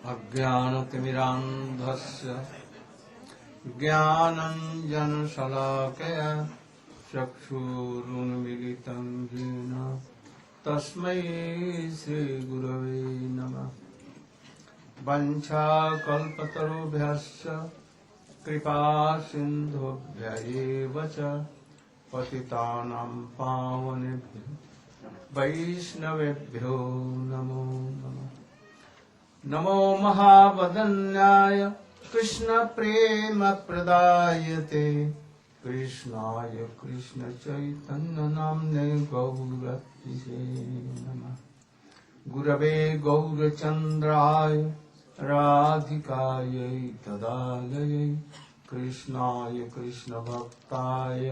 अज्ञानतिमिरान्धस्य ज्ञानञ्जनशलाकया चक्षुरुन्मीलितं येन तस्मै श्रीगुरवे नमः। वञ्चाकल्पतरुभ्यश्च कृपासिन्धुभ्यैव च पतितानां पावनेभ्यो वैष्णवेभ्यो नमो नमः। नमो महावदन्याय कृष्णप्रेमप्रदायते कृष्णाय कृष्णचैतन्यनाम्ने गौरतिसे नमः। गुरवे गौरचन्द्राय राधिकायै तदालयै कृष्णाय कृष्णभक्ताय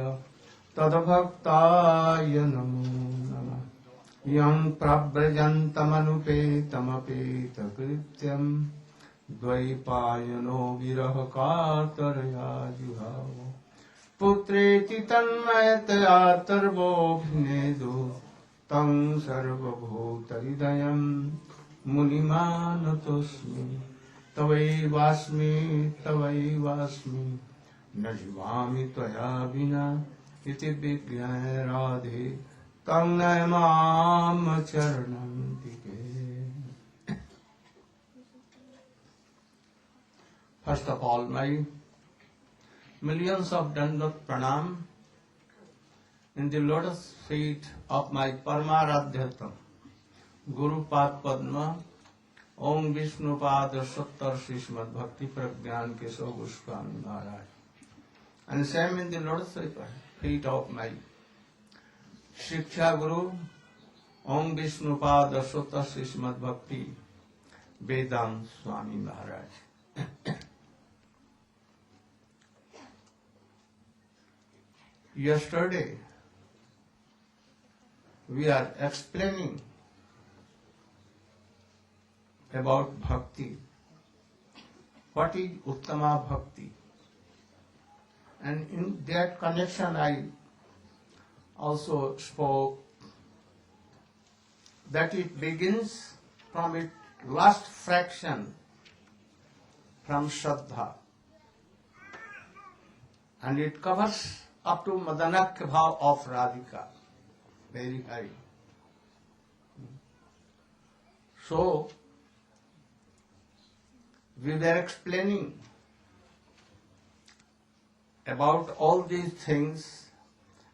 तद्भक्ताय नमो नमः। यं प्रव्रजन्तमनुपेतमपेतकृत्यं द्वैपायनो विरहकातरया जुहाव पुत्रेति तन्मयतया तर्वोऽभिनेदो तं सर्वभूतहृदयं मुनिमानतोऽस्मि। तवैवास्मि न जीवामि त्वया विना इति विज्ञाय राधे तं नमाम चरणं दिके। First of all, my millions of dandot pranam in the lotus feet of my Paramaradhyata Guru Pad Padma Om Vishnu Pada Sattar Srimad Bhakti Pragyan Keshav Goswami Maharaj, and same in the lotus feet of my Shiksha Guru Om Vishnu Pada Sattar Srimad Bhakti Vedant Swami Maharaj. Yesterday we are explaining about bhakti. What is Uttama Bhakti? And in that connection I also spoke that it begins from its last fraction from Shraddha, and it covers up to Madanakya Bhav of Radhika, very high. So, we were explaining about all these things,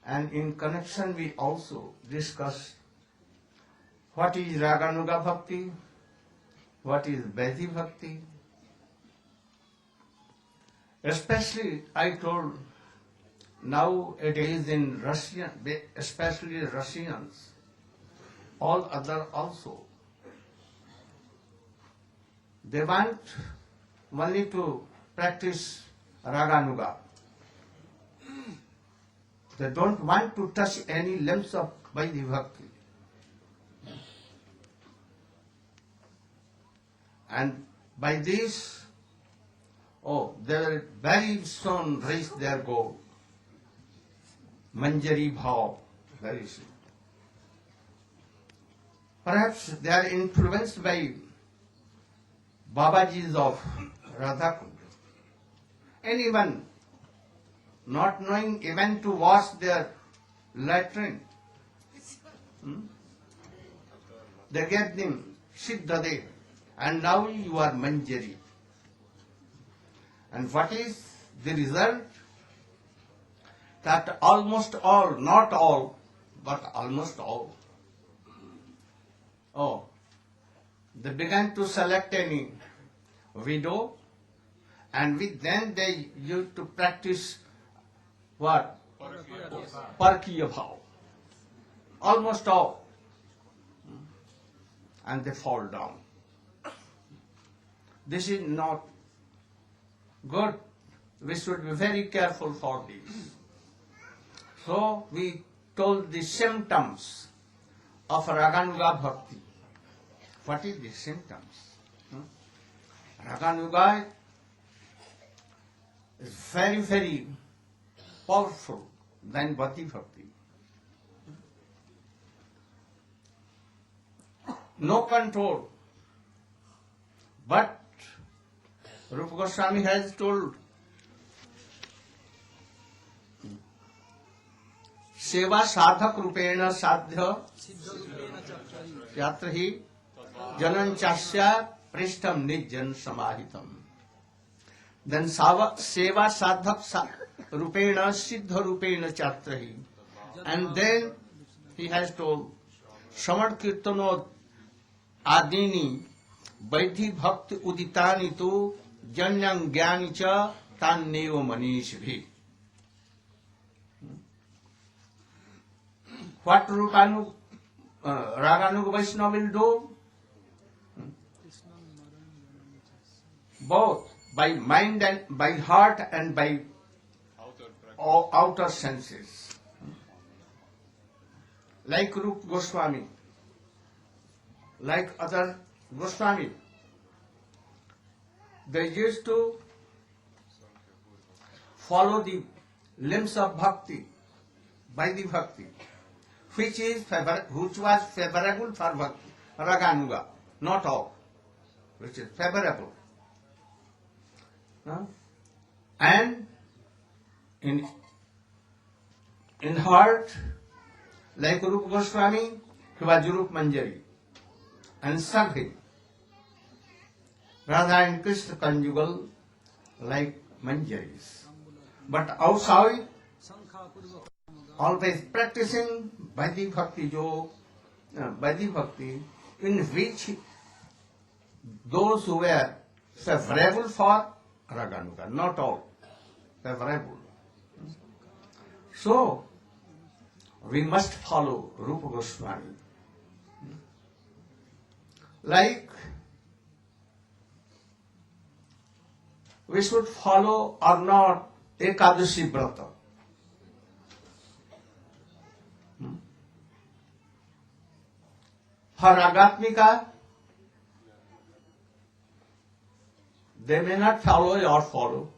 and in connection we also discussed what is Raganuga Bhakti, what is Vaidhi Bhakti. Especially I told nowadays in Russian, especially Russians, all other also, they want only to practice Raganuga. They don't want to touch any limbs of Vaidhi Bhakti. And by this, they will very soon reach their goal. Manjari Bhav, very soon. Perhaps they are influenced by Babajis of Radha Kund. Anyone not knowing even to wash their latrine, they get them Siddhade, and now you are Manjari. And what is the result? That almost all, not all, but almost all, they began to select any widow, and then they used to practice what? Parkiya Bhav. Almost all. And they fall down. This is not good. We should be very careful for this. So we told the symptoms of Raganuga Bhakti. What is the symptoms? Raganuga is very, very powerful than Bhakti Bhakti. No control, but Rupa Goswami has told, सेवा साधक रूपेण साध्य यात्र ही जनन चास्या पृष्ठम निजन समाहितम. Then सेवा साधक रूपेण सिद्ध रूपेण चात्र ही. And then he has told श्रवण कीर्तनो आदीनि वैधि भक्ति उदितानि तो जन्यं ज्ञानि च तान्नेव मनीष भी. What Raganug Vaishnava will do? Both by mind and by heart and by outer senses. Like Rupa Goswami, like other Goswami, they used to follow the limbs of bhakti, by the bhakti, which was favorable for bhakti, Raganuga, not all, which is favorable. And in heart, like Rupa Goswami, he was Rup Manjari and Sakhi. Radha and Krishna conjugal like Manjaris. But outside, always practicing Vaidhi Bhakti in which those who were favorable for Raganuga, not all, favorable. So, we must follow Rupa Goswami. Like we should follow or not Ekadashi Brata. For Ragatmika, they may not follow or follow.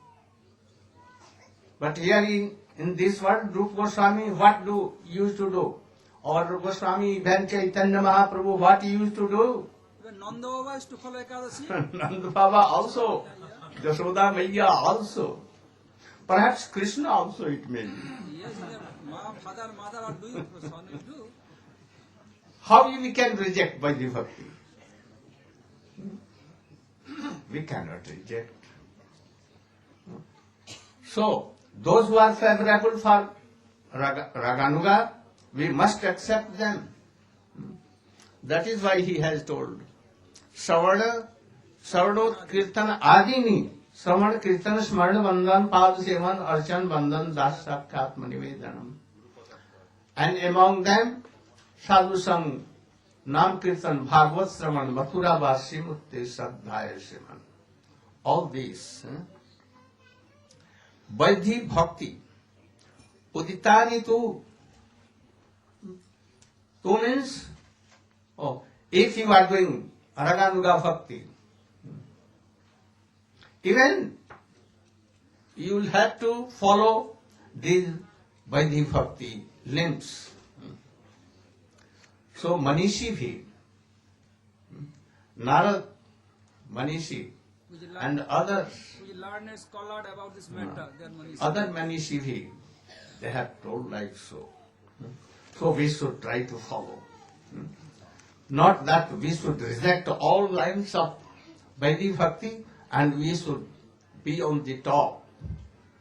But here in this world, Rupa Goswami, what used to do? Or Rupa Goswami, even Chaitanya Mahaprabhu, what he used to do? Even Nanda Baba used to follow Ekadashi. Nanda Baba also, Jashoda Maiya also. Perhaps Krishna also it may be. Yes, father, mother are doing, son will do. How we can reject Vaidhi Bhakti? We cannot reject. So, those who are favorable for Raganuga, we must accept them. That is why he has told, Savarna Kirtan Adini, Savarna Kirtan Smarna Bandhan Pad Sevan Archan Bandhan Das Sakkhat Manivedanam. And among them, Sadhu Sang, Nam Kirtan, Bhagavad Sraman, Mathura Vasi Mukti Sadhaya Siman. All these. Vaidhi Bhakti. Uditani tu. Tu means, if you are doing Raganuga Bhakti, even you will have to follow these Vaidhi Bhakti limbs. So Manishi bhi, Narad, Manishi, and others, learned scholar about this matter, other Manishi bhi, they have told like so. So we should try to follow. Not that we should reject all lines of Vaidhi Bhakti and we should be on the top.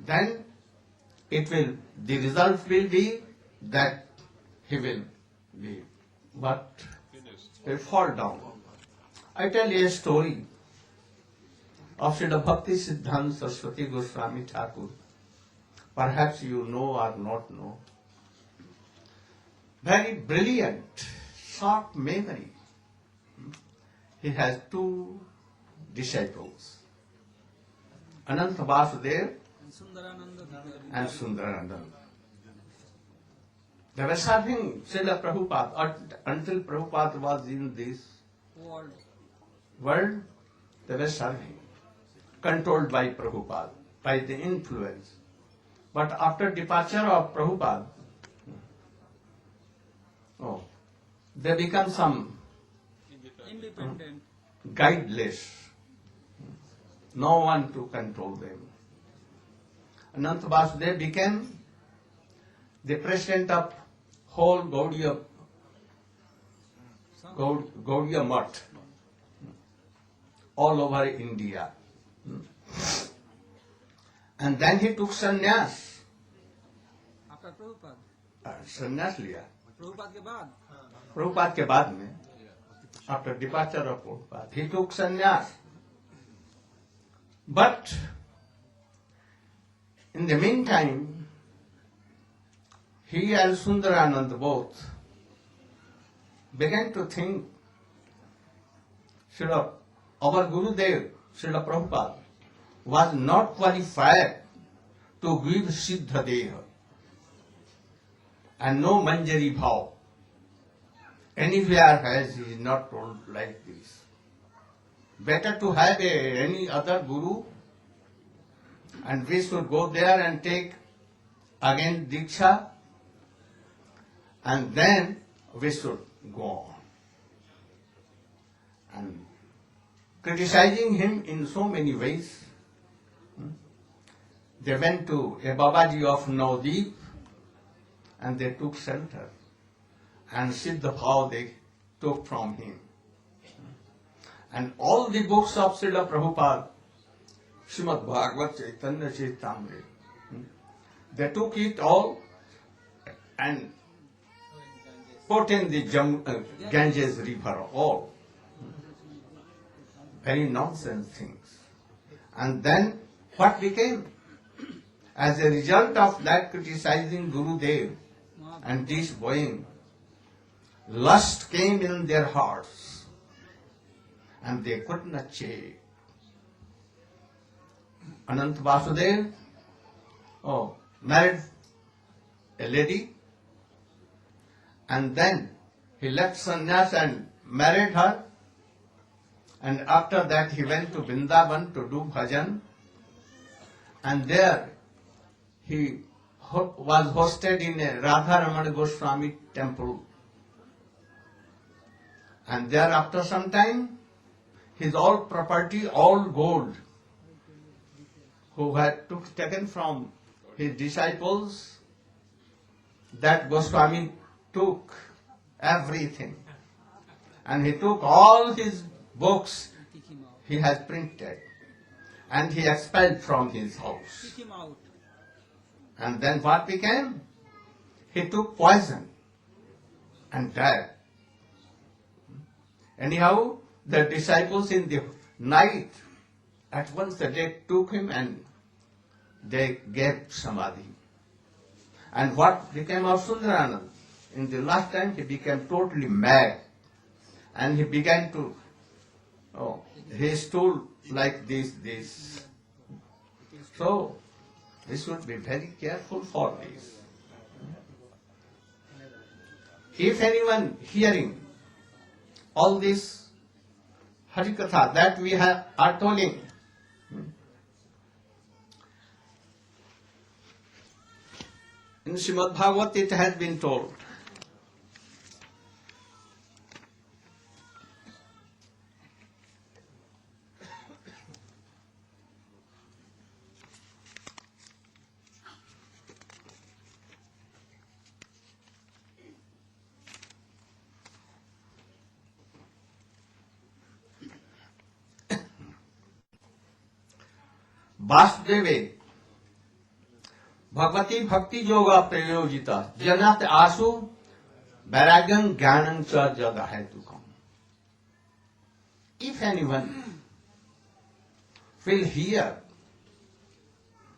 Then the result will be that he will be, but will fall down. I tell you a story of Srila Bhakti Siddhanta Saraswati Goswami Thakur. Perhaps you know or not know. Very brilliant, sharp memory. He has two disciples, Ananta Vasudev and Sundarananda. They were serving Srila Prabhupada until Prabhupada was in this world. They were serving, controlled by Prabhupada, by the influence. But after departure of Prabhupada, they become some independent, guideless. no one to control them. Ananta Vasudev became the president of whole Gaudiya Mutt all over India. And then he took sannyas. After Prabhupada. Sannyas liya. Prabhupada के बाद. Prabhupada के बाद में, after departure of Prabhupada, he took sannyas. But in the meantime, he and Sundaranand both began to think, Srila, our Gurudev, Srila Prabhupada, was not qualified to give Siddha Deha and no Manjari Bhav. Anywhere has he is not told like this. Better to have any other Guru, and we should go there and take again Diksha, and then we should go on. And criticizing him in so many ways, they went to a Babaji of Navdeep and they took shelter. And Siddha Bhav they took from him. And all the books of Srila Prabhupada, Srimad Bhagavad Chaitanya Chaitamrita, they took it all and put in the Ganges river, all. Very nonsense things. And then what became? As a result of that criticizing Gurudev and this going, lust came in their hearts and they could not change. Ananta Vasudev married a lady, and then he left sannyas and married her, and after that he went to Vrindavan to do bhajan, and there he was hosted in a Radharamana Goswami temple. And there after some time, his all property, all gold, who had taken from his disciples, that Goswami took everything. And he took all his books he has printed, and he expelled from his house. Kick him out. And then what became? He took poison and died. Anyhow, the disciples in the night, at once they took him and they gave samadhi. And what became of Sundaranand? In the last time he became totally mad. And he began to, he stood like this. So, we should be very careful for this. If anyone hearing all this Harikatha that we are telling, in Srimad Bhagavad it has been told, वासुदेवे Bhagwati भक्ति योगा प्रयोजिता जनात आसु वैराग्यं ज्ञानं च जग हेतुकम्. If anyone will hear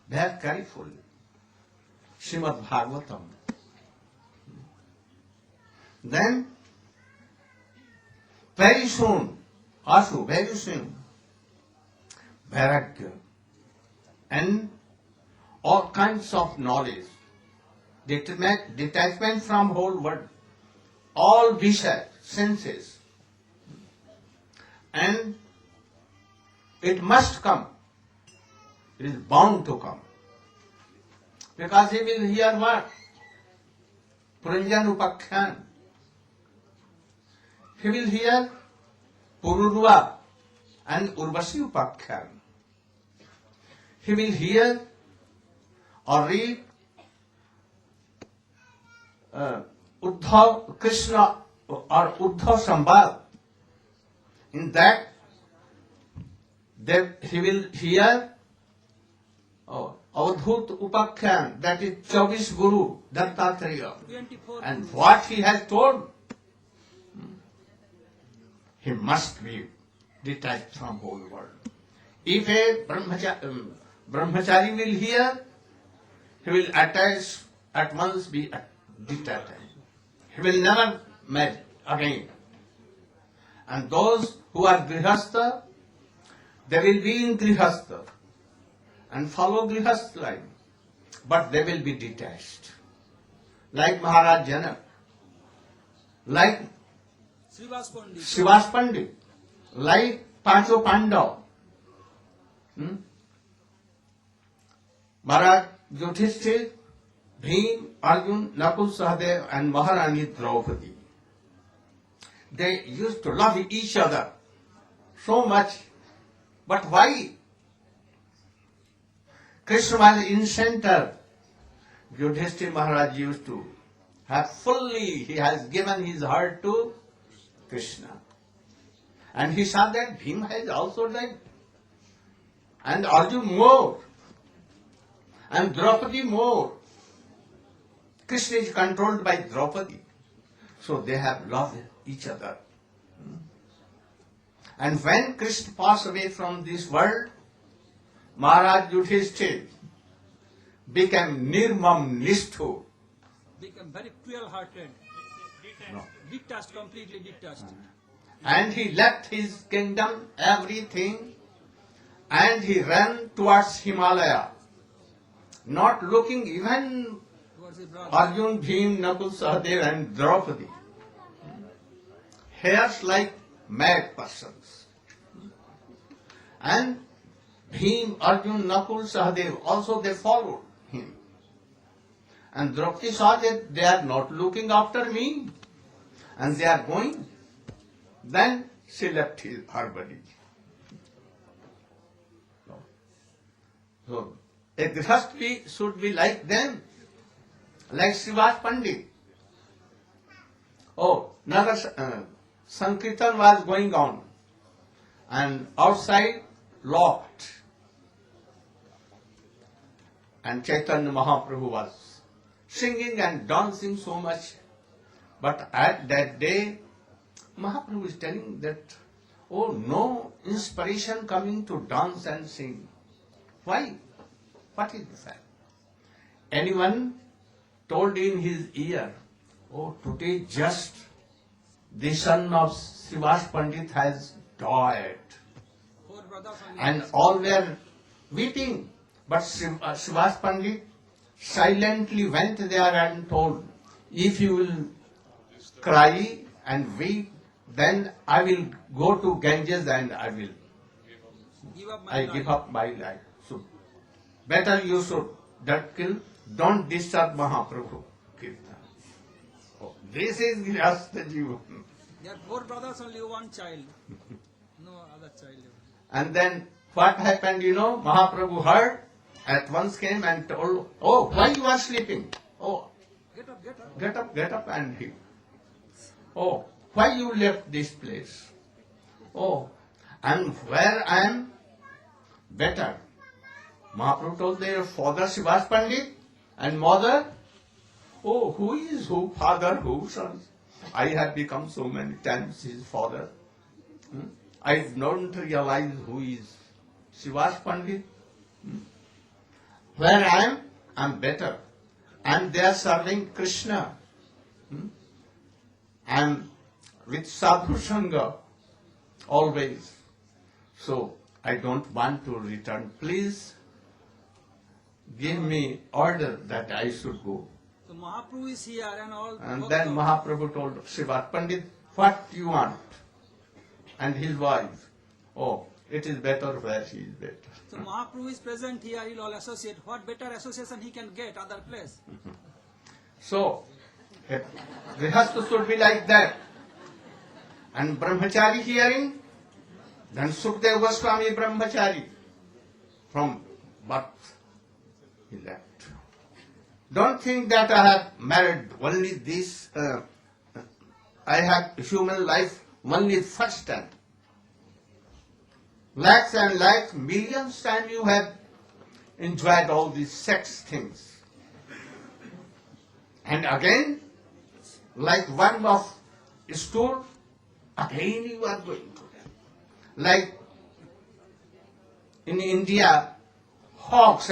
very carefully Srimad Bhagavatam, then very soon, vairagya and all kinds of knowledge, detachment from whole world, all visaya, senses, and it must come. It is bound to come. Because he will hear what? Puranjan Upakhyan. He will hear Pururva and Urvasi Upakhyan. he will hear or read Uddhav Krishna or Uddhav Sambad. In that, he will hear Avadhut Upakhyan, that is Chavis Guru, Dattatreya. 24 And what he has told, he must be detached from whole world. If a brahmachari will hear, he will at once be detached. He will never marry again. And those who are grihastha, they will be in grihastha and follow grihastha life, but they will be detached. Like Maharaj Janak, like Srivas Pandit. Srivas Pandit, like Pancho Pandav, Maharaj Yudhishthir, Bhim, Arjun, Nakul, Sahadev and Maharani Draupadi. They used to love each other so much. But why? Krishna was in center. Yudhishthir Maharaj used to have he has given his heart to Krishna. And he saw that Bhima has also died. And Arjun more. And Draupadi more. Krishna is controlled by Draupadi. So they have loved each other. And when Krishna passed away from this world, Maharaj Yudhishthir became Nirmam Nishthu. Became very cruel-hearted. No. Detached, completely detached. And he left his kingdom, everything, and he ran towards Himalaya, not looking even Towards his brother. Arjun, Bhim, Nakul, Sahadev and Draupadi. Hairs like mad persons. And Bhim, Arjun, Nakul, Sahadev, also they followed him. And Draupadi saw that they are not looking after me and they are going. Then she left her body. So, a grihastha should be like them, like Srivas Pandit. Sankirtan was going on and outside locked. And Chaitanya Mahaprabhu was singing and dancing so much. But at that day, Mahaprabhu is telling that, oh, no inspiration coming to dance and sing. Why? What is the fact? Anyone told in his ear, oh, today just the son of Srivas Pandit has died. 4 brothers only. And all were weeping. But Srivas Pandit silently went there and told, if you will cry and weep, then I will go to Ganges and I will give up my life. So better you should don't disturb Mahaprabhu Kirtan. Oh, this is Grihastha Jivan. There are 4 brothers, only one child. No other child. And then what happened, Mahaprabhu heard, at once came and told, oh, why you are sleeping? Oh, Get up, get up. get up and he. Oh, why you left this place? Oh, and where I am? Better. Mahaprabhu told their father Srivas Pandit and mother, oh, who is who? Father, who? Son? I have become so many times his father. I don't realize who is Srivas Pandit. Where I am better. And they are serving Krishna. I am with Sadhu Sangha always. So I don't want to return. Please give me order that I should go. So Mahaprabhu is here and all. And then Mahaprabhu told Srivas Pandit, what you want? And his wife, oh, it is better where he is better. So Mahaprabhu is present here, he'll all associate. What better association he can get other place? So, Grihastha should be like that. And Brahmachari hearing, then Sukadeva Goswami Brahmachari from but he left. Don't think that I have married only this, I have human life only first time. Lakhs and lakhs, millions times you have enjoyed all these sex things. And again, like one of stool, again you are going to. Like in India, hawks.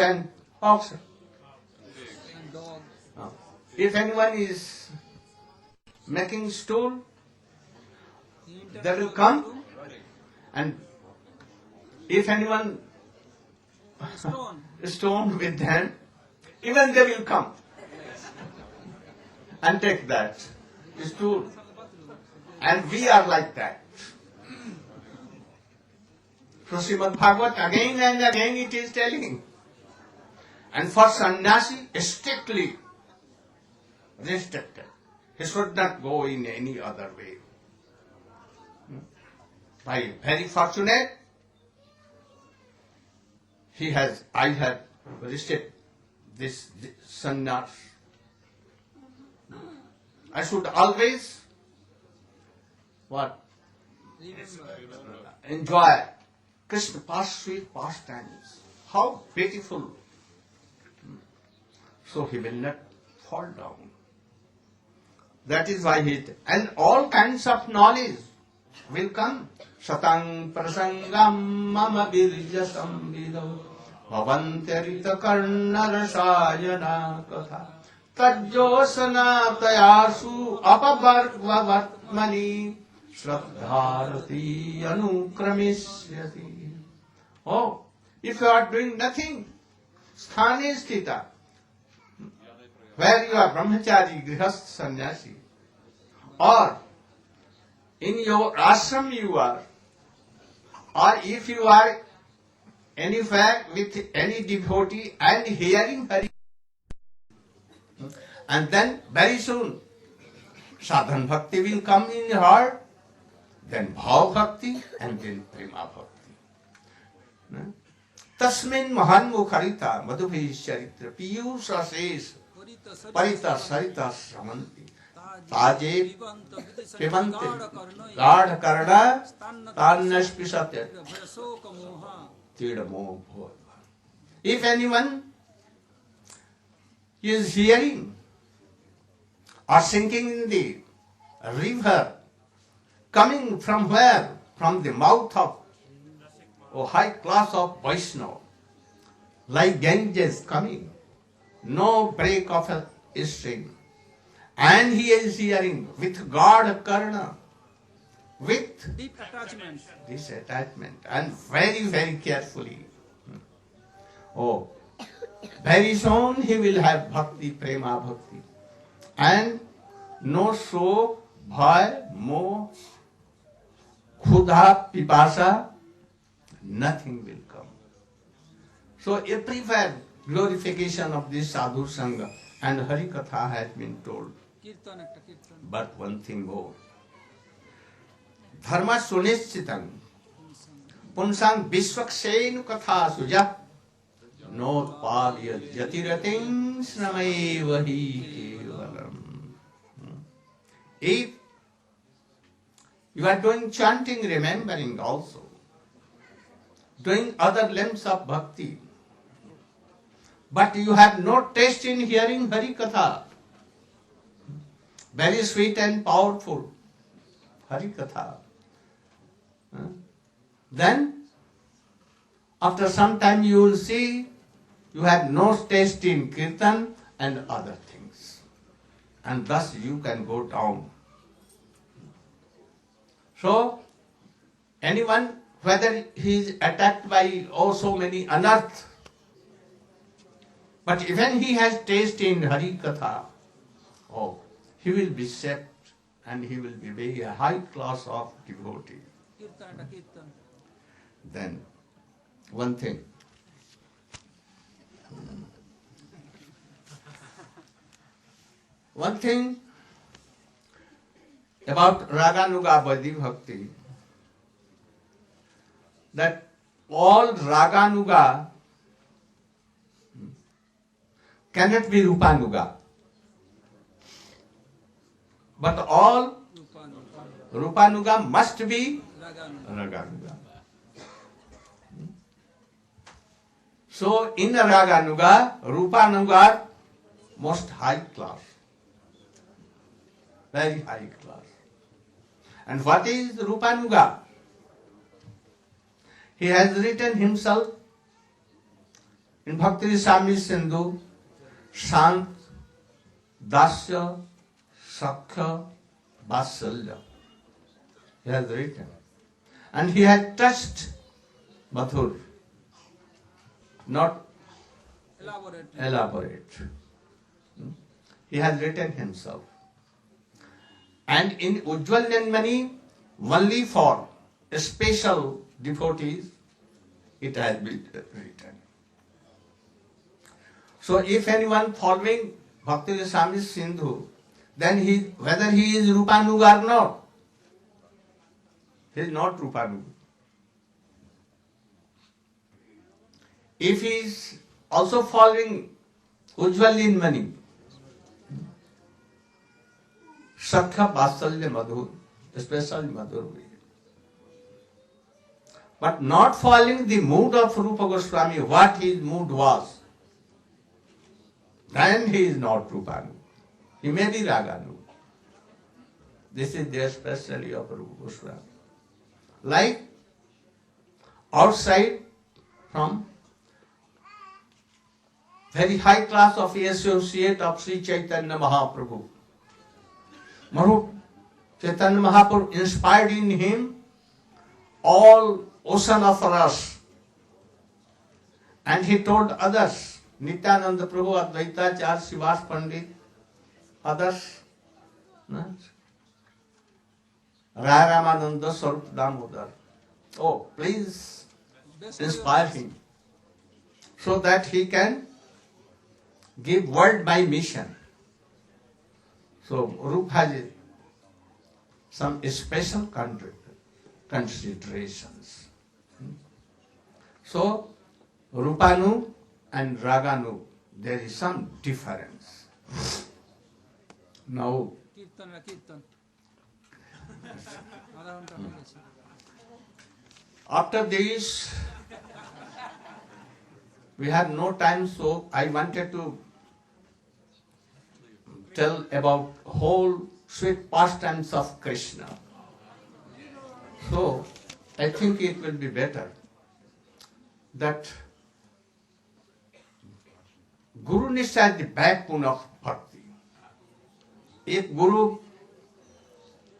If anyone is making stool, they will come, and if anyone stone with them, even they will come and take that stool. And we are like that. So Srimad Bhagavat again and again it is telling. And for sannyasi, strictly restricted. He should not go in any other way. By very fortunate, I have restricted this sannyas. I should always enjoy Krishna sweet pastimes. How beautiful. So he will not fall down. That is why and all kinds of knowledge will come. Satang prasangam mama birja samvido bhavantarita karna rasayana katha tajjosana tayasu apavargva vatmani shraddharati anukramisyati. Oh, if you are doing nothing, sthane sthita, where you are brahmachari, grihastha, sannyasi, or in your ashram you are, or if you are anywhere with any devotee and hearing Hari, and then very soon sadhan bhakti will come in your heart, then bhav bhakti, and then prema bhakti. Tasmin mahan mukharita madhubhi charitra piyusha ses parita sarita samanti taje pivante gad karna tannash pisate tidamo bhava. If anyone is hearing or sinking in the river, coming from where? From the mouth of high class of Vaishnava, like Ganges coming, no break of a stream. And he is hearing with God Karna, with deep attachment. This attachment, and very, very carefully. Oh, very soon he will have bhakti, prema bhakti. And no shok, bhai, moh, khudha, pipasa, nothing will come. So everywhere glorification of this sadhu sangha and Hari Katha has been told. But one thing more. Dharma sunishchitang punsang vishwaksenu katha suja notpavya jatirating sramaevahi kevalam. If you are doing chanting, remembering also, doing other limbs of bhakti, but you have no taste in hearing Hari Katha, very sweet and powerful Hari Katha, then after some time you will see you have no taste in kirtan and other things, and thus you can go down. So anyone, whether he is attacked by so many unearths, but even he has taste in Hari Katha, he will be saved and he will be very high class of devotee. Then, one thing. One thing about Raganuga Badi Bhakti, that all Raganuga cannot be Rupanuga. But all Rupanuga must be Raganuga. So in Raganuga, Rupanuga are most high class. Very high class. And what is Rupanuga? He has written himself in Bhakti Swami Sindhu, Sant, Dasya, Sakha, Vasalya. He has written. And he had touched Mathur, not elaborate. He has written himself. And in Ujjwal Nirmani, only for special devotees, it has been written. So if anyone following Bhakti Swami Sindhu, then whether he is Rupanuga or not, he is not Rupanuga. If he is also following Ujjwal Nirmani, Sakha Vasalya Madhur, especially Madhur. But not following the mood of Rupa Goswami, what his mood was, then he is not Rupanu. He may be Raganu. This is the speciality of Rupa Goswami. Like outside from very high class of associate of Sri Chaitanya Mahaprabhu. Maru Chaitanya Mahaprabhu inspired in him all ocean of rasa. And he told others, Nityananda Prabhu, Advaita Char, Srivas Pandit, others, Raya Ramananda, Sarup Damodar. Oh, please inspire him so that he can give word by mission. So Rup has some special considerations. So Rupanu and Raganu, there is some difference. Now, after this, we have no time, so I wanted to tell about whole sweet pastimes of Krishna. So, I think it will be better that Guru Nishtha is the backbone of bhakti. If Guru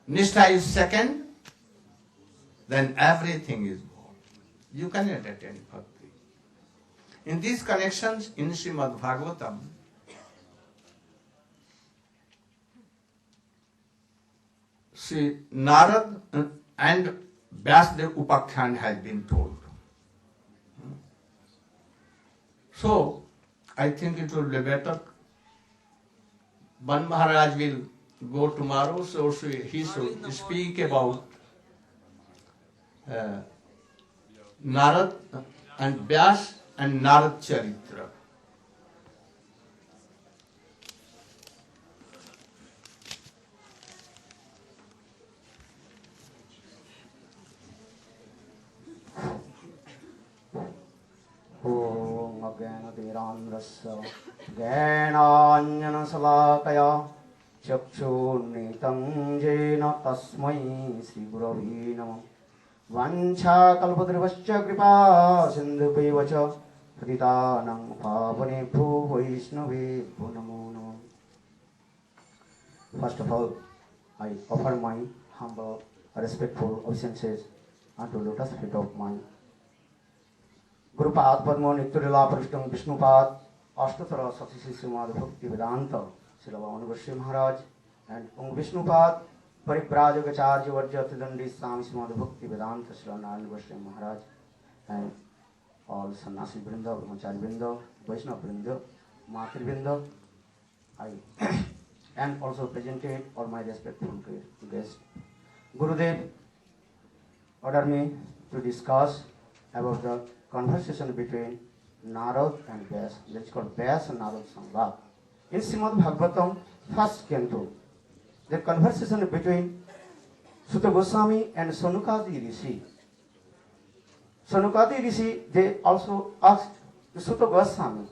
Nishtha is second, then everything is gone. You cannot attain bhakti. In these connections, in Srimad Bhagavatam, Sri Narad and Vyasdev Upakhyan has been told. So, I think it will be better. Ban Maharaj will go tomorrow, so he should speak about Narad and Vyas and Narad Charitra. ज्ञानाञ्जनशलाकया चक्षुर्नितं येन तस्मै श्रीगुरवे नमः। वाञ्छाकल्पतरुश्च कृपा सिन्धुभैव च पतितानां पावनेभ्यो वैष्णवेभ्यो नमो नमः। First of all, I offer my humble, respectful obeisances unto lotus feet of my Gurupad Padmo Nityalila Parishtam Vishnupad Ashtatara Sasi Srimad Bhakti Vedanta Srila Bhavana Maharaj and Vishnupad Paribrajagacharya Varjatidandi Swami Srimad Bhakti Vedanta Srila Narayana Maharaj and all Sannyasi Vrinda, Brahmachari Vrinda, Vaishnava Vrinda, Matri Vrinda. And also presented all my respectful guests. Gurudev ordered me to discuss about the conversation between Narad and Vyas. That is called Vyas and Narad Samvad. In Srimad Bhagavatam, first canto, the conversation between Sutta Goswami and Sanukadi Rishi. Sanukadi Rishi, they also asked Sutta Goswami,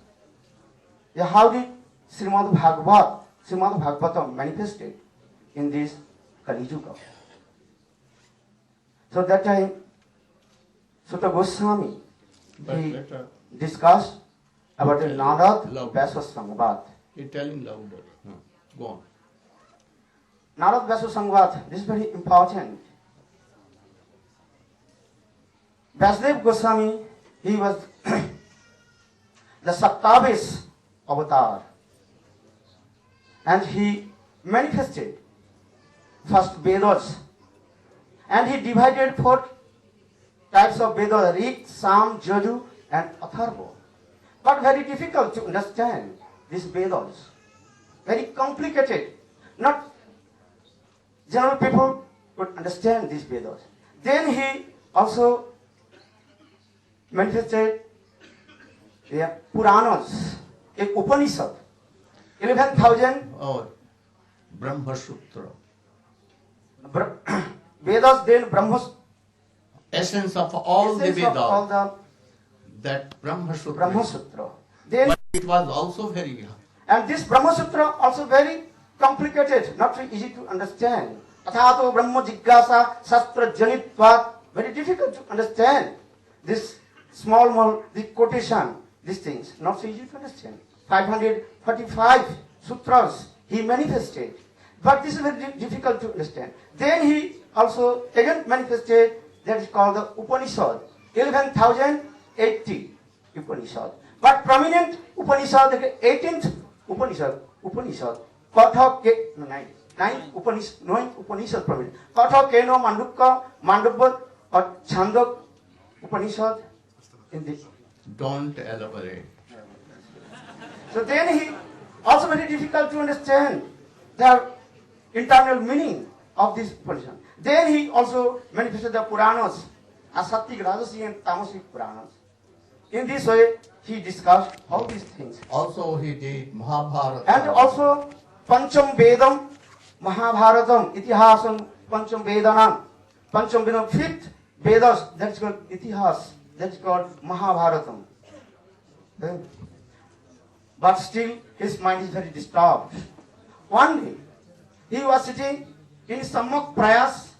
how did Srimad Bhagavatam manifested in this Kali Yuga? So that time, Sutta Goswami, he discussed about the Narad Vyasa Samvad. You're telling louder. Go on. Narad Vyasa Samvad, this is very important. Vasudev Goswami, he was the Saptavis avatar, and he manifested first Vedas, and he divided 4 types of Vedas: Rig, Sam, Jaju and Atharva. But very difficult to understand these Vedas, very complicated. Not general people could understand these Vedas. Then he also manifested the Puranas, a Upanishad, 11,000 Brahma Sutra. Vedas, then Brahma. Essence of all the Vedas. All the that Brahma Sutra. Brahma Sutra. Then, but it was also very. And this Brahma Sutra also very complicated, not very easy to understand. Athato Brahma Jigyasa Sastra Janitvat, very difficult to understand. This small, the quotation, these things, not so easy to understand. 545 sutras he manifested, but this is very difficult to understand. Then he also again manifested, that is called the Upanishad, 11,080 Upanishad. But prominent Upanishad, the 18th Upanishad, nine Upanishad prominent. Katha, Keno, Mandukya, Mandukya or Chandok Upanishad in this. Don't elaborate. So then he also very difficult to understand the internal meaning of this Upanishad. Then he also manifested the Puranas, Asatic, Rajasic and Tamasic Puranas. In this way, he discussed all these things. Also he did Mahabharata. And also Pancham Vedam, Mahabharatam, Itihasam, Pancham Vedanam. Pancham Vedam, 5th Vedas, that is called Itihas, that is called Mahabharatam. But still his mind is very disturbed. One day, he was sitting in Sammak Prayas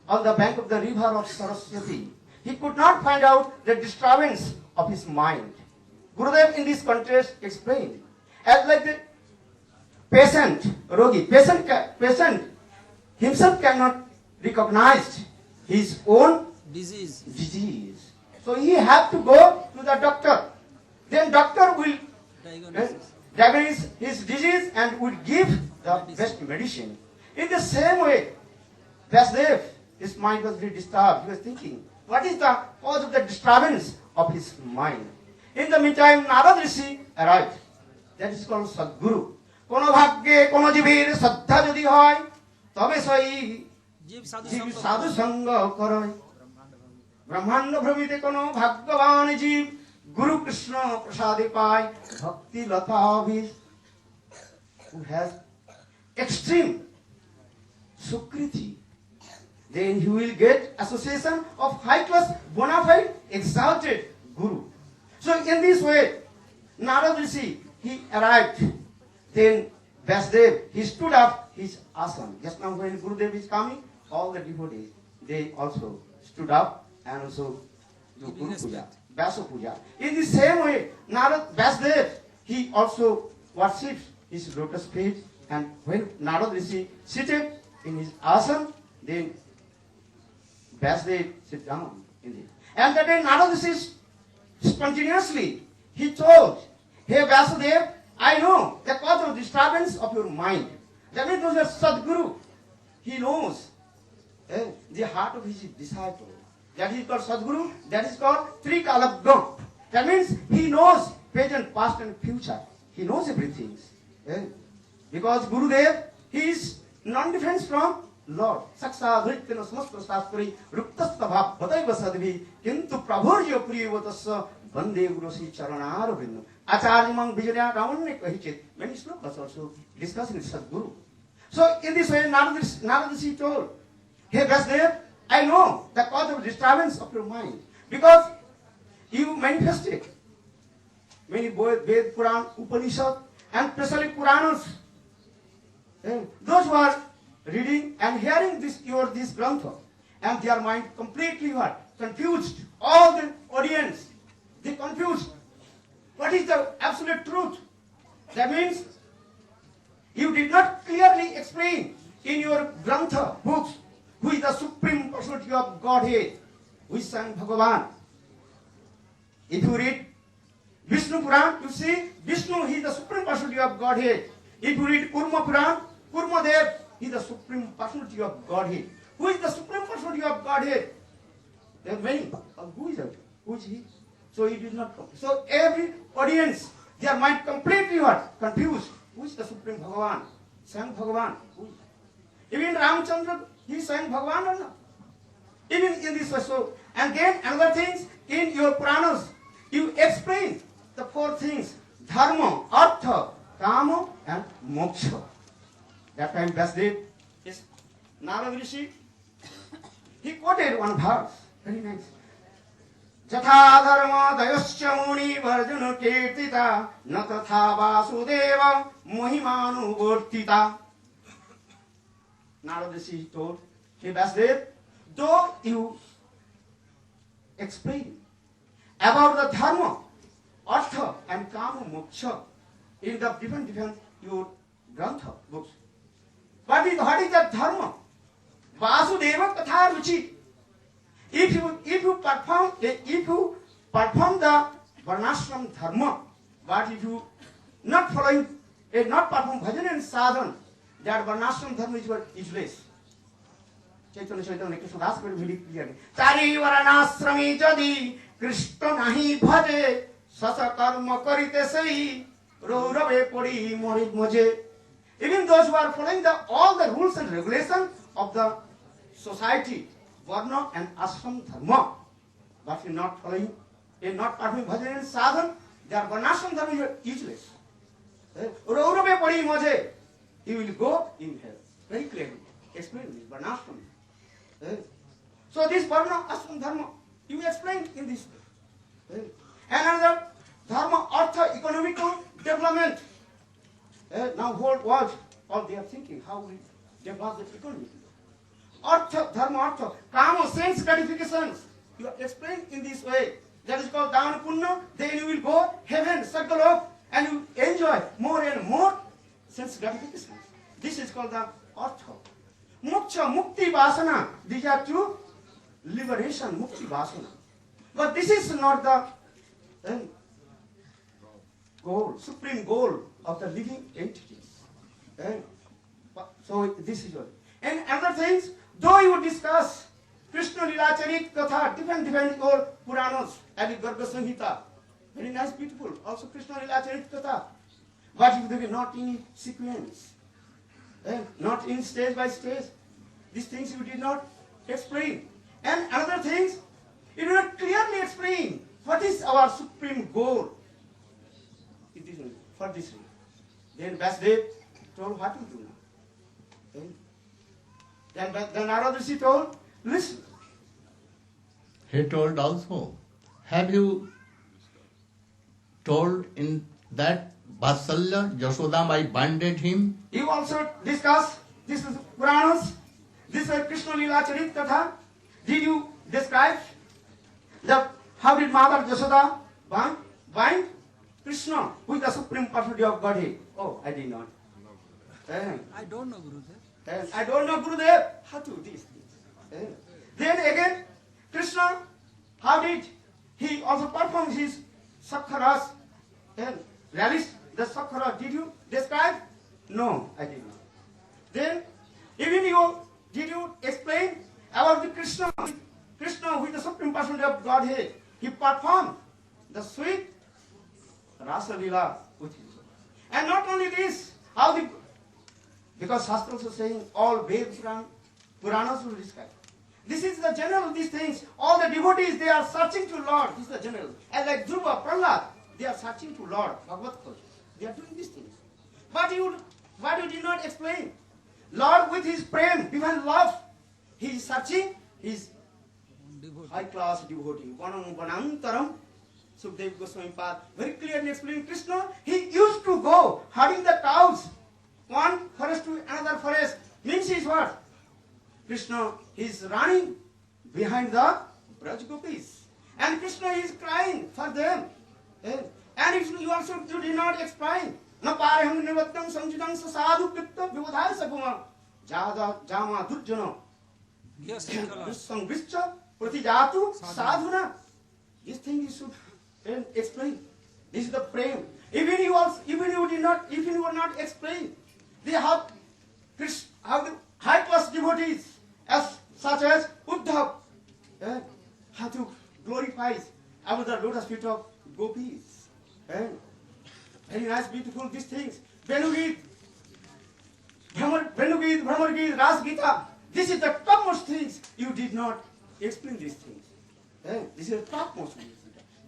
on the bank of the river of Saraswati. He could not find out the disturbance of his mind. Gurudev in this context explained, as like the patient, Rogi, patient himself cannot recognize his own disease. So he have to go to the doctor. Then doctor will diagnose his disease and will give the best medicine. In the same way, Vasudev, his mind was very disturbed. He was thinking, what is the cause of the disturbance of his mind? In the meantime, Narad Rishi arrived. That is called Sadguru. Kono bhagye, kono jivir saddha jodi hoy, tabe sai jiv sadhu sangha karoy. Brahmanda bhramite kono bhagyavan jiv, Guru Krishna prasadi pai, bhakti lata abhi, who has extreme sukriti, then he will get association of high class, bona fide, exalted Guru. So in this way, Narad Rishi, he arrived. Then Vasudev, he stood up his asana. Just now when Gurudev is coming, all the devotees, they also stood up and also do Guru Puja, Vyasa Puja. In the same way, Narad Vasudev, he also worships his lotus feet, and when Narad Rishi seated in his asana, then Vasudev sit down in it. And that day Narad Rishi spontaneously, he told, hey Vasudev, I know the cause of disturbance of your mind. That means those are Sadguru. He knows the heart of his disciple. That is called Sadguru. That is called Trikalagam. That means he knows present, past and future. He knows everything. Because Gurudev, he is non-different from Lord. Saksa dhrityana samastra sastri ruptasta bhav bhataiva sadvi kintu prabhuryo priyavatasa Vande Guru Sri Charanara Vrinda. Acharya Mang Vijaya Ravanne Kahichit. Many slokas also discussing Sadguru. So in this way, Naradaji told, hey Vasudev, I know the cause of disturbance of your mind. Because you manifested many Ved, Puran, Upanishad, and especially Puranas. Those who are reading and hearing this Grantha, and their mind completely what? Confused. All the audience, they confused. What is the absolute truth? That means you did not clearly explain in your Grantha books who is the Supreme Personality of Godhead, who is Swami Bhagavan. If you read Vishnu Puran, you see Vishnu, he is the Supreme Personality of Godhead. If you read Kurma Puran, Kurma Dev, he is the Supreme Personality of Godhead. Who is the Supreme Personality of Godhead? There are many. Who is it? Who is he? So he did not come. So every audience, their mind completely what? Confused. Who is the Supreme Bhagavan? Swami Bhagavan. Who is? Even Ramchandra, he is Swami Bhagavan or not? Even in this way. So, and then another things, in your Puranas, you explain the four things: Dharma, Artha, Kama, and Moksha. That time Vasudev is Narada Rishi. He quoted one verse. Very nice. Jatha dharma dayascha muni varjana kirtita na tatha vasudeva mohimanu vortita. Narada Rishi told, hey Vasudev, though you explain about the dharma, artha, and kama moksha in the different your grantha books, what is that dharma? Vasudeva katha ruchi. If you perform the varnashram dharma, but if you not following, not perform bhajan and sadhan, that varnashram dharma is useless. Chaitanya Krishna Das very clearly. Chari varnashrami jadi Krishna nahi bhaje sasa karma karite sahi rourave podi morit moje. Even those who are following all the rules and regulations of the society, Varna and Ashram Dharma, but if not following, not performing bhajan and sadhan, their Varnashram Dharma is useless. Rourave podi moje, he will go in hell. Very clearly explain this Varnashram. So this Varna Ashram Dharma, you explain in this way. And another Dharma, Artha, economical development. Now whole world, all they are thinking, how we develop the economy. Artha, Dharma, Artha, Kama, sense gratifications. You explain in this way. That is called Dana Punna. Then you will go heaven, circle of, and you enjoy more and more sense gratifications. This is called the Artha. Moksha, Mukti, Vasana. These are two liberation, Mukti, Vasana. But this is not the goal, supreme goal of the living entities. So this is what. And other things, though you discuss Krishna Lila Charit Katha, different or Puranas, and Garga Samhita, very nice, beautiful. Also Krishna Lila Charit Katha, but if they were not in sequence, not in stage by stage, these things you did not explain. And other things, you did not clearly explain what is our supreme goal. It is for this reason. Then Vasudev told what to do now. Then Narada Rishi told, listen. He told also, have you told in that Vatsalya, Yashodam, I binded him? You also discuss, this is Puranas, this is Krishna Lila Charit Katha. Did you describe how did Mother Yashoda bind Krishna with the Supreme Personality of Godhead? Oh, I did not. I don't know, Gurudev. I don't know, Gurudev, how to do these things. Then again, Krishna, how did he also perform his Sakharas and realised the Sakhara? Did you describe? No, I did not. Then, even did you explain about the Krishna with the Supreme Personality of Godhead? He performed the sweet Rasa Lila with him. And not only this, because Shastra also saying all Ved Puranas will describe. This is the general of these things, all the devotees, they are searching to Lord. This is the general. And like Dhruva, Prahlad, they are searching to Lord, Bhagavad Gita. They are doing these things. But what you did not explain? Lord with his prem, divine love, he is searching his high class devotee. Vanam Vanantaram. Sukdev Goswami Pad very clearly explained Krishna. He used to go herding the cows, one forest to another forest. Means is what? Krishna is running behind the Braj Gopis. And Krishna is crying for them. And if you also did not explain, na pareham nivattam samjidam sadhu kritta vivadhaya saguma jama durjana dussangvischa pratijatu sadhuna. This thing you should explain. This is the prem. Even you did not, even you were not explain, they have the high class devotees as such as Uddhav have to glorify about the lotus feet of gopis. Very nice, beautiful these things. Venugit, Brahmar Gita, Ras Gita. This is the topmost things. You did not explain these things. This is the topmost things.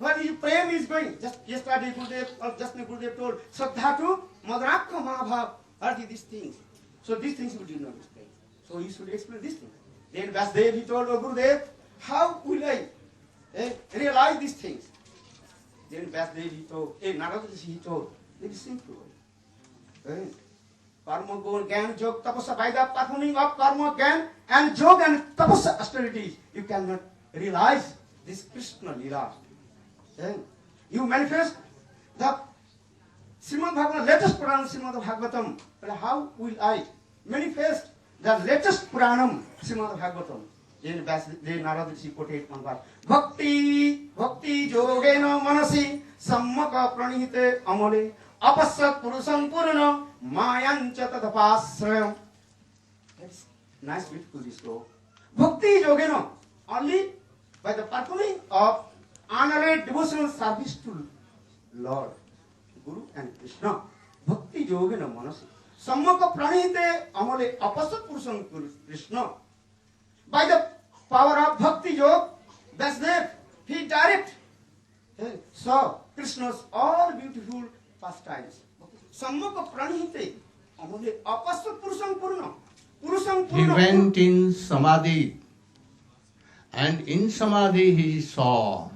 But his prem is going. Just yesterday Gurudev, or just now Gurudev told, Sadhatu, Madrakka Mahabhav, are these things. So these things you did not explain. So you should explain these things. Then Vasudev, he told, oh Gurudev, how will I realize these things? Then Vasudev, he told, Narayana, he told, very simple. Karma, Gyan, Jog, Tapasa, by the performing of Karma, Gyan, and Jog and Tapasa austerities, you cannot realize this Krishna Lila. You manifest the Srimad Bhagavatam, latest Puranam Srimad Bhagavatam. But how will I manifest the latest Puranam Srimad Bhagavatam? Then Narada quoted one part. Bhakti Jogena Manasi Sammaka Pranihite Amale Apasat Purusam Purana Mayancha Tadapasrayam. That's nice, beautiful this flow. Bhakti Jogena, only by the performing of honorary devotional service to Lord, Guru and Krishna. Bhakti Jogena Manasi Sammaka Pranihite Amale Apasat Purusam Krishna. By the power of Bhakti Yoga, that's there. He direct saw Krishna's all beautiful pastimes. Sammaka Pranihite Amale Apasat Purusam Purna. He went in Samadhi, and in Samadhi he saw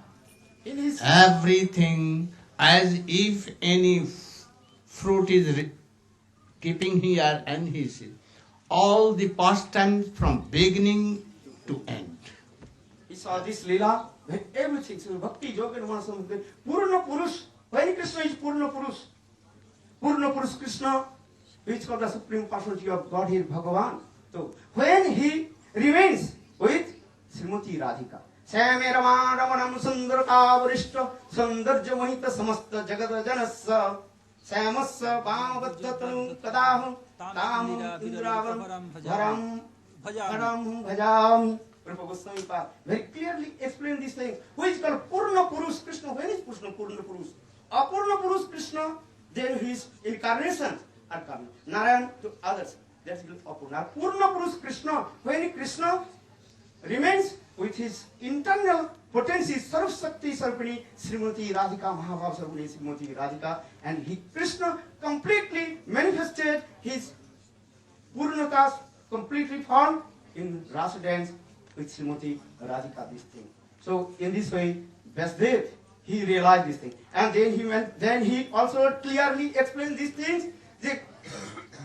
everything as if any fruit is keeping here, and he sees all the pastimes from beginning to end. He saw this Leela, when everything, so Bhakti, Yoga, and Manasam, Purna Purush. When Krishna is Purna Purush Krishna, which is called the Supreme Personality of Godhead, Bhagavan. So, when he remains with Srimati Radhika, Same Ramanam Sundar Kavarishta, Sundarja Mahita Samasta Jagada Janasa, Samasa Bhavatatanu Kadaham, Tam Indravam, Bharam Bhajam. Very clearly explain these things. Who is called Purna Purush Krishna? When is Purna Purush? Apurna Purush Krishna, then his incarnations are coming. Narayana to others. That's Apurna. Purna Purush Krishna, when Krishna remains with his internal potency, Sarv Shakti Sarvani, Srimati Radhika, Mahabhav Sarvani, Srimati Radhika, and he, Krishna, completely manifested his Purnatas, completely formed in Rasa dance with Srimati Radhika, this thing. So, in this way, Vasudev, he realized this thing. And then he also clearly explained these things. The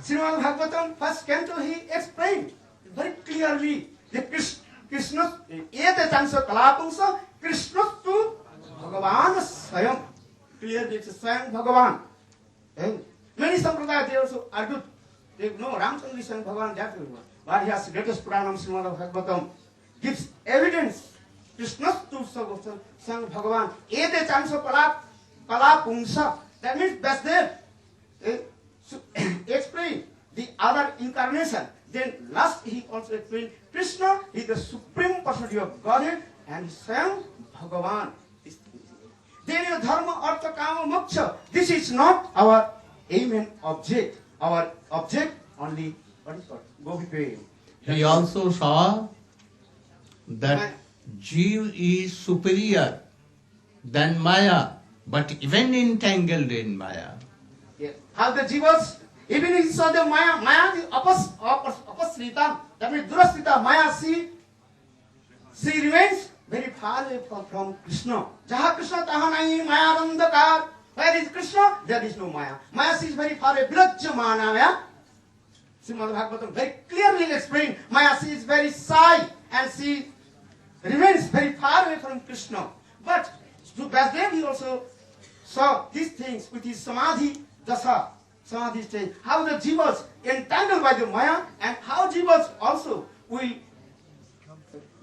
Srimad Bhagavatam, first canto, he explained very clearly the Krishna, Ete Chansa Kalapungsa, Krishna to Bhagavan Swayam. Clearly it's Swayam Bhagavan. And many sampradayas, they also argued, they know Ramchandra is Swayam Bhagavan, that way. But he has greatest Puranam Srimad Bhagavatam, gives evidence. Krishna to Swayam Bhagavan. Ete Chansa Kalapungsa. That means Vasudev explain the other incarnation. Then last he also explained Krishna is the supreme personality of Godhead and Swayam Bhagavan. Then Dharma, Artha, Kama, Moksha. This is not our aim and object. Our object only, what is called? Gopi. He also saw that Jeev is superior than Maya, but even entangled in Maya. Yes. How the jivas, even if saw the Maya is apasrita, that means durasrita, Maya, she remains very far away from Krishna. Jaha Krishna taha nahi Maya randakar. Where is Krishna? There is no Maya. Maya, she is very far away. Vilajyamana, yeah? Srimad Bhagavatam very clearly explained. Maya, she is very shy and she remains very far away from Krishna. But to Vasudev, he also saw these things with his samadhi dasa, samadhi stage. How the jivas entangled by the Maya and how jivas also will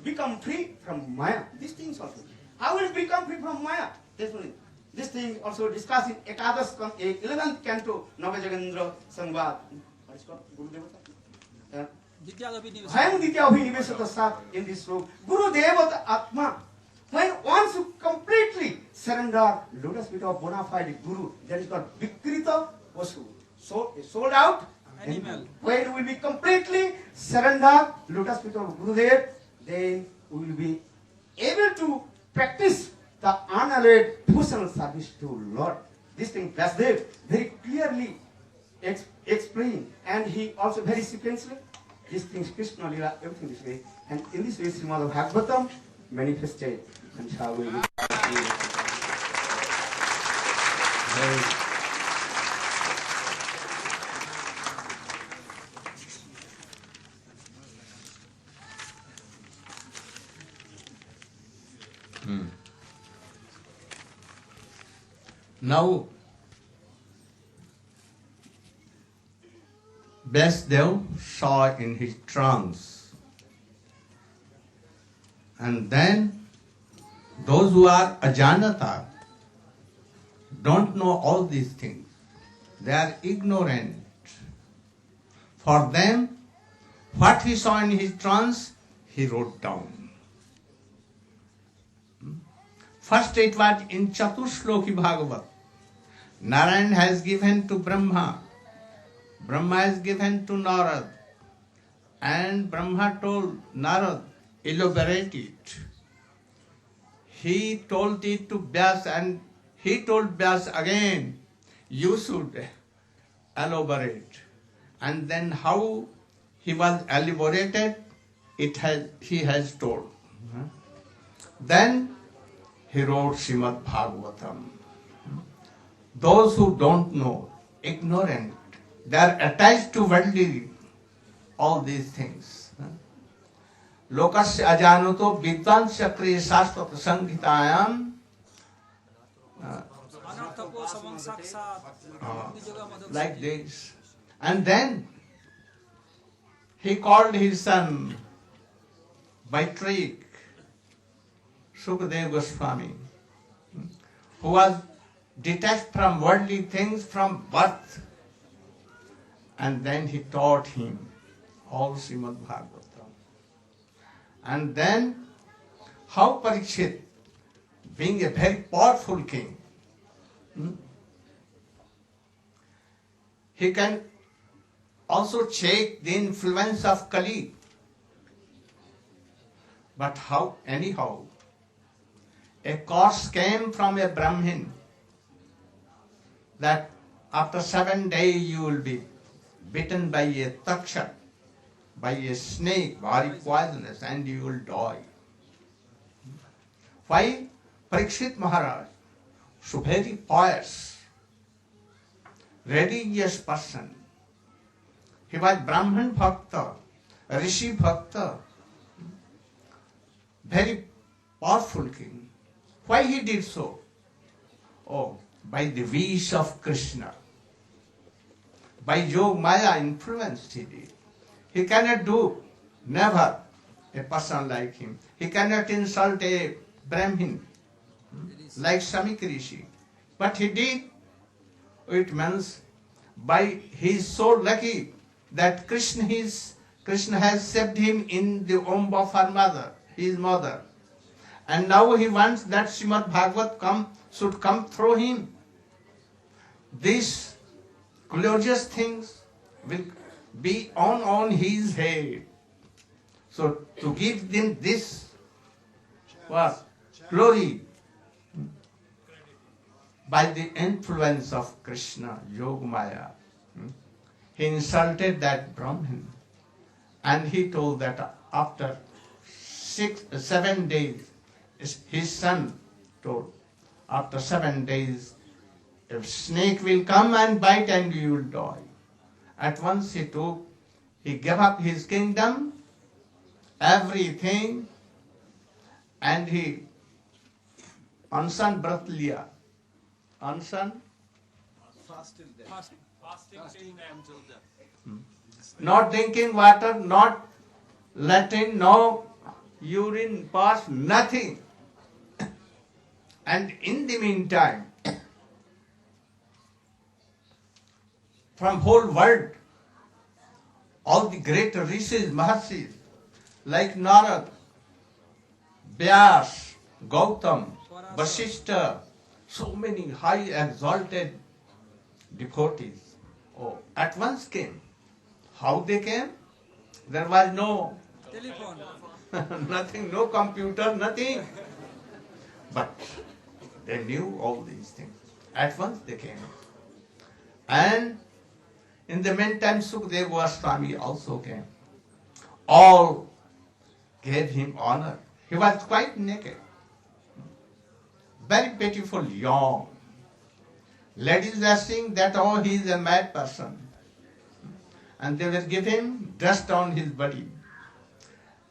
become free from Maya. These things also. How will it become free from Maya? Definitely. This thing also discussed in Ekadas, 11th canto, Navajagendra Sangvad. What is called? Gurudevata? Hayam Ditya Abhinivesata Sat in this slope. Gurudevata Atma. When once you completely surrender lotus feet of bona fide Guru, that is called Vikrita Vasu. So sold out animal. When you will be completely surrender lotus feet of Gurudev, then we will be able to practice the unalloyed devotional service to Lord. This thing Vasudev very clearly explained, and he also very sequentially, these things Krishna Lila, everything this way. And in this way, Srimad Bhagavatam manifested, and shall we Now, Vasudev saw in his trance, and then those who are ajanata don't know all these things. They are ignorant. For them, what he saw in his trance, he wrote down. First it was in Chatushloki Bhagavat. Narayana has given to Brahma. Brahma has given to Narad. And Brahma told Narad, elaborate it. He told it to Vyas, and he told Vyas again, you should elaborate. And then how he was elaborated, he has told. Then he wrote Srimad Bhagavatam. Those who don't know, ignorant, they are attached to worldly, all these things. Lokasya ajanuto vidvansya kriya sastata sanghitayam. Like this. And then he called his son by trick, Sukadeva Swami, who was detached from worldly things from birth. And then he taught him all Srimad Bhagavatam. And then how Parikshit, being a very powerful king, he can also check the influence of Kali. But how, anyhow, a curse came from a Brahmin that after 7 days you will be bitten by a taksha, by a snake, very poisonous, and you will die. Why? Parikshit Maharaj, so very pious, religious person. He was Brahman Bhakta, Rishi Bhakta, very powerful king. Why he did so? Oh, by the wish of Krishna. By Yog Maya influence he did. He cannot do, never, a person like him. He cannot insult a Brahmin like Samik Rishi. But he did. It means by he is so lucky that Krishna has saved him in the womb of her mother, his mother. And now he wants that Srimad Bhagavat should come through him. These glorious things will be on his head. So to give them this what? Glory. By the influence of Krishna, Yogamaya, he insulted that Brahmin. And he told that after 7 days, his son told, after 7 days, a snake will come and bite and you will die. At once he gave up his kingdom, everything, and he Ansan Brat liya. Ansan? Fasting. Until death. Not drinking water, not Latin, no urine pass, nothing. And in the meantime, from whole world, all the great rishis, maharshis, like Narad, Vyas, Gautam, Vasishtha, so many high exalted devotees, at once came. How they came? There was no Telephone. nothing, no computer, nothing. But they knew all these things. At once they came. And in the meantime, Sukadeva Swami also came. All gave him honor. He was quite naked. Very beautiful, young. Ladies were saying that, oh, he is a mad person. And they will give him dust on his body.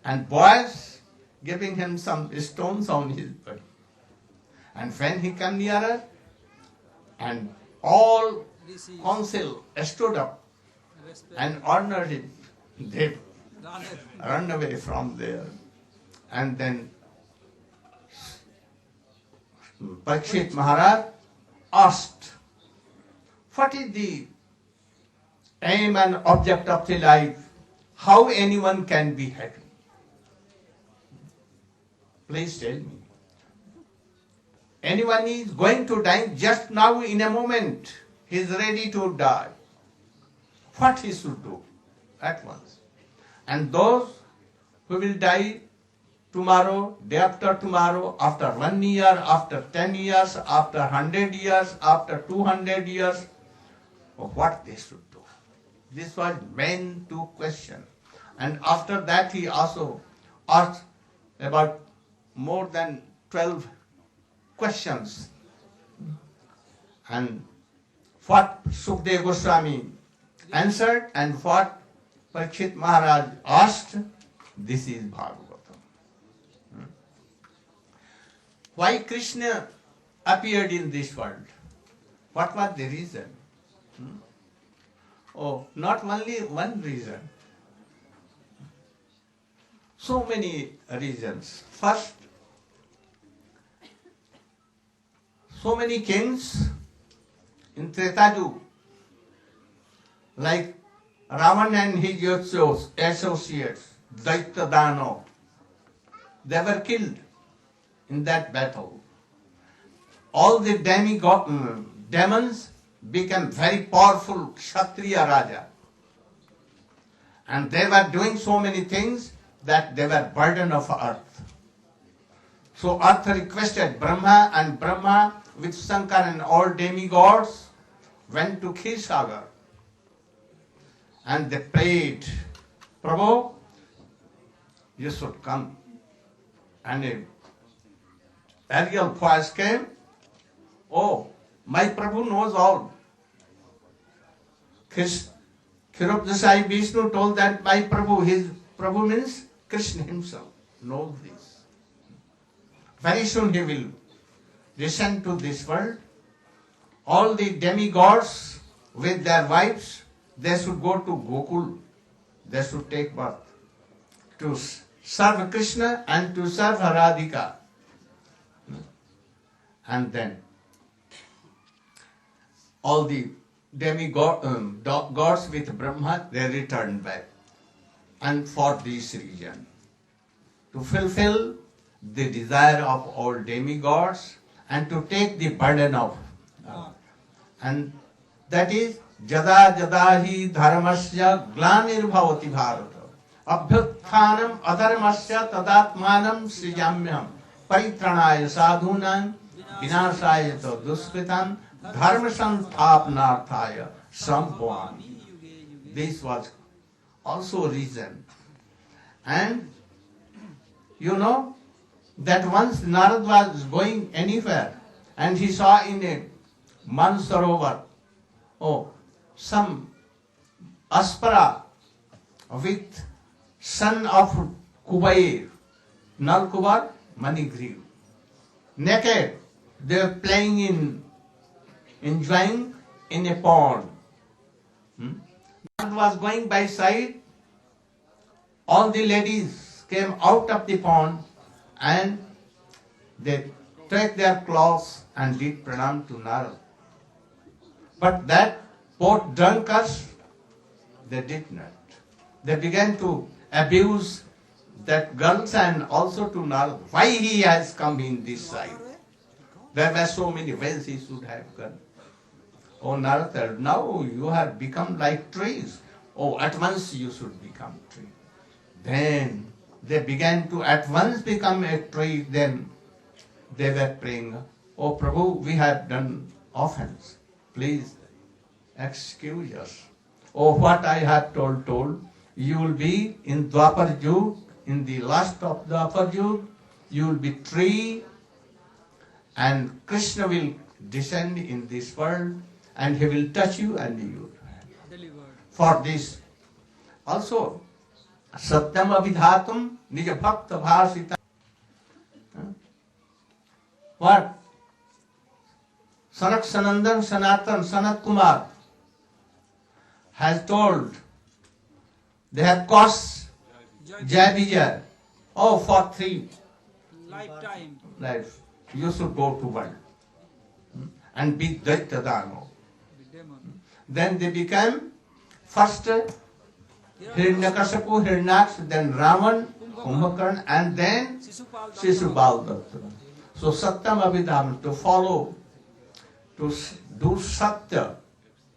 And boys giving him some stones on his body. And when he came nearer, and all council stood up and honored him, they run away from there. And then Parikshit Maharaj asked, what is the aim and object of the life? How anyone can be happy? Please tell me. Anyone is going to die just now in a moment. He is ready to die. What he should do? At once. And those who will die tomorrow, day after tomorrow, after 1 year, after 10 years, after 100 years, after 200 years, what they should do? This was main two questions. And after that he also asked about more than 12 questions. And what Sukadeva Goswami answered and what Parikshit Maharaj asked, this is Bhagavatam. Why Krishna appeared in this world? What was the reason? Oh, not only one reason. So many reasons. First, so many kings in Tretadu, like Ravan and his associates, Daitya Dano, they were killed in that battle. All the demons became very powerful Kshatriya Raja. And they were doing so many things that they were burden of earth. So earth requested Brahma, and Brahma with Shankar and all demigods went to Kshirsagar. And they prayed, Prabhu, you should come. And a aerial voice came, oh, my Prabhu knows all. Khirupdasai Vishnu told that my Prabhu, his Prabhu means Krishna himself, knows this. Very soon he will descend to this world. All the demigods with their wives, they should go to Gokul. They should take birth to serve Krishna and to serve Radhika. And then all the gods with Brahma, they returned back. And for this reason, to fulfill the desire of all demigods and to take the burden of, and that is Jada Jada hi dharmasya glanir bhavati bharata abhyuthanam adharmasya tadatmanam srijamyam परित्राणाय साधूनां विनाशाय च दुष्कृतां dharma sansthapanarthaya sambhavami. This was also reason. And you know that once Narad was going anywhere and he saw in a Mansarovar, some aspara with son of Kubair, Nalkubar, Manigriv. Naked, they were playing enjoying in a pond. Narad was going by side. All the ladies came out of the pond and they took their clothes and did pranam to Narad. But that poor drunkards, they did not. They began to abuse that girls and also to Narad. Why he has come in this side? There were so many ways he should have gone. Oh Narad, now you have become like trees. Oh, at once you should become tree. Then they began to at once become a tree. Then they were praying, oh Prabhu, we have done offense. Please excuse us. Oh, what I have told. You will be in Dwapar Yug, in the last of Dwapar Yug, you will be tree and Krishna will descend in this world and he will touch you and you will. For this also, Satyam Abhidhatum Nija Bhakta Bhasita. What? Sanak Sanandan Sanatan Sanat Kumar has told, they have caused Jai Vijay. Oh, for 3 life, you should go to world and be Daitya Dano. Then they became first Hiranyakashipu, Hiranyaks, then Ravan, Kumbhakarna, and then Shishupal Datta. So Satyam Abhidham, to follow, to do Satya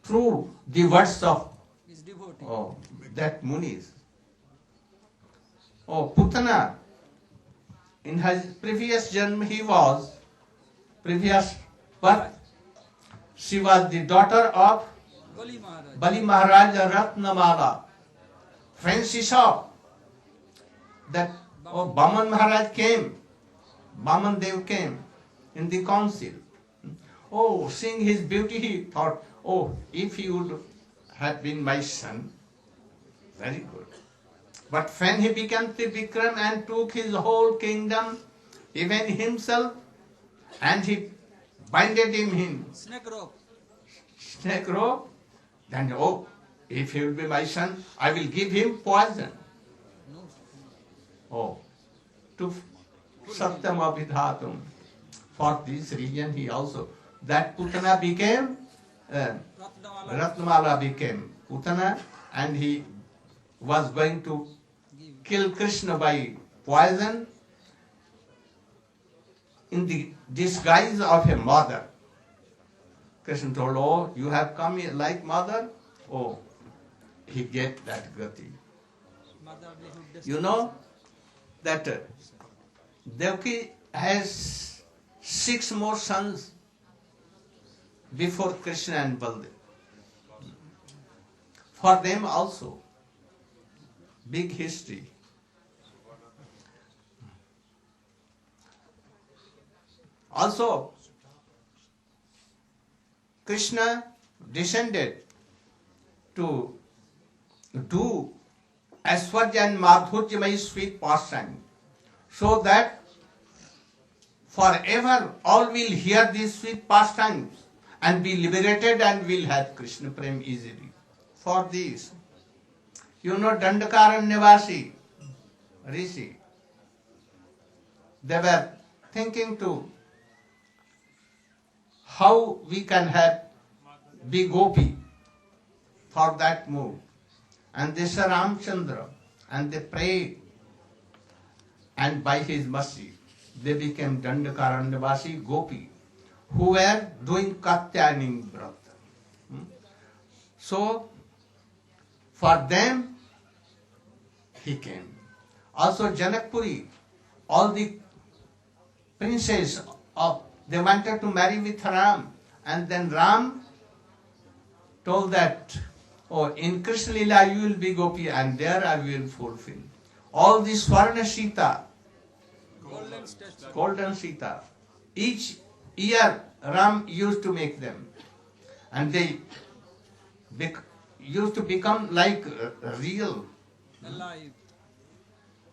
through the words of that Munis. Oh, Putana, in his previous janma he was, previous birth, she was the daughter of Bali Maharaj Ratnamala. When she saw that Baman Maharaj came, Baman Dev came in the council. Oh, seeing his beauty, he thought, oh, if he would have been my son, very good. But when he became Trivikram and took his whole kingdom, even himself, and he binded him in snake rope, then, oh, if he will be my son, I will give him poison. Oh, to Satyam Abhidhatum. For this reason he also, that Putana became, Ratnamala became Putana, and he was going to kill Krishna by poison in the disguise of a mother. Krishna told, oh, you have come here like mother? Oh, he get that gati. You know that Devaki has 6 more sons before Krishna and Baldev. For them also, big history. Also, Krishna descended to do Aishwarya and Madhurjamai sweet pastime, so that forever all will hear these sweet pastimes and be liberated and will have Krishna Prem easily. For this, you know Dandakaranyavasi, Rishi, they were thinking to how we can have be gopi for that move. And they saw Ramchandra and they prayed, and by his mercy they became Dandakaranyavasi gopi who were doing Katyayani Vrat. So for them he came. Also Janakpuri, all the princess they wanted to marry with Ram, and then Ram told that, oh, in Krishna Lila you will be Gopi, and there I will fulfill. All these Swarna Sita, golden Sita, each year Ram used to make them, and they used to become like real. Alive.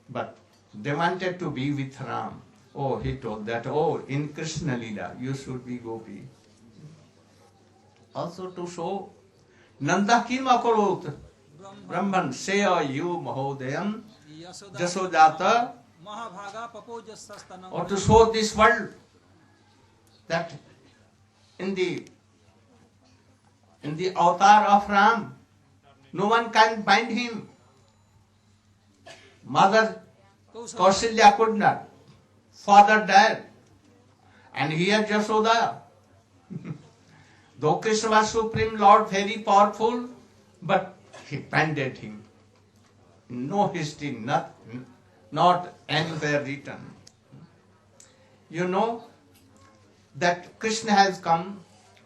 But they wanted to be with Ram. Oh, he told that, oh, in Krishna Lila, you should be Gopi. Also to show, Nanda kim akorot, Brahman seya yu mahodayam, jasodata, Mahabhaga papojasastanam. or to show this world that in the avatar of Ram, no one can bind him. Mother Kausalya could not. Father died. And here Jasoda. Though Krishna was Supreme Lord, very powerful, but he banded him. No history, not anywhere written. You know that Krishna has come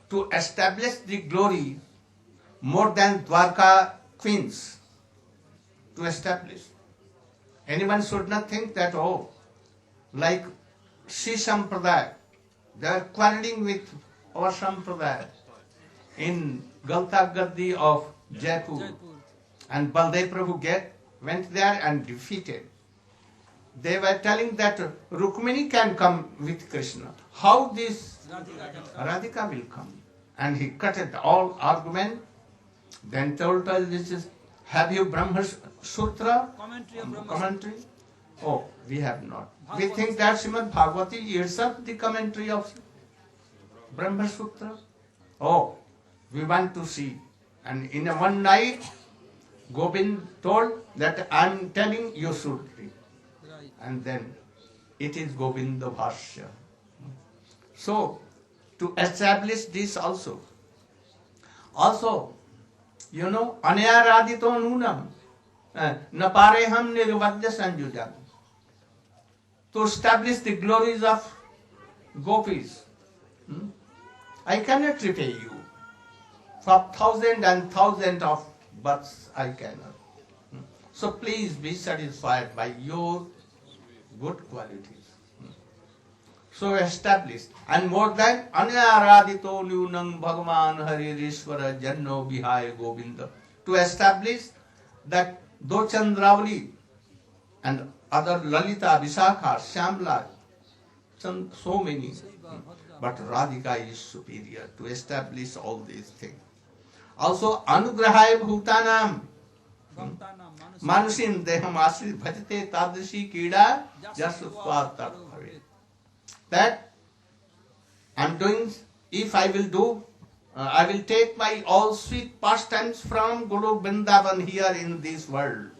to establish the glory more than Dwarka queens to establish. Anyone should not think that, oh, like Sri Sampradaya, they are quarreling with our Sampradaya in Galta Gaddi of Jaipur. And Baldev Prabhu went there and defeated. They were telling that Rukmini can come with Krishna. How this Radhika will come? And he cut it all argument. Then told us, this is, have you Brahma Sutra? Commentary of Brahma Commentary? Oh, we have not. We think that Srimad Bhagavati itself the commentary of Brahma Sutra. Oh, we want to see. And in a one night, Govind told that I am telling you should read. Right. And then it is Govinda Bhashya. So, to establish this also, you know, Anaya Radito Nunam, Napareham Nirvadya Sanjujam. To establish the glories of gopis, I cannot repay you. For thousands and thousands of births, I cannot. So please be satisfied by your good qualities. So established. And more than Anyaradito Nunam Bhagavan Haririshwara Janno Vihaya Govinda. To establish that though Chandravali and other Lalita, Visakha, Shyamla, so many, but Radhika is superior to establish all these things. Also, Anugrahaya Bhutanam, Manusin Deham Asri Bhajate Tadrishi Kida Jasutvatar Bhave. That I am doing, if I will do, I will take my all sweet pastimes from Guru Vrindavan here in this world.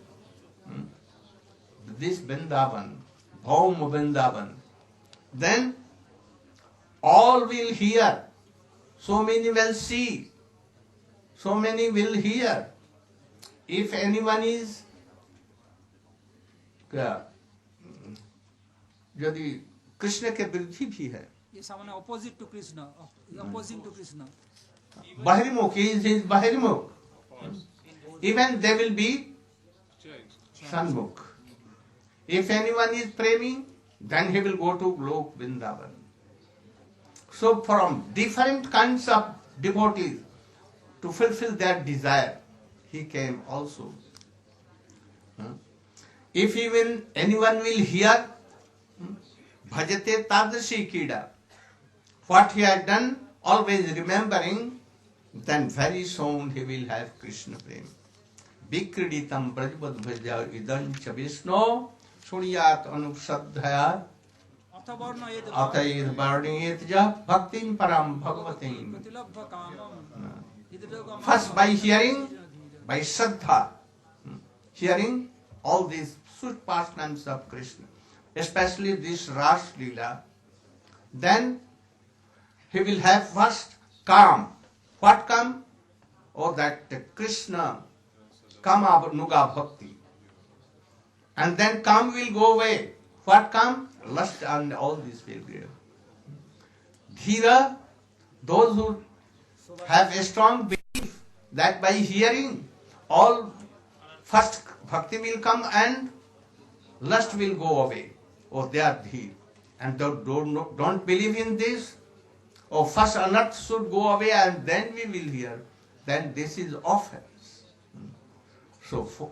This Vrindavan, Bhaum Vrindavan. Then all will hear, so many will see, so many will hear. If anyone is, यदि कृष्ण के विरोधी भी है, ये सामने opposite to Krishna, opposing to Krishna. Bahrimukh is Bahrimukh. Even they will be Sanmukh. If anyone is praying, then he will go to Lok Vrindavan. So from different kinds of devotees, to fulfill their desire, he came also. If even anyone will hear, Bhajate Tadrashi Kida, what he had done, always remembering, then very soon he will have Krishna Prem. Vikriditam Brajavad Bhaja Idan Chavishno Sunyat Anupsadhaya Atayir Varniyetja Bhaktim Param Bhagavatim. First by hearing, by Shraddha, hearing all these sweet pastimes of Krishna, especially this Ras Leela, then he will have first calm. What calm? Oh, that Krishna Kama Nuga Bhakti. And then calm will go away. What calm? lust and all this will be. Dhira, those who have a strong belief that by hearing all first bhakti will come and lust will go away. Oh, they are dhir. And don't believe in this. Oh, first anarth should go away and then we will hear. Then this is offense. So for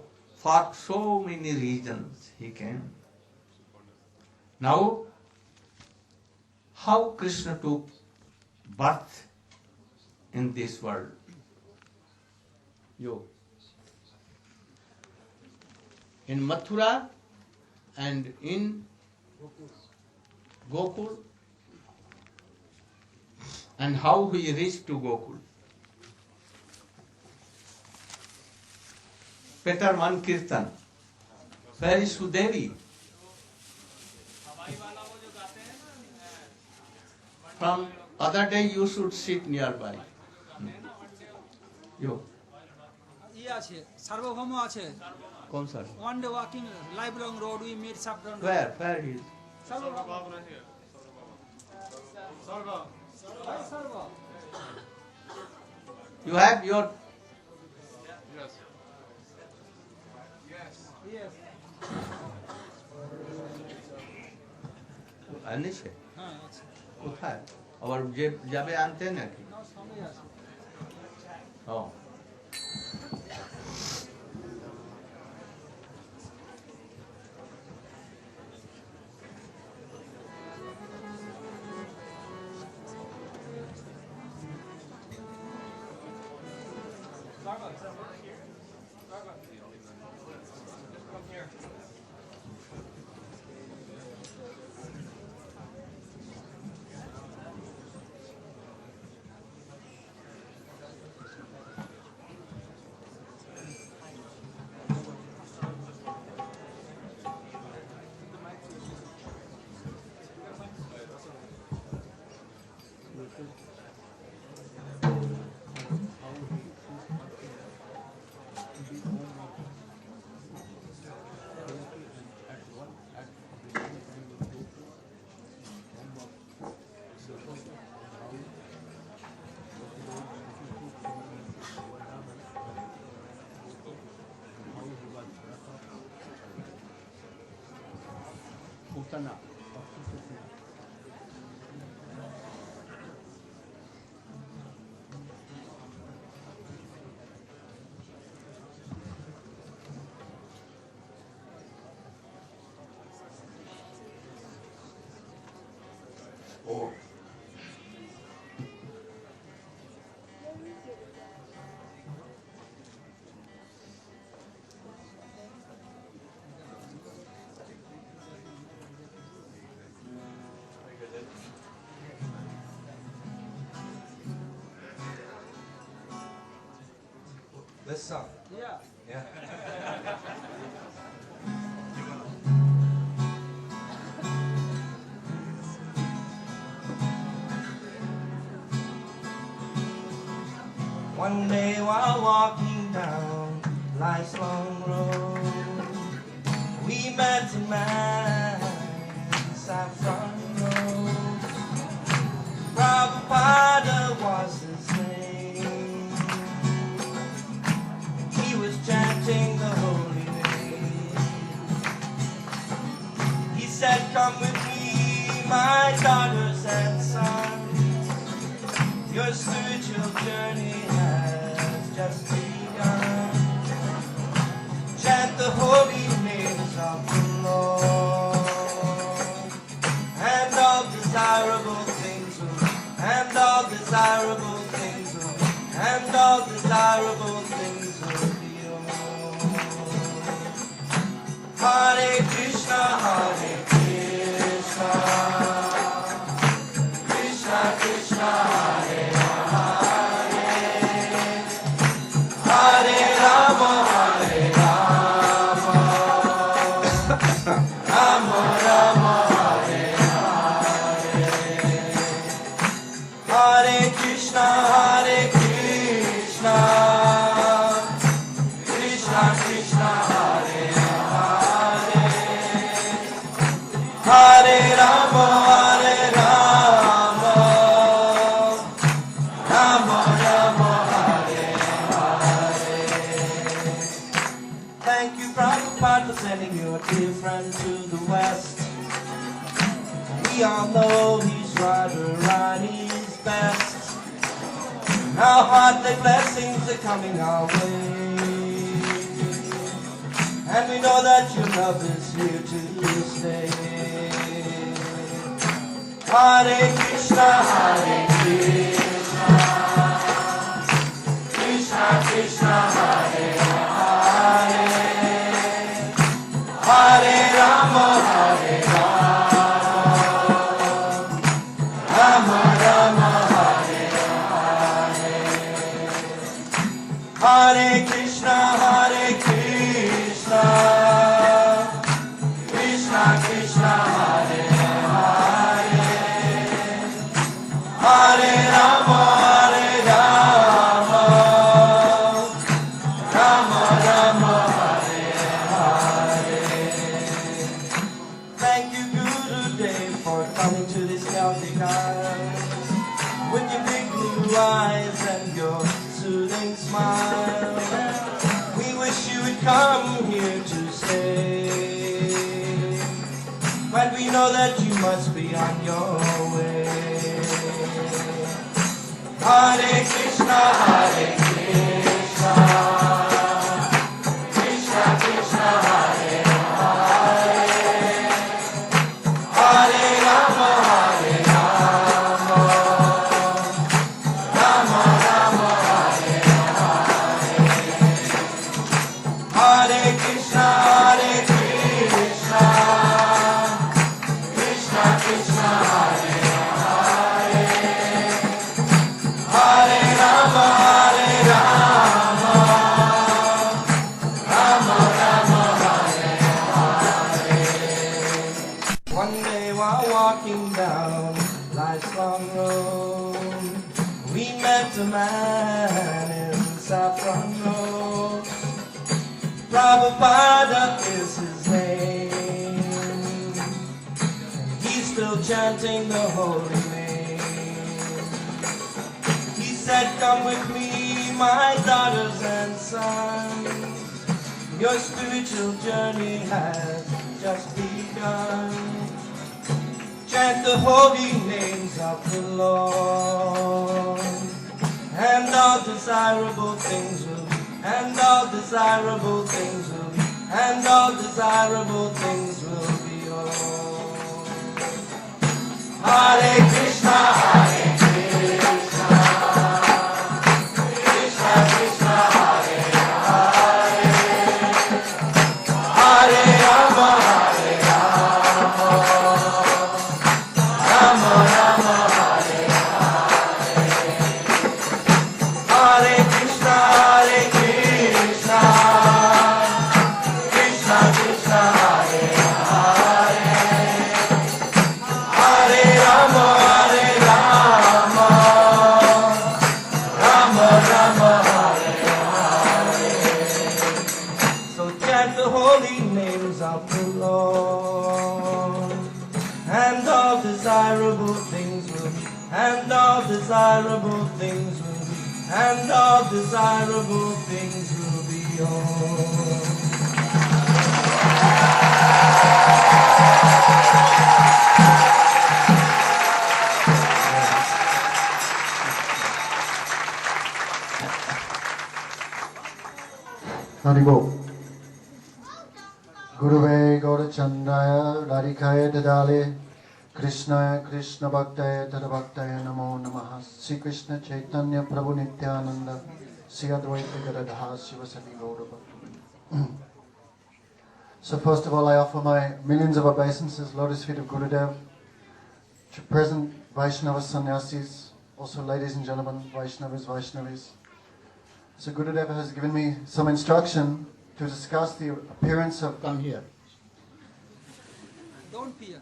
so many reasons he came. Now, how Krishna took birth in this world? In Mathura and in Gokul, and how he reached to Gokul. Peter one Kirtan. Where is Sudevi? From other day you should sit nearby. You. ইয়ে আছে সার্বভৌম আছে Kon sir? one day walking lifelong road we meet Saffron Where he is? You have your yes আনিছে হ্যাঁ আছে কোথায় আবার যে যাবে আনতে নাকি নাও সামনে আছে ও Putana. Oh. This song. yeah Yeah. One day while walking down life's long road, we met a man in Saffron Road. Prabhupada was his name. He was chanting the holy name. He said, "Come with me, my daughters and sons. Your spiritual journey has just begun. Chant the holy names of the Lord, and all desirable things will, and all desirable things will, and all desirable things will be yours." Hare Krishna, Hare Krishna, Krishna Krishna, Hare Hare Rama, Hare Rama, Rama Rama, Hare Hare. Hare Krishna, Hare Krishna, Krishna Krishna, Hare Hare, know he's Radharani's best. Our heartly blessings are coming our way. And we know that your love is here to stay. Hare Krishna, Hare Krishna, Krishna Krishna, Hare Hare, Hare Rama, Hare Rama, Rama Rama, Hare Hare, Hare Krishna, Hare Krishna, Krishna Krishna, Hare Hare, Hare Rama, Hare Rama, Rama Rama, Hare Hare. Thank you, Gurudev, for coming to this Celtic island with your big blue eyes and your soothing smile. We wish you would come here to stay, but we know that you must be on your way. Hare Krishna, Hare Krishna, Krishna Krishna, Hare Hare, Hare Rama, Hare Rama, Rama Rama, Hare Hare, Hare Krishna, Hare Krishna, Krishna Krishna, Hare Hare, Hare Rama, Hare Rama, Rama Rama, Hare Hare. One day while walking down life's long road, we met a man in Saffron Road. Prabhupada is his name, and he's still chanting the holy name. He said, come with me, my daughters and sons. Your spiritual journey has just begun. Chant the holy names of the Lord, and all desirable things will be, and all desirable things will be, and all desirable things will be yours. Hare Krishna, Hare Krishna, Krishna Krishna, Hare Hare, Hare Rama, Hare Rama, Rama Rama, Hare Hare, Hare Krishna, Hare Krishna, Krishna Krishna, Hare Hare, Hare Rama, Hare Rama, Rama Rama, Hare Hare. So chant the holy names of the Lord, and all desirable things will be, and all desirable things will be, and all desirable things will be yours. Haribo. Guruve Gaurachandaya Radhikaya Dadale Krishnaya Krishna Bhaktaya Tadabhaktaya Namo Namaha Sri Krishna Chaitanya Prabhu Nityananda Sri Advaita Gadadha Sivasati Gaurava. So first of all, I offer my millions of obeisances, lotus feet of Gurudev, to present Vaishnava sannyasis, also ladies and gentlemen, Vaishnavas, Vaishnavis. So Gurudev has given me some instruction to discuss the appearance of... Come here. Don't fear.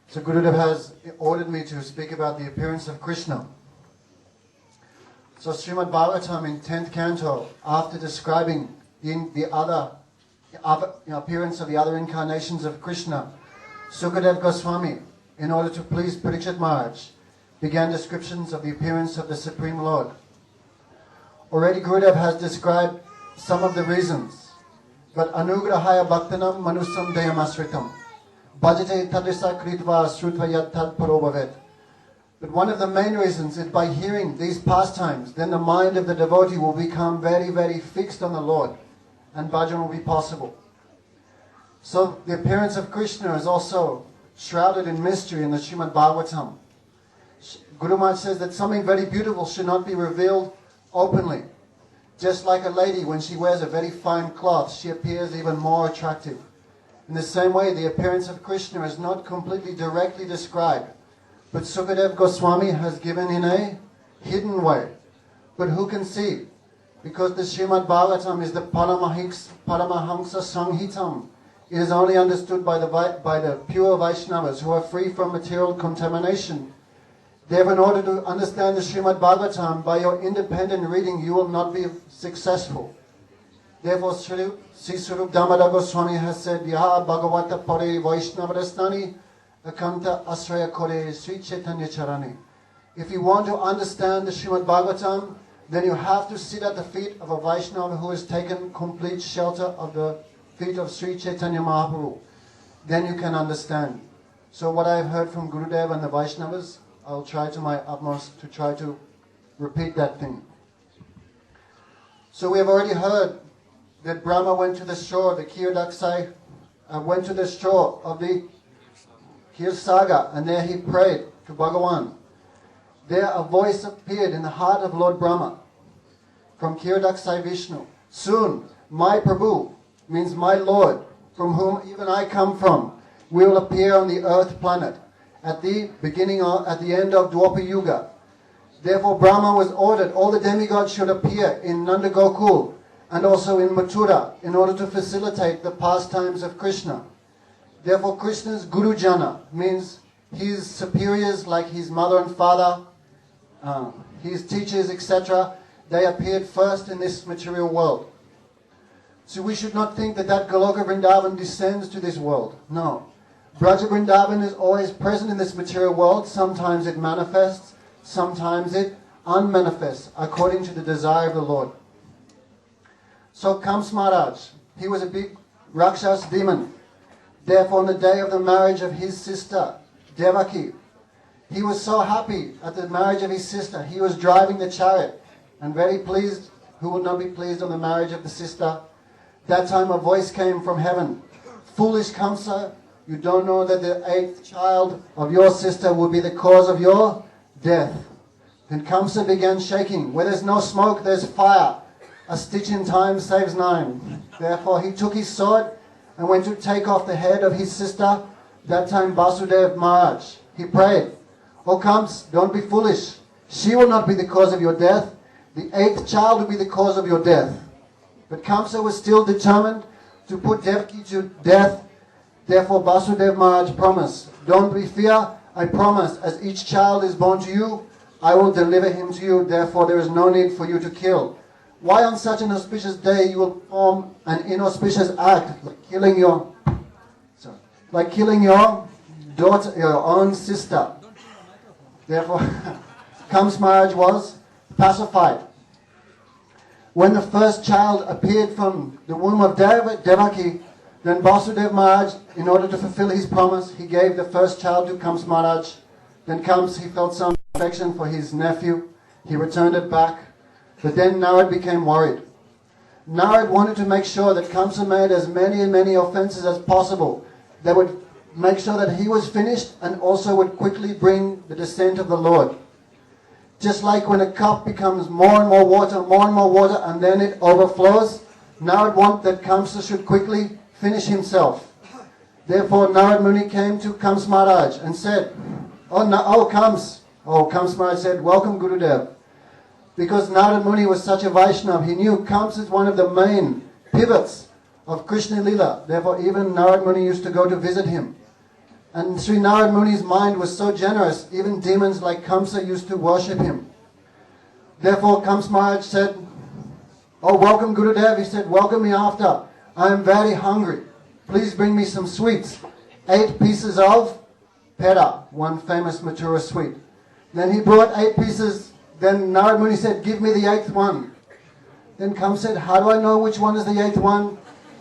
So Gurudev has ordered me to speak about the appearance of Krishna. So Srimad Bhagavatam in 10th canto, after describing the appearance of the other incarnations of Krishna, Sukadev Goswami, in order to please Parikshit Maharaj, began descriptions of the appearance of the Supreme Lord. Already Gurudev has described some of the reasons, but Anugrahaya Bhaktanam Manusam Dayamasritam. bhajate tadrisa kritva srutva yat tad paro bhavet. But one of the main reasons is by hearing these pastimes, then the mind of the devotee will become very, very fixed on the Lord, and bhajan will be possible. So the appearance of Krishna is also shrouded in mystery in the Srimad Bhagavatam. Guru Maharaj says that something very beautiful should not be revealed openly. Just like a lady, when she wears a very fine cloth, she appears even more attractive. In the same way, the appearance of Krishna is not completely directly described, but Sukadev Goswami has given in a hidden way. But who can see? Because the Srimad Bhagavatam is the Paramahamsa Sanghitam. It is only understood by the pure Vaishnavas who are free from material contamination. Therefore, in order to understand the Srimad Bhagavatam, by your independent reading, you will not be successful. Therefore, Sri Swarup Damodar Goswami has said, Yaha Bhagavata Pare Vaishnavadastani Akanta Asraya Kore Sri Chaitanya Charani. If you want to understand the Srimad Bhagavatam, then you have to sit at the feet of a Vaishnava who has taken complete shelter of the feet of Sri Chaitanya Mahaprabhu. Then you can understand. So what I've heard from Gurudev and the Vaishnavas, I'll try to my utmost to try to repeat that thing. So we have already heard that Brahma went to the shore, the Kirdaksai, went to the shore of the Kirsaga, and there he prayed to Bhagavan. There a voice appeared in the heart of Lord Brahma from Kirdaksai Vishnu. Soon, my Prabhu, means my Lord, from whom even I come from, will appear on the earth planet at the end of Dwapara Yuga. Therefore Brahma was ordered all the demigods should appear in Nanda Gokul and also in Mathura in order to facilitate the pastimes of Krishna. Therefore Krishna's Guru Jana means his superiors like his mother and father, his teachers, etc. They appeared first in this material world. So we should not think that Goloka Vrindavan descends to this world. No. Braja Vrindavan is always present in this material world. Sometimes it manifests, sometimes it unmanifests, according to the desire of the Lord. So Kams Maharaj, he was a big Rakshas demon. Therefore on the day of the marriage of his sister, Devaki, he was so happy at the marriage of his sister. He was driving the chariot and very pleased. Who would not be pleased on the marriage of the sister? That time a voice came from heaven. Foolish Kamsa, you don't know that the 8th child of your sister will be the cause of your death. Then Kamsa began shaking. Where there's no smoke, there's fire. A stitch in time saves 9. Therefore he took his sword and went to take off the head of his sister. That time Basudev Maharaj. He prayed, O Kams, don't be foolish. She will not be the cause of your death. The 8th child will be the cause of your death. But Kamsa was still determined to put Devaki to death. Therefore Basudev Maharaj promised, don't be fear, I promise, as each child is born to you, I will deliver him to you. Therefore there is no need for you to kill. Why on such an auspicious day you will perform an inauspicious act, like killing your daughter, your own sister? Therefore, Kams Maharaj was pacified. When the first child appeared from the womb of Devaki, then Basudev Maharaj, in order to fulfill his promise, he gave the first child to Kams Maharaj. Then Kams, he felt some affection for his nephew. He returned it back. But then Narad became worried. Narad wanted to make sure that Kamsa made as many offenses as possible. That would make sure that he was finished and also would quickly bring the descent of the Lord. Just like when a cup becomes more and more water, and then it overflows, Narad wanted that Kamsa should quickly finish himself. Therefore Narad Muni came to Kams Maharaj and said, Kams Maharaj said, welcome Gurudev. Because Narad Muni was such a Vaishnav, he knew Kams is one of the main pivots of Krishna Lila. Therefore even Narad Muni used to go to visit him. And Sri Narad Muni's mind was so generous, even demons like Kamsa used to worship him. Therefore Kams Maharaj said, welcome Gurudev. He said, welcome me after. I am very hungry. Please bring me some sweets. 8 pieces of peda, one famous Mathura sweet. Then he brought 8 pieces. Then Narad Muni said, give me the 8th one. Then Kams said, how do I know which one is the 8th one?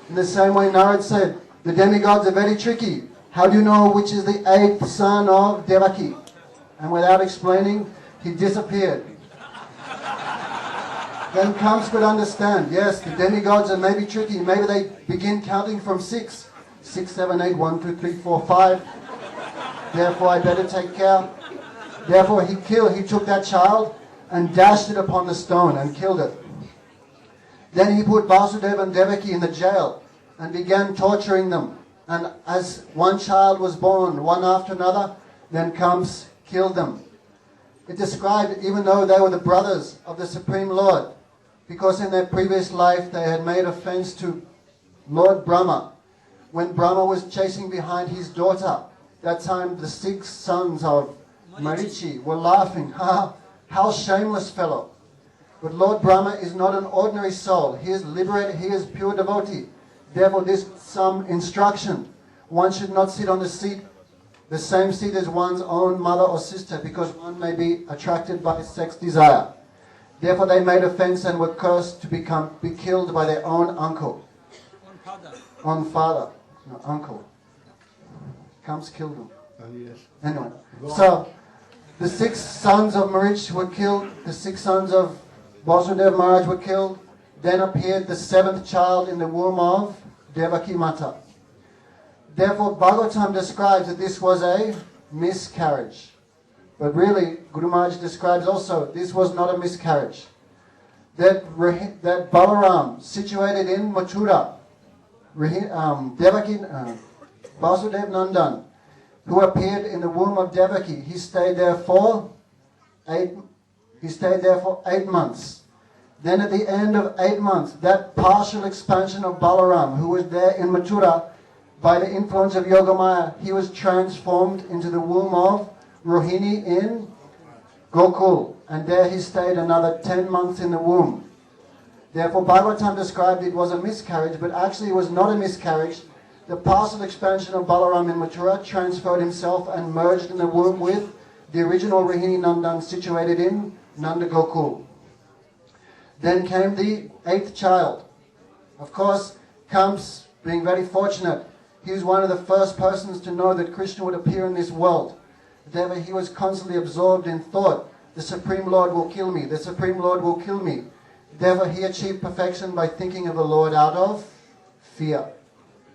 In the same way Narad said, the demigods are very tricky. How do you know which is the 8th son of Devaki? And without explaining, he disappeared. Then Kamsa could understand, yes, the demigods are maybe tricky. Maybe they begin counting from 6. 6, 7, 8, 1, 2, 3, 4, 5. Therefore, I better take care. Therefore, he took that child and dashed it upon the stone and killed it. Then he put Vasudeva and Devaki in the jail and began torturing them. And as one child was born, one after another, then Kamsa killed them. It described, even though they were the brothers of the Supreme Lord, because in their previous life they had made offense to Lord Brahma. When Brahma was chasing behind his daughter, that time the 6 sons of Marichi were laughing. How shameless fellow. But Lord Brahma is not an ordinary soul. He is liberated, he is pure devotee. Therefore, this is some instruction. One should not sit on the same seat as one's own mother or sister, because one may be attracted by sex desire. Therefore, they made offense and were cursed to be killed by their own uncle. Father. No, uncle. Kamsa killed him. Yes. Anyway, so the 6 sons of Marich were killed. The 6 sons of Vasudeva Maharaj were killed. Then appeared the 7th child in the womb of Devaki Mata. Therefore, Bhagavatam describes that this was a miscarriage. But really, Guru Maharaj describes also this was not a miscarriage. That Balaram, situated in Mathura, Devaki, Vasudev Nandan, who appeared in the womb of Devaki, he stayed there for 8 months. Then at the end of 8 months, that partial expansion of Balaram, who was there in Mathura, by the influence of Yogamaya, he was transformed into the womb of Rohini in Gokul. And there he stayed another 10 months in the womb. Therefore, Bhagavatam described it was a miscarriage, but actually it was not a miscarriage. The partial expansion of Balaram in Mathura transferred himself and merged in the womb with the original Rohini Nandan situated in Nanda Gokul. Then came the 8th child. Of course, Kamsa, being very fortunate, he was one of the first persons to know that Krishna would appear in this world. Therefore, he was constantly absorbed in thought, the Supreme Lord will kill me, the Supreme Lord will kill me. Therefore, he achieved perfection by thinking of the Lord out of fear.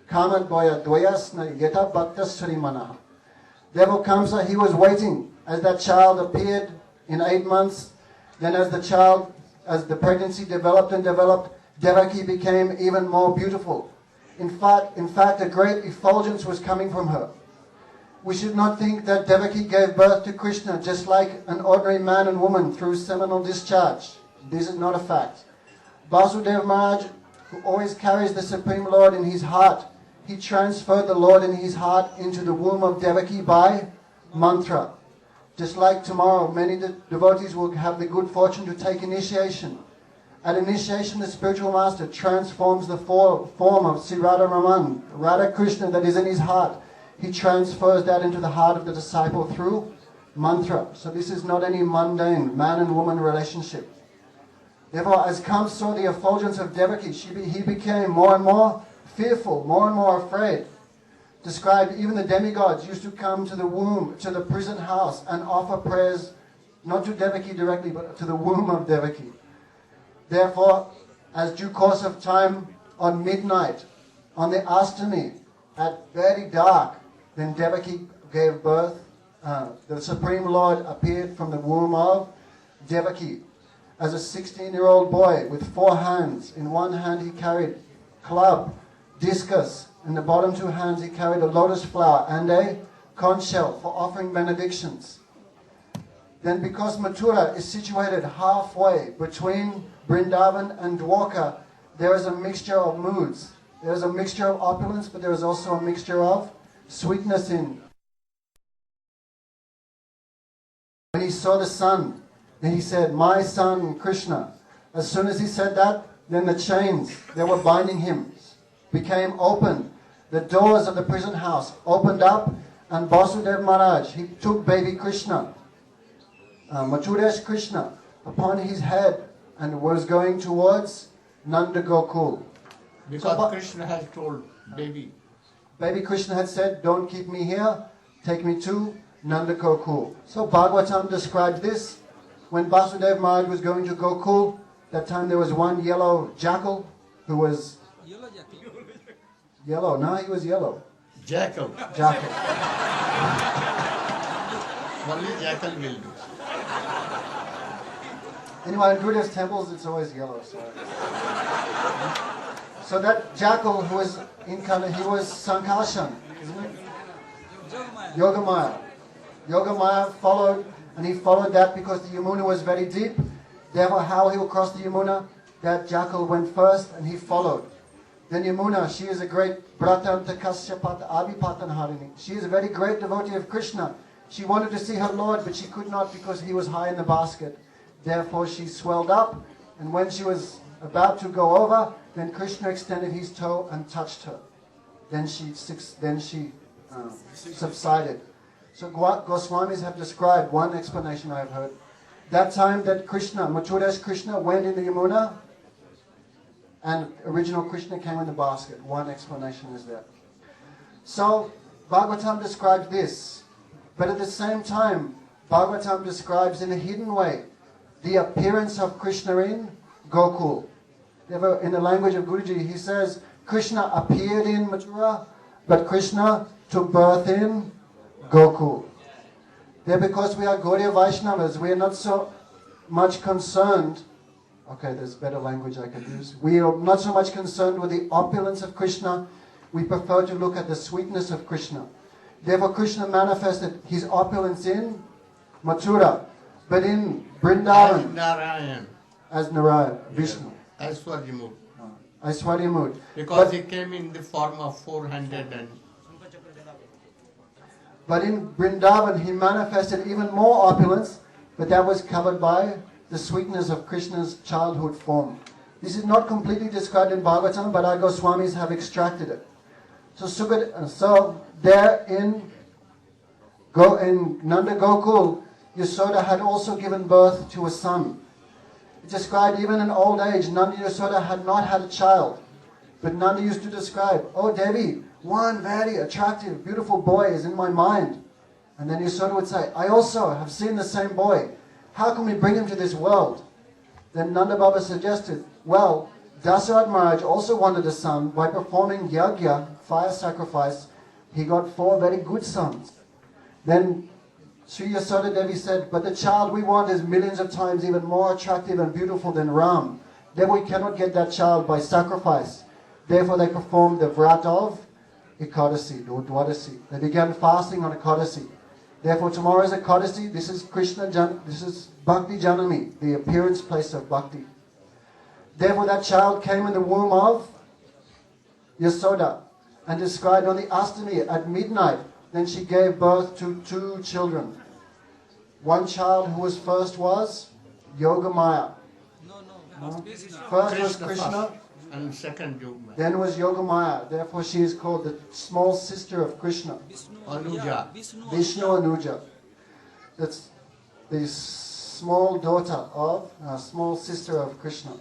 Kamat boya dvayasna yeta bhaktasri manaha. Therefore, Kamsa, he was waiting as that child appeared in 8 months. Then as the pregnancy developed and developed, Devaki became even more beautiful. In fact, a great effulgence was coming from her. We should not think that Devaki gave birth to Krishna just like an ordinary man and woman through seminal discharge. This is not a fact. Vasudeva Maharaj, who always carries the Supreme Lord in his heart, he transferred the Lord in his heart into the womb of Devaki by mantra. Just like tomorrow, many devotees will have the good fortune to take initiation. At initiation, the spiritual master transforms the form of Sri Radha Raman, Radha Krishna that is in his heart. He transfers that into the heart of the disciple through mantra. So this is not any mundane man and woman relationship. Therefore, as Kamsa saw the effulgence of Devaki, he became more and more fearful, more and more afraid. Described, even the demigods used to come to the womb, to the prison house, and offer prayers, not to Devaki directly, but to the womb of Devaki. Therefore, as due course of time, on midnight, on the Ashtami, at very dark, then Devaki gave birth. The Supreme Lord appeared from the womb of Devaki as a 16-year-old boy with 4 hands. In one hand he carried club, discus. In the bottom 2 hands he carried a lotus flower and a conch shell for offering benedictions. Then because Mathura is situated halfway between Vrindavan and Dwarka, there is a mixture of moods. There is a mixture of opulence, but there is also a mixture of sweetness in. When he saw the sun, then he said, "My son Krishna." As soon as he said that, then the chains that were binding him became open. The doors of the prison house opened up, and Vasudeva Maharaj, he took baby Krishna, Mathuresh Krishna, upon his head and was going towards Nanda Gokul. Because Krishna has told baby, baby Krishna had said, don't keep me here, take me to Nanda Gokul. So Bhagavatam describes this. When Vasudeva Maharaj was going to Gokul, that time there was one yellow jackal who was Yellow jacket. yellow. No, he was yellow. Jackal. Jackal. Only jackal will do. Anyway, in Buddhist temples, it's always yellow. So that jackal who was incarnate, he was Sankarshan, isn't it? Yogamaya. Yogamaya followed, and he followed that because the Yamuna was very deep. Therefore, how he will cross the Yamuna, that jackal went first, and he followed. Then Yamuna, she is a great Bratanta Kasyapata Abhipatanharini. She is a very great devotee of Krishna. She wanted to see her Lord, but she could not because he was high in the basket. Therefore, she swelled up, and when she was about to go over, then Krishna extended his toe and touched her. Then she subsided. So Goswamis have described one explanation I have heard. That time that Krishna, Mathura's Krishna, went in the Yamuna, and original Krishna came in the basket. One explanation is that. So Bhagavatam describes this, but at the same time, Bhagavatam describes in a hidden way the appearance of Krishna in Gokul. In the language of Guruji, he says, Krishna appeared in Mathura, but Krishna took birth in Gokul. There, because we are Gaudiya Vaishnavas, we are not so much concerned. Okay, there's better language I could use. We are not so much concerned with the opulence of Krishna. We prefer to look at the sweetness of Krishna. Therefore, Krishna manifested his opulence in Mathura, but in Vrindavan as Narayana, Vishnu. Aishwaryamut. Aishwaryamut. Because he came in the form of 400 and... But in Vrindavan, he manifested even more opulence, but that was covered by the sweetness of Krishna's childhood form. This is not completely described in Bhagavatam, but our Goswamis have extracted it. So there in Nanda Gokul, Yasoda had also given birth to a son. It's described even in old age, Nanda Yasoda had not had a child. But Nanda used to describe, oh Devi, one very attractive, beautiful boy is in my mind. And then Yasoda would say, I also have seen the same boy. How can we bring him to this world? Then Nanda Baba suggested, well, Dasaratha Maharaj also wanted a son. By performing yagya, fire sacrifice, he got 4 very good sons. Then Sri Yasoda Devi said, but the child we want is millions of times even more attractive and beautiful than Ram. Then we cannot get that child by sacrifice. Therefore they performed the vrat of Ekadasi or Dwadasi. They began fasting on Ekadasi. Therefore tomorrow is Ekadasi. This is this is Bhakti Janami, the appearance place of Bhakti. Therefore that child came in the womb of Yasoda and described on the Astami at midnight. Then she gave birth to 2 children. One child who was first was Yogamaya. First was Krishna. And second Yogamaya. Then was Yogamaya. Therefore she is called the small sister of Krishna. Anuja. Vishnu Anuja. That's the small daughter of, small sister of Krishna.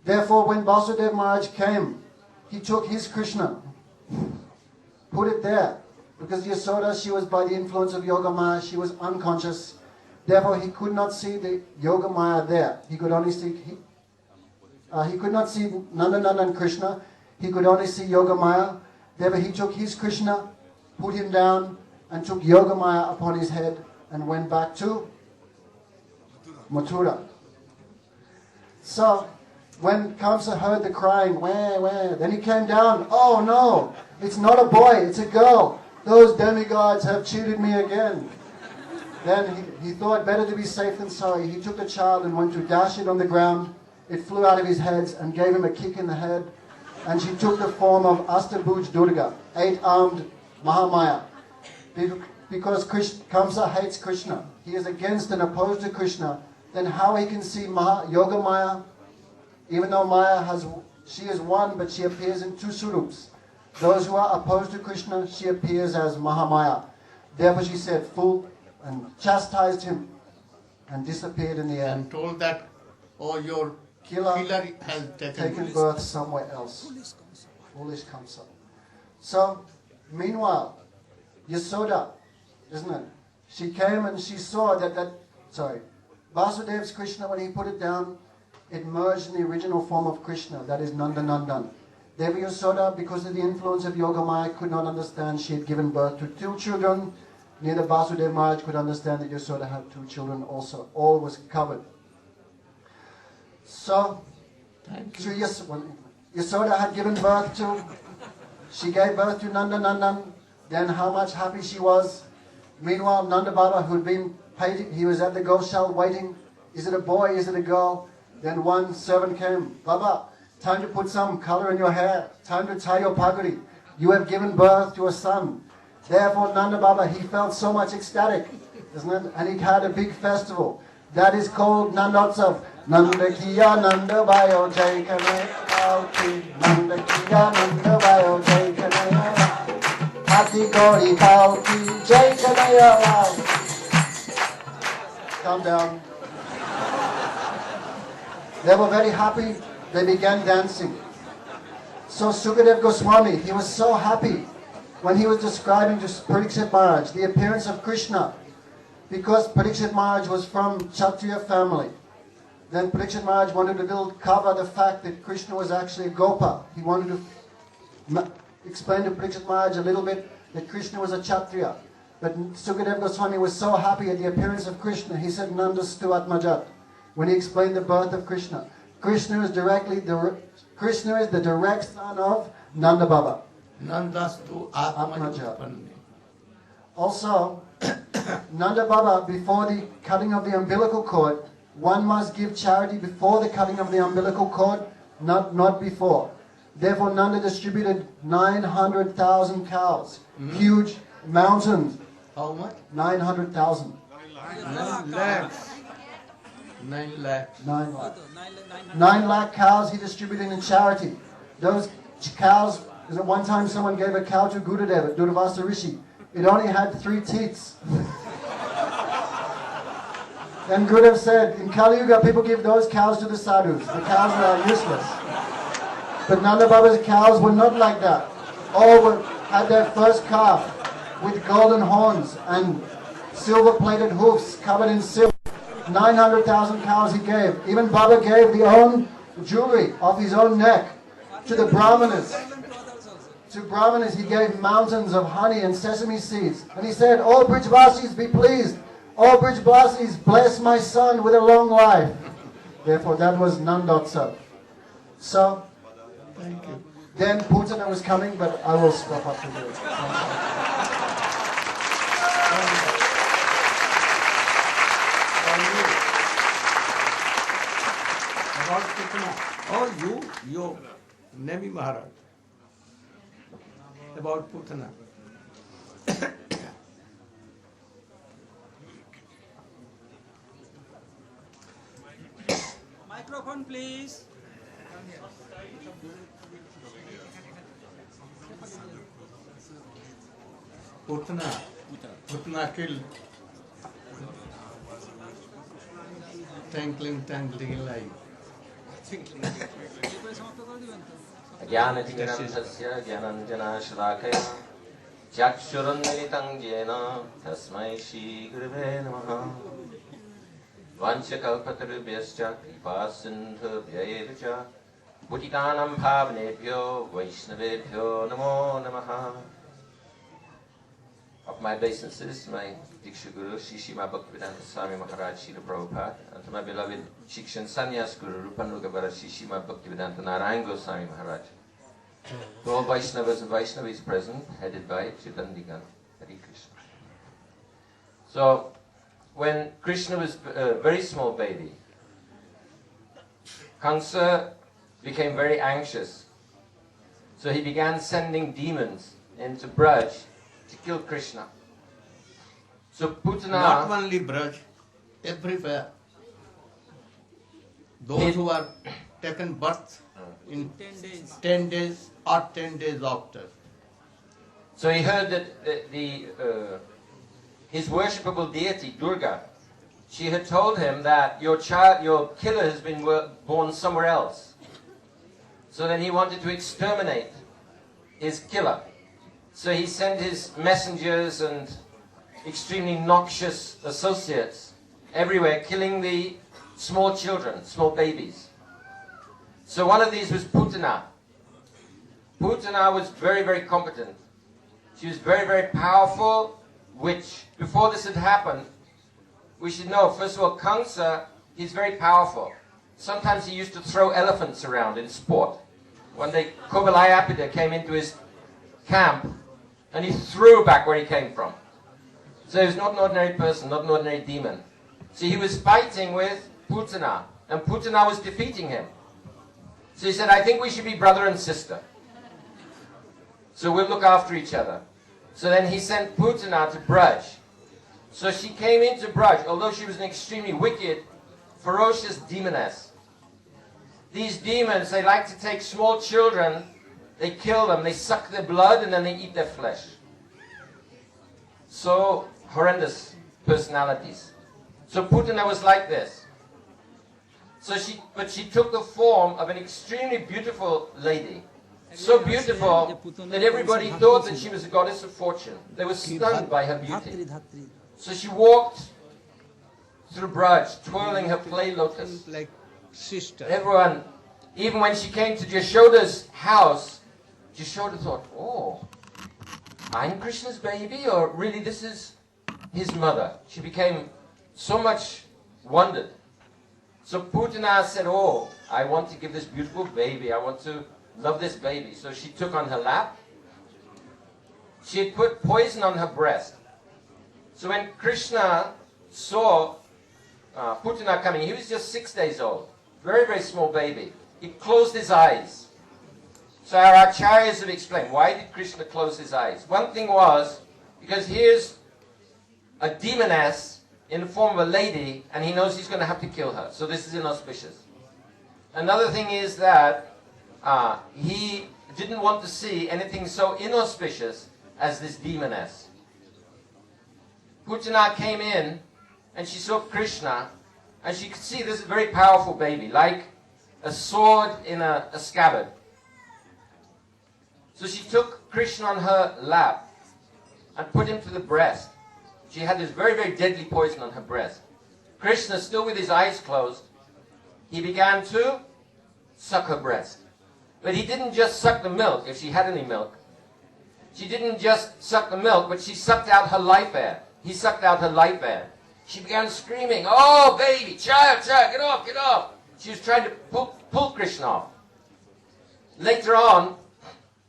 Therefore when Vasudeva Maharaj came, he took his Krishna, put it there. Because Yasoda, she was by the influence of Yogamaya, she was unconscious. Therefore, he could not see the Yogamaya there. He could only see, he could not see Nanda and Krishna. He could only see Yogamaya. Therefore, he took his Krishna, put him down, and took Yogamaya upon his head and went back to Mathura. So, when Kamsa heard the crying, wah, then he came down. Oh no, it's not a boy, it's a girl. Those demigods have cheated me again. Then he thought better to be safe than sorry. He took the child and went to dash it on the ground. It flew out of his head and gave him a kick in the head. And she took the form of Astabhuj Durga, 8-armed Mahamaya. Because Kamsa hates Krishna. He is against and opposed to Krishna. Then how he can see Yogamaya, even though she is one, but she appears in 2 surups. Those who are opposed to Krishna, she appears as Mahamaya. Therefore she said, fool, and chastised him, and disappeared in the air. And told that, oh, your killer has taken birth somewhere else. Foolish Kamsa. So, meanwhile, Yasoda, isn't it? She came and she saw Vasudev's Krishna, when he put it down, it merged in the original form of Krishna, that is Nanda Nandan. Devi Yasoda, because of the influence of Yogamaya, could not understand she had given birth to 2 children. Neither Vasudeva Maharaj could understand that Yasoda had 2 children also. All was covered. So, Yasoda had given birth to, she gave birth to Nanda Nandan. Then how much happy she was. Meanwhile, Nanda Baba, who had been paid, he was at the Gosal waiting. Is it a boy? Is it a girl? Then one servant came. Baba, time to put some color in your hair. Time to tie your pagadi. You have given birth to a son. Therefore, Nanda Baba, he felt so much ecstatic, isn't it? And he had a big festival. That is called Nandotsav. Nanda Kiya Nanda Vayo Jai Kanaya. Nanda Kiya Nanda Vayo Jai Kanaya. Hati Gauri Palki Jai Kanaya. Calm down. They were very happy. They began dancing. So Sukadev Goswami, he was so happy when he was describing to Parikshit Maharaj the appearance of Krishna, because Parikshit Maharaj was from Kshatriya family. Then Parikshit Maharaj wanted to cover the fact that Krishna was actually a Gopa. He wanted to explain to Parikshit Maharaj a little bit that Krishna was a Kshatriya. But Sukadev Goswami was so happy at the appearance of Krishna, he said Nandastu Atmajat, when he explained the birth of Krishna. Krishna is the direct son of Nanda Baba. Nandastu Atmajat. Also, Nanda Baba, before the cutting of the umbilical cord, one must give charity before the cutting of the umbilical cord, not before. Therefore, Nanda distributed 900,000 cows, huge mountains. How much? 900,000. 9 lakhs. 9 lakhs. 9 lakh. 9 lakh cows he distributed in charity. Those cows, at one time someone gave a cow to Gurudeva, Durvasa Rishi. It only had 3 teats. Then Gurudev said, in Kali Yuga, people give those cows to the sadhus. The cows are useless. But Nanda Baba's cows were not like that. All had their first calf with golden horns and silver-plated hoofs covered in silver. 900,000 cows he gave. Even Baba gave the own jewelry off his own neck to the Brahmanas. To Brahmanas he gave mountains of honey and sesame seeds. And he said, all Brijvasis be pleased. All Brijvasis bless my son with a long life. Therefore that was Nandotsav. So, Thank you. then Putana was coming, but I will stop after this. About Putana. Or you, Nemi Maharaj. About Putana. Microphone, please. Putana killed. Twinkling light. ज्ञानतिमिरन्धस्य ज्ञानञ्जनाशलाकया चक्षुरुन्मिलितं येन तस्मै श्रीगुरुवे नमः वाञ्छकल्पतरुभ्यश्च कृपासिन्धुभ्य एव च पतितानां पावनेभ्यो वैष्णवेभ्यो नमो नमः. Of my obeisances, my Diksha Guru, Shishima Bhaktivedanta Swami Maharaj Srila Prabhupada, and to my beloved Shikshan Sannyas Guru, Rupanugavara Shishima Bhaktivedanta Narayana Goswami Maharaj. To all Vaishnavas and Vaishnavis present, headed by Chidandigan, Hare Krishna. So, when Krishna was a very small baby, Kamsa became very anxious. So he began sending demons into Braj to kill Krishna. So Putana... Not only Braj, everywhere. Those who are taken birth in 10 days or 10 days after. So he heard that his worshipable deity, Durga, she had told him that your killer has been born somewhere else. So then he wanted to exterminate his killer. So he sent his messengers and extremely noxious associates everywhere, killing the small children, small babies. So one of these was Putana. Putana was very, very competent. She was very, very powerful, which, before this had happened, we should know, first of all, Kamsa, he's very powerful. Sometimes he used to throw elephants around in sport. One day, Kuvalayapida came into his camp, and he threw back where he came from. So he was not an ordinary person, not an ordinary demon. So he was fighting with Putana, and Putana was defeating him. So he said, I think we should be brother and sister. So we'll look after each other. So then he sent Putana to Braj. So she came into Braj, although she was an extremely wicked, ferocious demoness. These demons, they like to take small children, they kill them, they suck their blood, and then they eat their flesh. So horrendous personalities. So Putana was like this. But she took the form of an extremely beautiful lady. So beautiful that everybody thought that she was a goddess of fortune. They were stunned by her beauty. So she walked through Braj, twirling her clay lotus. Like sister. Everyone, even when she came to Yashoda's house, Yashoda thought, oh, I'm Krishna's baby, or really this is his mother. She became so much wondered. So Putana said, oh, I want to give this beautiful baby, I want to love this baby. So she took on her lap. She had put poison on her breast. So when Krishna saw Putana coming, he was just 6 days old, very, very small baby. He closed his eyes. So our acharyas have explained, why did Krishna close his eyes? One thing was, because here's a demoness in the form of a lady, and he knows he's going to have to kill her. So this is inauspicious. Another thing is that he didn't want to see anything so inauspicious as this demoness. Putana came in, and she saw Krishna, and she could see this very powerful baby, like a sword in a scabbard. So she took Krishna on her lap and put him to the breast. She had this very, very deadly poison on her breast. Krishna, still with his eyes closed, he began to suck her breast. But he didn't just suck the milk, if she had any milk. She didn't just suck the milk, but she sucked out her life air. He sucked out her life air. She began screaming, oh, baby, child, get off, get off. She was trying to pull Krishna off. Later on,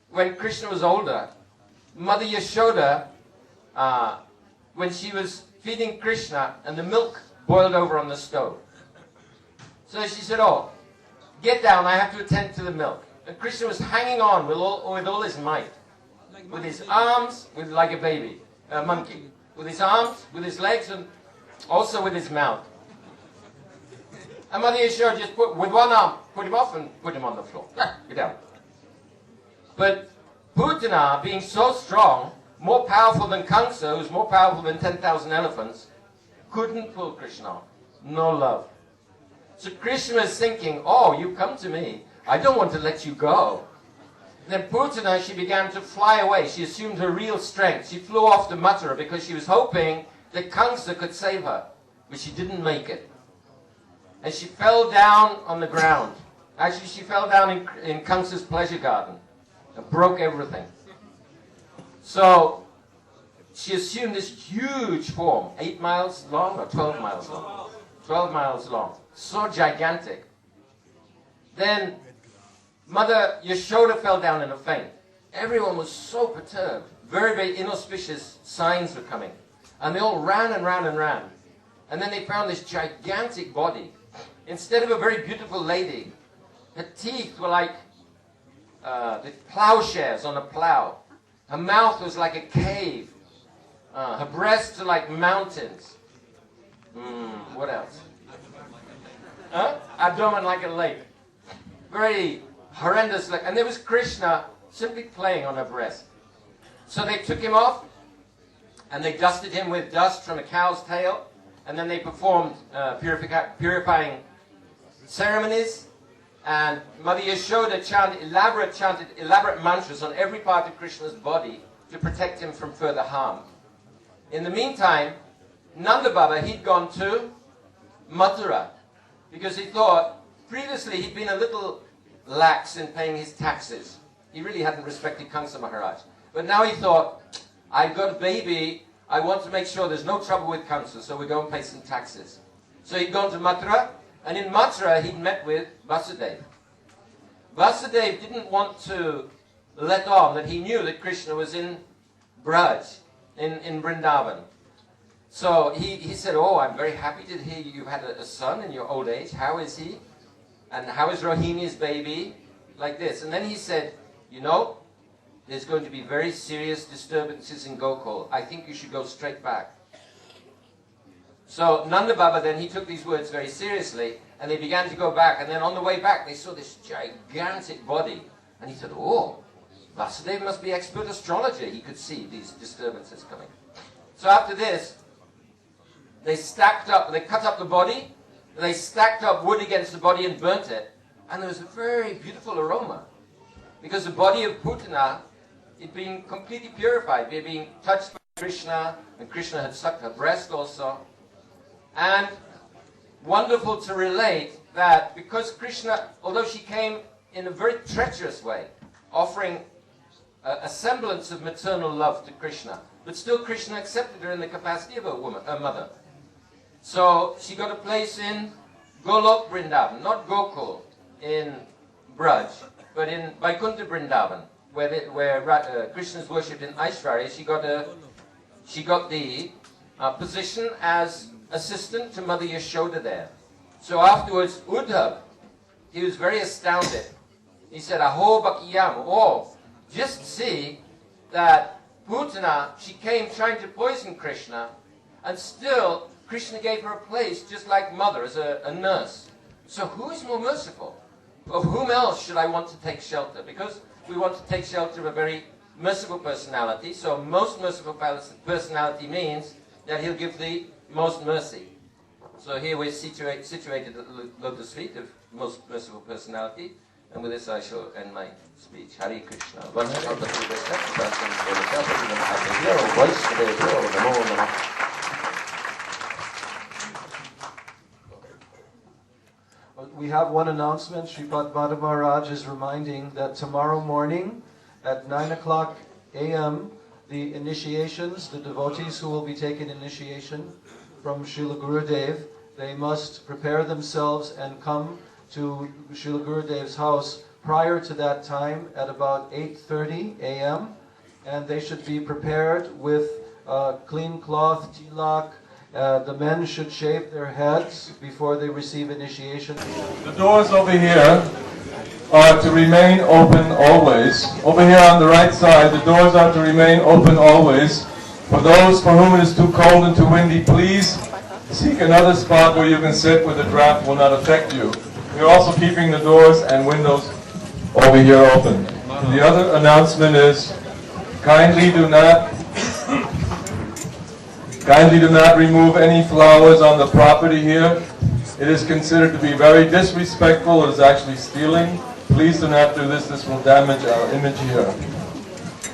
when Krishna was older, Mother Yashoda, when she was feeding Krishna, and the milk boiled over on the stove. So she said, oh, get down, I have to attend to the milk. And Krishna was hanging on with all his might. With his arms, like a baby, a monkey. With his arms, with his legs, and also with his mouth. And Mother Yashoda just with one arm, put him off and put him on the floor. Get down. But Putana, being so strong, more powerful than Kamsa, who's more powerful than 10,000 elephants, couldn't pull Krishna off. No love. So Krishna is thinking, oh, you come to me. I don't want to let you go. Then Putana, she began to fly away. She assumed her real strength. She flew off to Mathura because she was hoping that Kamsa could save her. But she didn't make it. And she fell down on the ground. Actually, she fell down in Kamsa's pleasure garden and broke everything. So she assumed this huge form, 8 miles long or 12 miles long? 12 miles long. So gigantic. Then Mother Yashoda fell down in a faint. Everyone was so perturbed. Very, very inauspicious signs were coming. And they all ran and ran and ran. And then they found this gigantic body. Instead of a very beautiful lady, her teeth were like the plowshares on a plow. Her mouth was like a cave. Her breasts are like mountains. What else? Abdomen like a lake. Very horrendous. And there was Krishna simply playing on her breast. So they took him off, and they dusted him with dust from a cow's tail, and then they performed purifying ceremonies, and Mother Yashoda chanted elaborate mantras on every part of Krishna's body to protect him from further harm. In the meantime, Nanda Baba, he'd gone to Mathura because he thought, previously he'd been a little lax in paying his taxes. He really hadn't respected Kamsa Maharaj. But now he thought, I've got a baby, I want to make sure there's no trouble with Kamsa, so we go and pay some taxes. So he'd gone to Mathura, and in Mathura he'd met with Vasudeva. Vasudeva didn't want to let on that he knew that Krishna was in Braj, in Vrindavan. So he said, oh, I'm very happy to hear you had a son in your old age. How is he? And how is Rohini's baby? Like this. And then he said, you know, there's going to be very serious disturbances in Gokul. I think you should go straight back. So Nanda Baba then, he took these words very seriously, and they began to go back. And then on the way back, they saw this gigantic body. And he said, oh, Vasudeva must be expert astrologer. He could see these disturbances coming. So after this, they stacked up, they cut up the body, they stacked up wood against the body and burnt it. And there was a very beautiful aroma. Because the body of Putana, it being completely purified, being touched by Krishna, and Krishna had sucked her breast also. And wonderful to relate that because Krishna, although she came in a very treacherous way, offering a semblance of maternal love to Krishna, but still Krishna accepted her in the capacity of a mother. So she got a place in Golok Vrindavan, not Gokul in Braj, but in Vaikuntha Vrindavan, where Krishna is worshipped in Aishwarya. She got the position as assistant to Mother Yashoda there. So afterwards, Uddhav, he was very astounded. He said, Aho Bakiyam, oh, just see that Putana, she came trying to poison Krishna, and still Krishna gave her a place just like Mother, as a nurse. So who is more merciful? Of whom else should I want to take shelter? Because we want to take shelter of a very merciful personality. So most merciful personality means that he'll give the most mercy. So here we're situated at the lotus feet of most merciful personality. And with this I shall end my speech. Hare Krishna. We have one announcement. Sripad Madhav Maharaj is reminding that tomorrow morning at 9 o'clock a.m. the initiations, the devotees who will be taking initiation from Srila Gurudev, they must prepare themselves and come to Srila Gurudev's house prior to that time at about 8:30 a.m. and they should be prepared with clean cloth, tilak. The men should shave their heads before they receive initiation. The doors over here are to remain open always. Over here on the right side, the doors are to remain open always. For those for whom it is too cold and too windy, please seek another spot where you can sit where the draft will not affect you. We're also keeping the doors and windows over here open. The other announcement is kindly do not remove any flowers on the property here. It is considered to be very disrespectful. It is actually stealing. Please do not do this. This will damage our image here.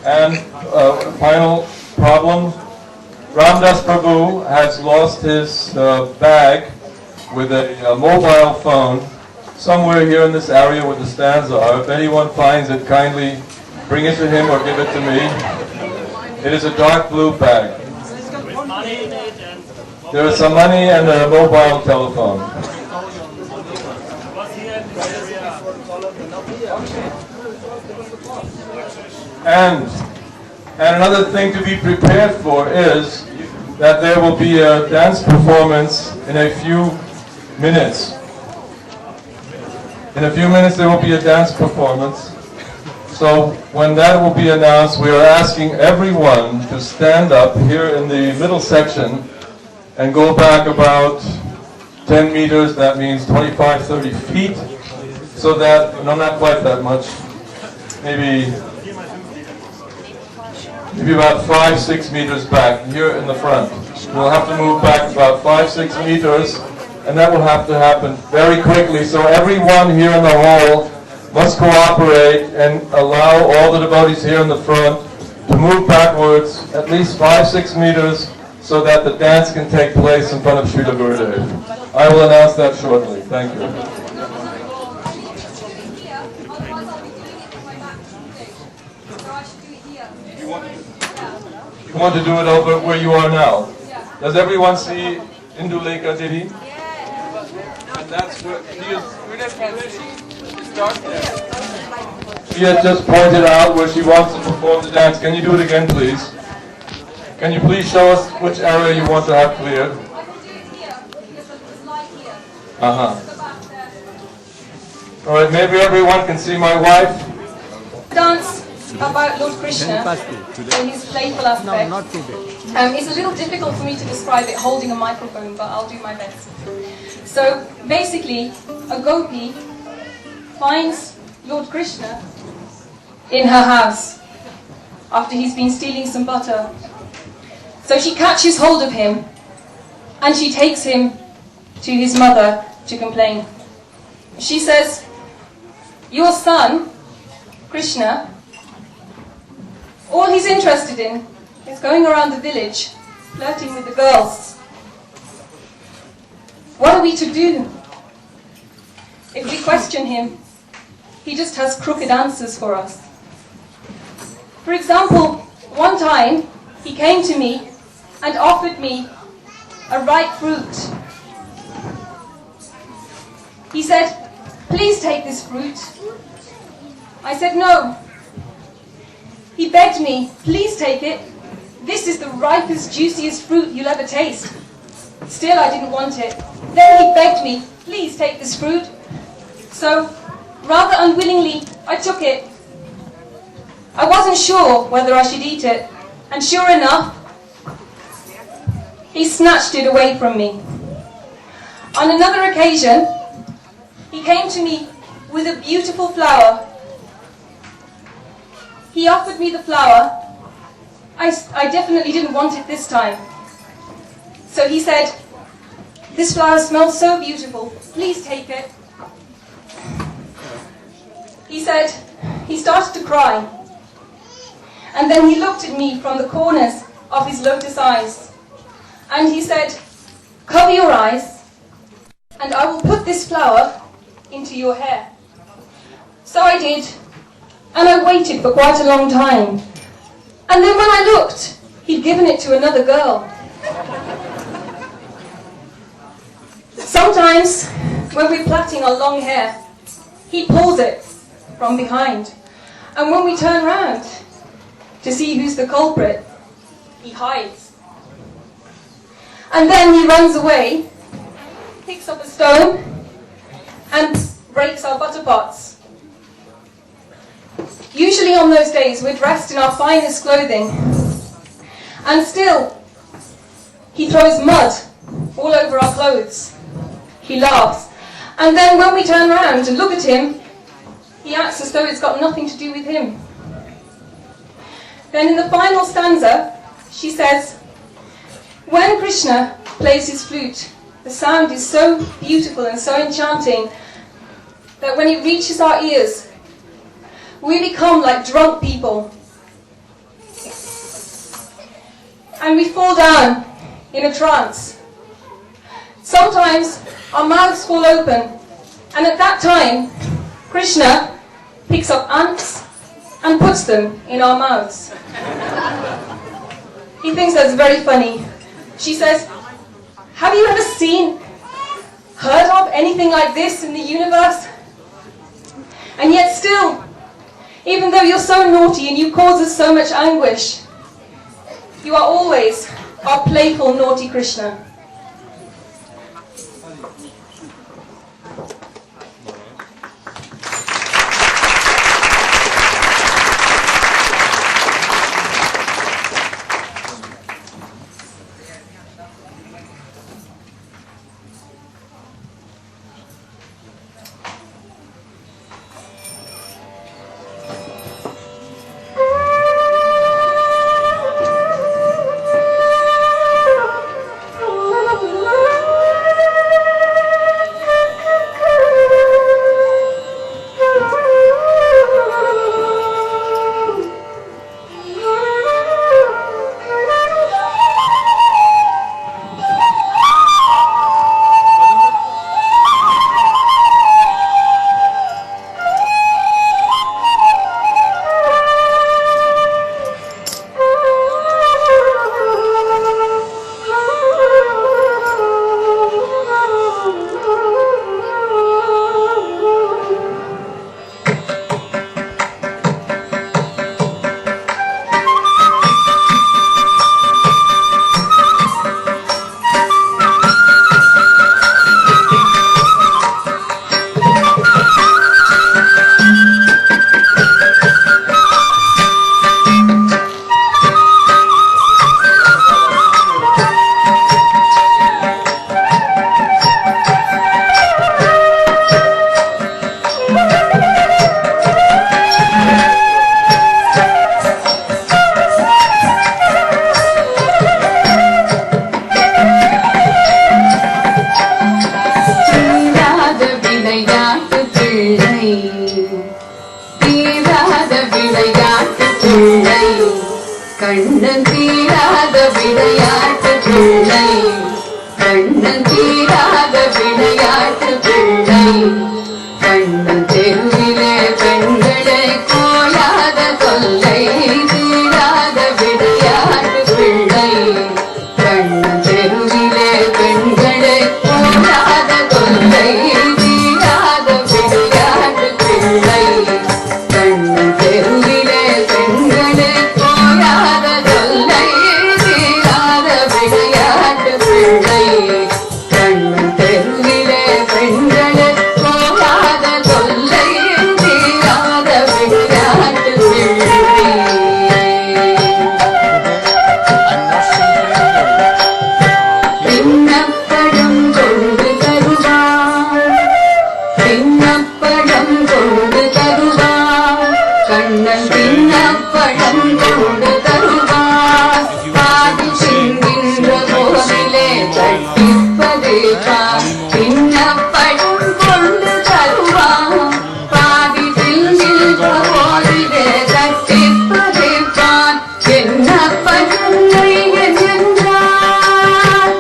And final problem. Ramdas Prabhu has lost his bag with a mobile phone somewhere here in this area where the stands are. If anyone finds it, kindly bring it to him or give it to me. It is a dark blue bag. There is some money and a mobile telephone. And another thing to be prepared for is that there will be a dance performance in a few minutes. In a few minutes there will be a dance performance. So when that will be announced, we are asking everyone to stand up here in the middle section and go back about 10 meters, that means 25, 30 feet, so that, no, not quite that much, maybe about 5, 6 meters back, here in the front. We'll have to move back about 5, 6 meters, and that will have to happen very quickly, so everyone here in the hall must cooperate and allow all the devotees here in the front to move backwards at least 5-6 meters so that the dance can take place in front of Srila Gurudev. I will announce that shortly. Thank you. You want to do it over where you are now? Does everyone see Indulekha Didi? And that's where she had just pointed out where she wants to perform the dance. Can you do it again, please? Can you please show us which area you want to have cleared? All right, maybe everyone can see my wife. Dance about Lord Krishna and his playful aspect. It's a little difficult for me to describe it holding a microphone, but I'll do my best. So basically, a gopi finds Lord Krishna in her house after he's been stealing some butter. So she catches hold of him and she takes him to his mother to complain. She says, "Your son, Krishna, all he's interested in is going around the village, flirting with the girls. What are we to do? If we question him, he just has crooked answers for us. For example, one time he came to me and offered me a ripe fruit. He said, 'Please take this fruit.' I said, 'No.' He begged me, 'Please take it. This is the ripest, juiciest fruit you'll ever taste.' Still, I didn't want it. Then he begged me, 'Please take this fruit.' So, rather unwillingly, I took it. I wasn't sure whether I should eat it, and sure enough, he snatched it away from me. On another occasion, he came to me with a beautiful flower. He offered me the flower. I definitely didn't want it this time. So he said, 'This flower smells so beautiful, please take it.' He started to cry. And then he looked at me from the corners of his lotus eyes. And he said, 'Cover your eyes, and I will put this flower into your hair.' So I did, and I waited for quite a long time. And then when I looked, he'd given it to another girl. Sometimes, when we're plaiting our long hair, he pulls it from behind. And when we turn round to see who's the culprit, he hides. And then he runs away, picks up a stone, and breaks our butter pots. Usually on those days, we're dressed in our finest clothing. And still, he throws mud all over our clothes. He laughs. And then when we turn around and look at him, he acts as though it's got nothing to do with him. Then in the final stanza, she says, "When Krishna plays his flute, the sound is so beautiful and so enchanting that when it reaches our ears, we become like drunk people. And we fall down in a trance. Sometimes our mouths fall open, and at that time, Krishna picks up ants and puts them in our mouths." He thinks that's very funny. She says, "Have you ever heard of anything like this in the universe? And yet still, even though you're so naughty and you cause us so much anguish, you are always our playful, naughty Krishna." Kannan தீராத விளையாட்டு பிள்ளை கண்ணன் தீராத விளையாட்டு பிள்ளை கண்ணன் தெருவிலே பெண்களை கோயாத தொல்லை தீராத விளையாட்டு பிள்ளை கண்ணன் தெருவிலே பெண்களை கோயாத தொல்லை தீராத விளையாட்டு பிள்ளை கண்ணன் தெருவிலே பெண்களை கோயாத தொல்லை தீராத விளையாட்டு பிள்ளை கண்ணன் தெருவிலே பெண்களை கோயாத தொல்லை தீராத விளையாட்டு பிள்ளை பின்னப்படம் கொண்டு தருவான் பின்னப்படம் கொண்டு தருவான் கண்ணன் பின்னப்படம் கொண்டு தருவான் பாதி சிந்துகின்ற போதிலே தட்டிப்பதேதான் பின்னப்படம் கொண்டு தருவான் பாதி சிந்துகின்ற போதிலே தட்டிப்பதேதான் என்னப்படம் என்றார்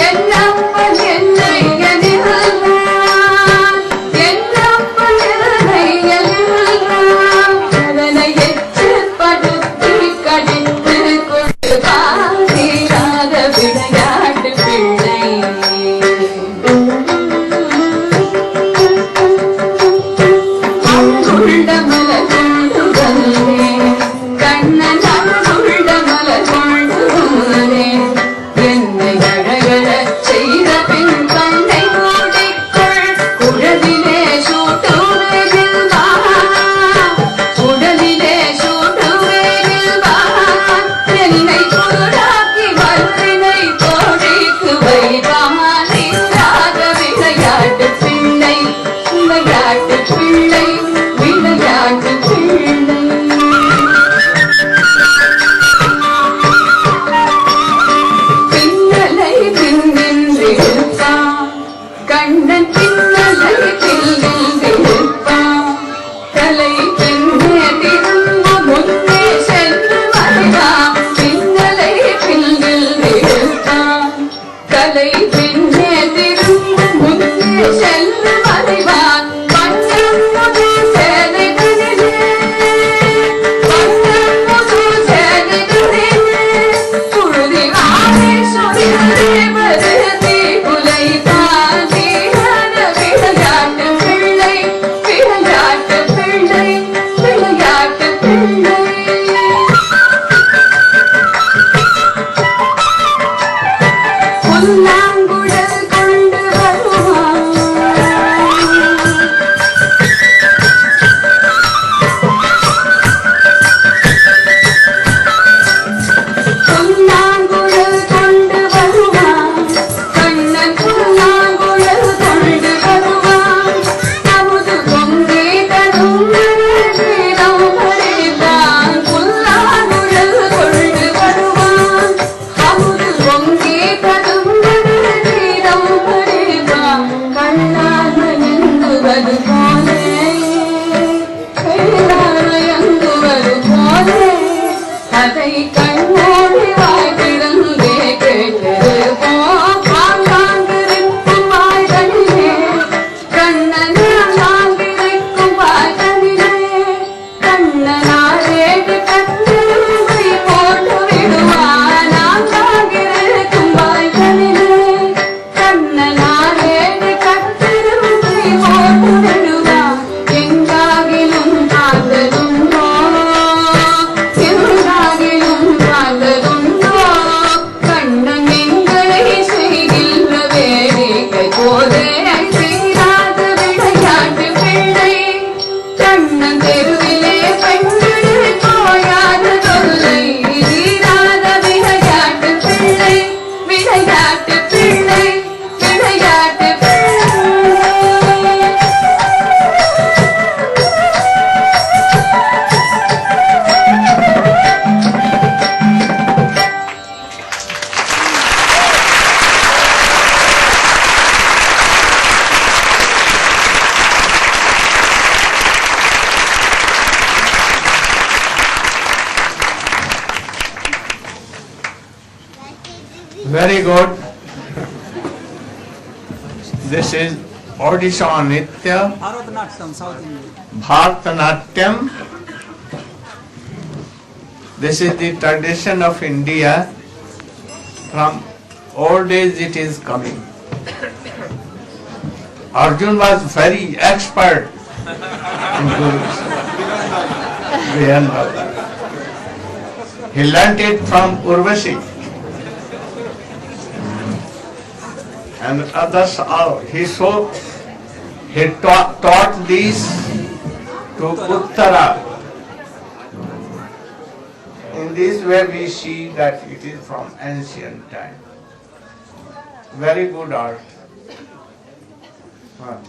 என்னப்பன் என்னை எதிர்கிறான் என்னப்பன் என்னை எதிர்கிறான் அதனை எச்சப்படுத்தி கடித்து கொண்டு பாதிராத விளையாட்டு பிள்ளை அங்குள்ள மலர் கொண்டு வந்தேன் கண்ணன் அங்குள்ள மலர் கொண்டு வந்தேன் என்னை அழகழச் செய்த பின் கண்ணை மூடிக்கொள் குழலிலே சூட்டுவேகில்வான் உடலிலே சூட்டுவேகில்வான் என்னை குருடாக்கி வல்லினை தோழிக்கு வைப்பான் இல்லாத விளையாட்டு பிள்ளை விளையாட்டு பிள்ளை விளையாட்டு பிள்ளை பின்னலை பின்னின்றிருப்பான் கண்ணன் பின்னலை பின்னின்றிருப்பான் தலை பின்னே திரும்ப முன்னே சென்று வருவான் பின்னலை பின்னின்றிருப்பான் தலை பின்னே திரும்ப முன்னே சென்று வருவான் வண்ணம் முது சேலைகளிலே வண்ணம் முது சேலைகளிலே புழுதி ஆடை சொரிவதே வருதி குலைத்தான் தீராத விளையாட்டு பிள்ளை விளையாட்டு பிள்ளை விளையாட்டு பிள்ளை புல்லாங்குழல் கொண்டு வருவான் புல்லாங்குழல் கொண்டு வருவான் கண்ணன் புல்லாங்குழல் கொண்டு வருவான் அமுது பொங்கி தரும் வீரம் வரைத்தான் புல்லாங்குழல் கொண்டு வருவான் அமுது பொங்கி தரும் வீரம் வரைத்தான் கண்ணால் மயங்குவது போலே கையால் மயங்குவது போலே அதை கண்ணோடி வாய் திறந்தே கேட்டிருப்போம் ஆங்காங்கிருக்கும் வாய்களிலே கண்ணன் ஆங்காங்கிருக்கும் வாய்களிலே கண்ணனாரேடு கண்ணெருமை போட்டு விடுவான் ஆங்காங்கிருக்கும் வாய்களிலே கண்ணனாரேடு கண்ணெருமை போட்டு விடுவான் எங்காகிலும் பார்த்ததுண்டோ எங்காகிலும் பார்த்ததுண்டோ கண்ணன் எங்களை செய்கின்ற வேடிக்கை போலே தீராத விளையாட்டு பிள்ளை கண்ணன் தெருவிலே பெண்கள் கோயாத தொல்லை தீராத விளையாட்டு பிள்ளை விளையாட்டு பிள்ளை விளையாட்டு பிள்ளை Very good. This is Odisha Nitya, Bharatanatyam, South India. Bharatanatyam. This is the tradition of India. From old days it is coming. Arjun was very expert in Gurus. He learnt it from Urvashi. And others, he taught these to Uttara. In this way we see that it is from ancient time. Very good art. Hare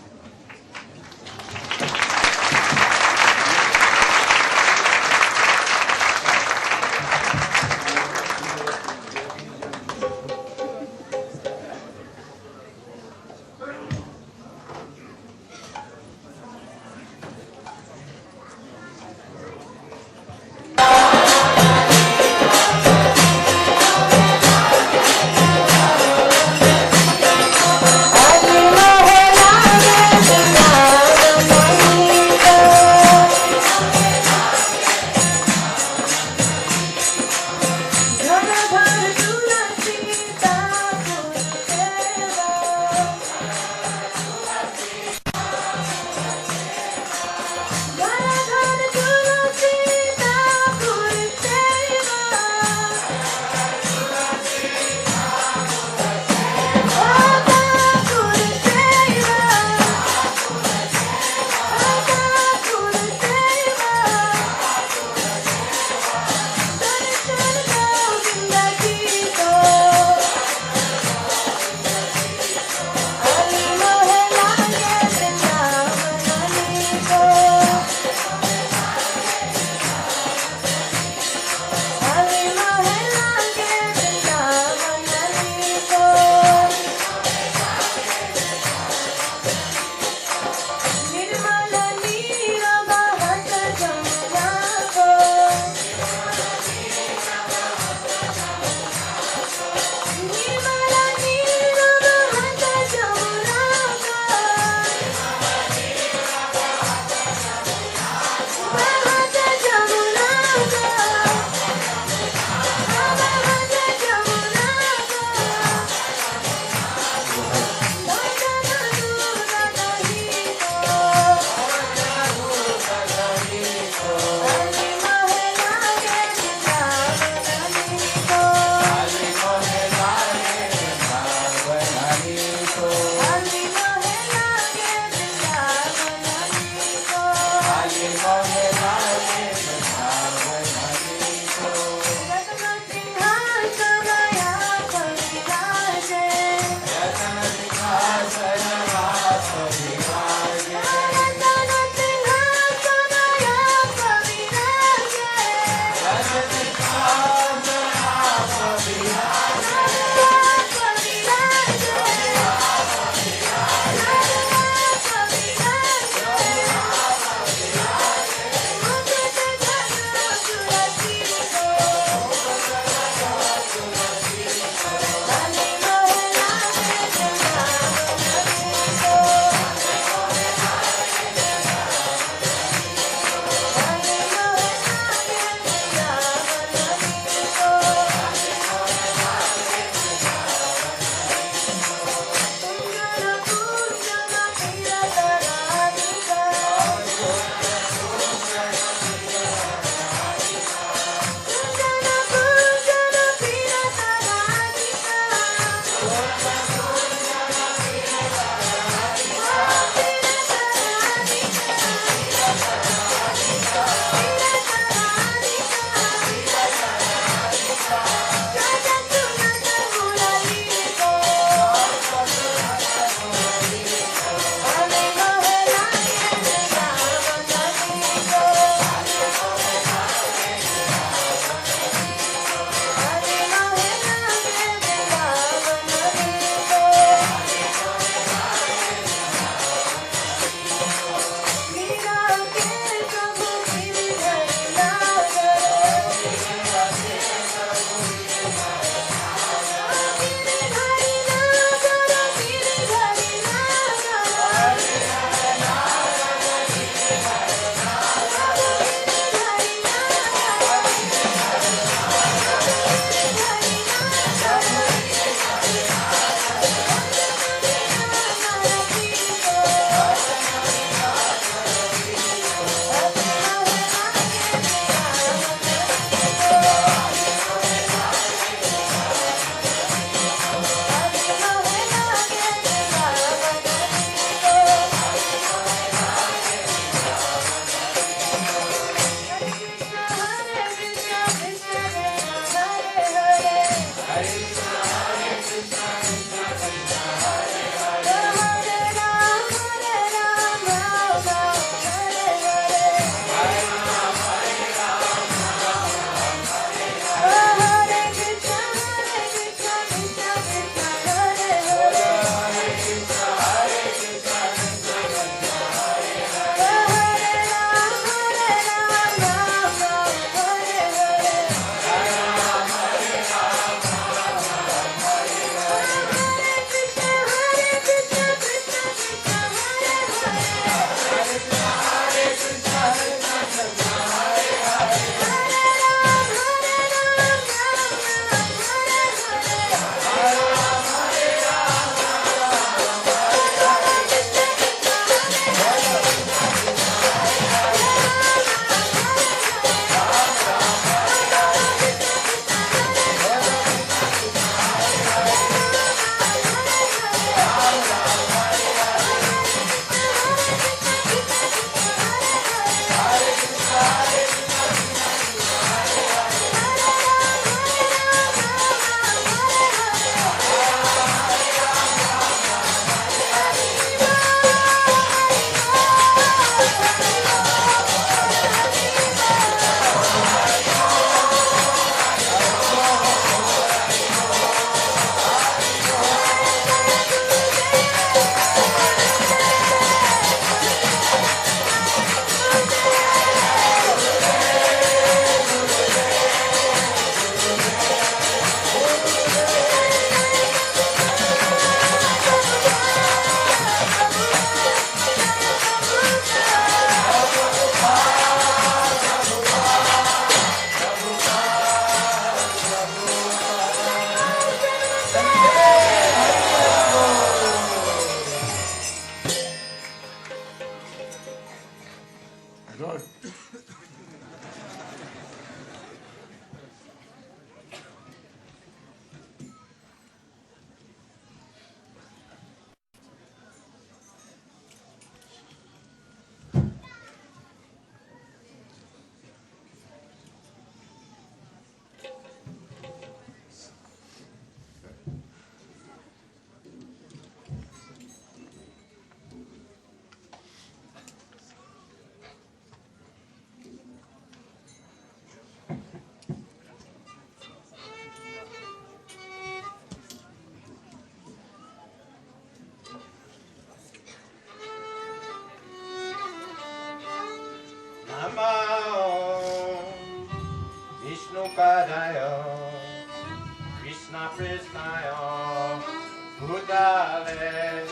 Bhutale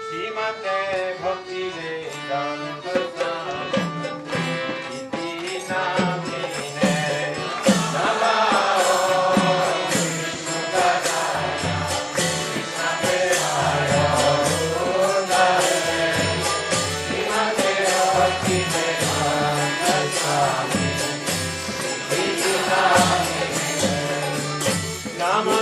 Shrimate Bhakti Vedanta Swami Iti Namine Namo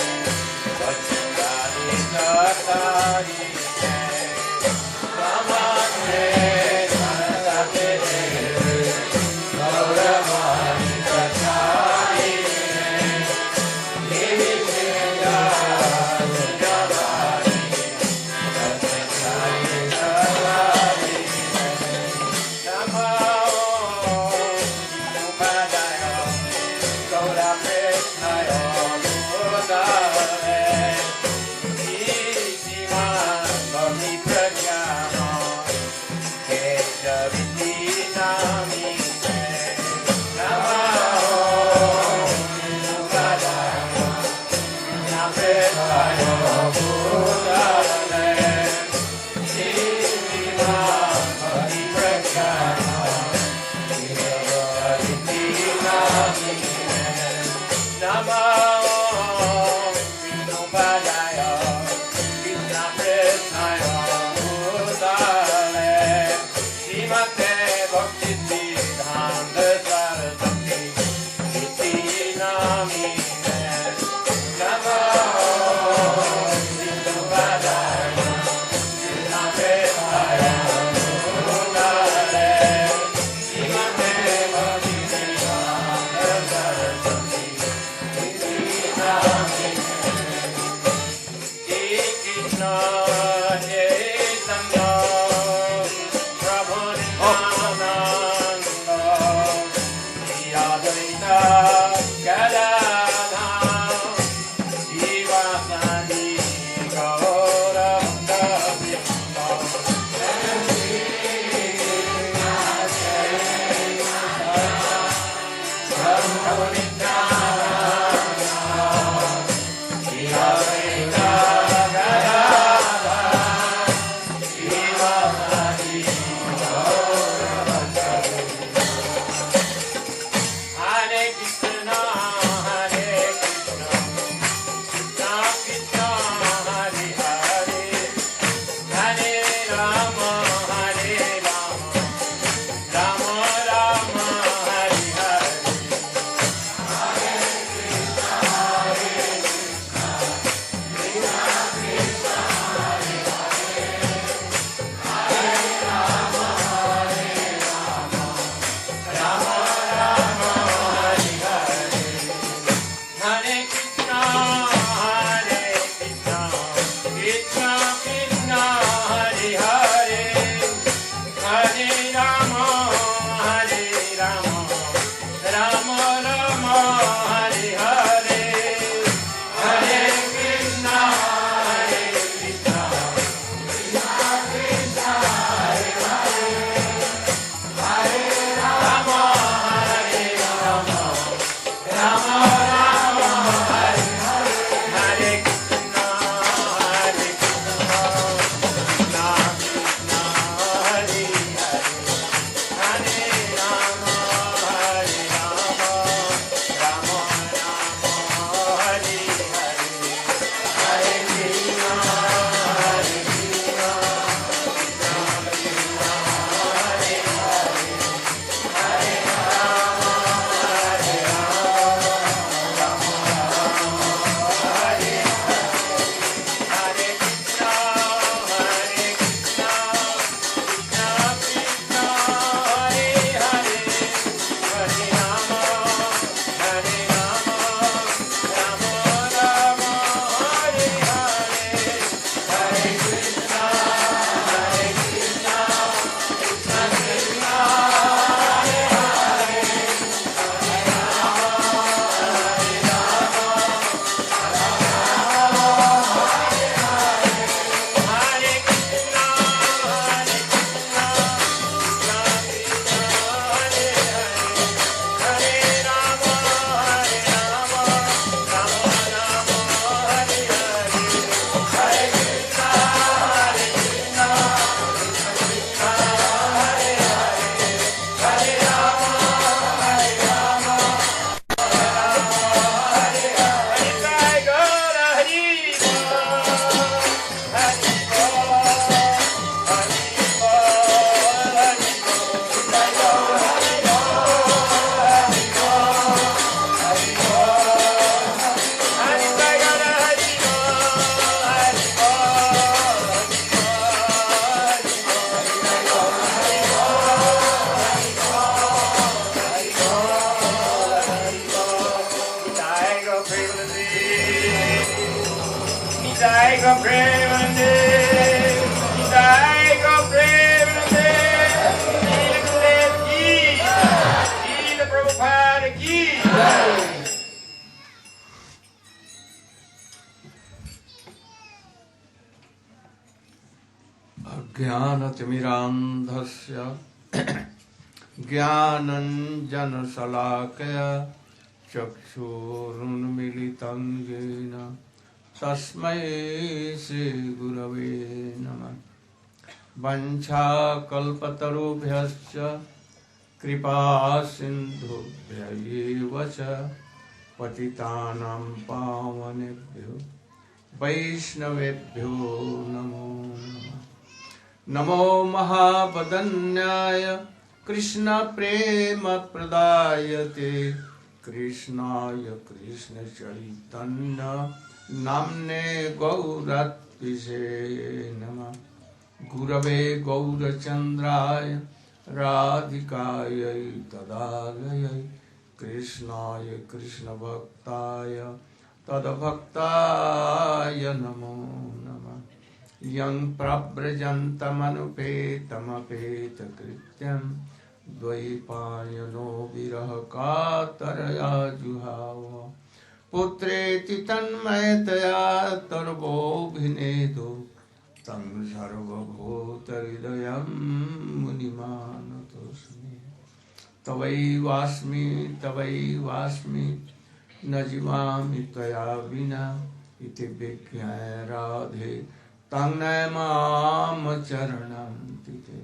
Vishnupadaya Krishna Premaya Bhutale Shrimate Bhakti Vedanta Swami Iti Namine Namaste Namo go Premanande, Jai go Premanande, Srila Gurudev ki, Srila Prabhupada ki. Jnanatimirandhasya Jnananjanasalakaya Chakshurunmilitam yena Tasmai Shri Gurave Namah Vancha kalpatarubhyascha Kripa sindhubhya cha Patitanam pavanebhyo Vaishnavebhyo namo namah Namo Mahabadanyaya Krishna Prema Pradayate Krishnaya Krishna Chaitanya Namne Gauratpise Nama Gurave Gaurachandraya Radhikaya Tadalaya Krishnaya Krishna Bhaktaya Tadabhaktaya Namo Namah Yang prabrajantamanupetamapetakrityam Dvaipayano viraha kataraya juhava Putreti tanmayataya tarvo bhinedo Tang sarvabhutaridayam munimanatosmi Tavai vasmi najivami taya vina Iti bhikyaya radhe Tangnay mam charanam tite.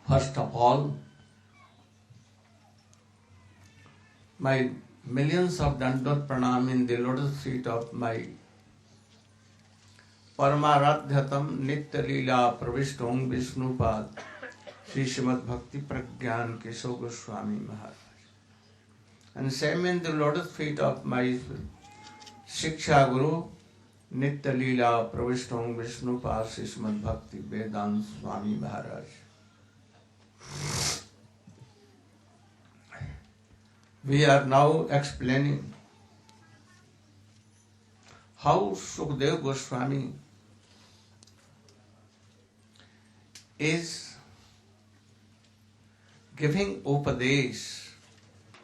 First of all, my millions of dandot pranam in the lotus feet of my Paramaradhyatam Nitya Leela Pravishtom Vishnupad Sri Srimad Bhakti Pragyan Keshav Goswami Maharaj. And same in the lotus feet of my Shiksha Guru Nitya Leela Pravishtom Vishnupad Sri Srimad Bhakti Vedanta Swami Maharaj. We are now explaining how Sukadeva Goswami is giving upadesh,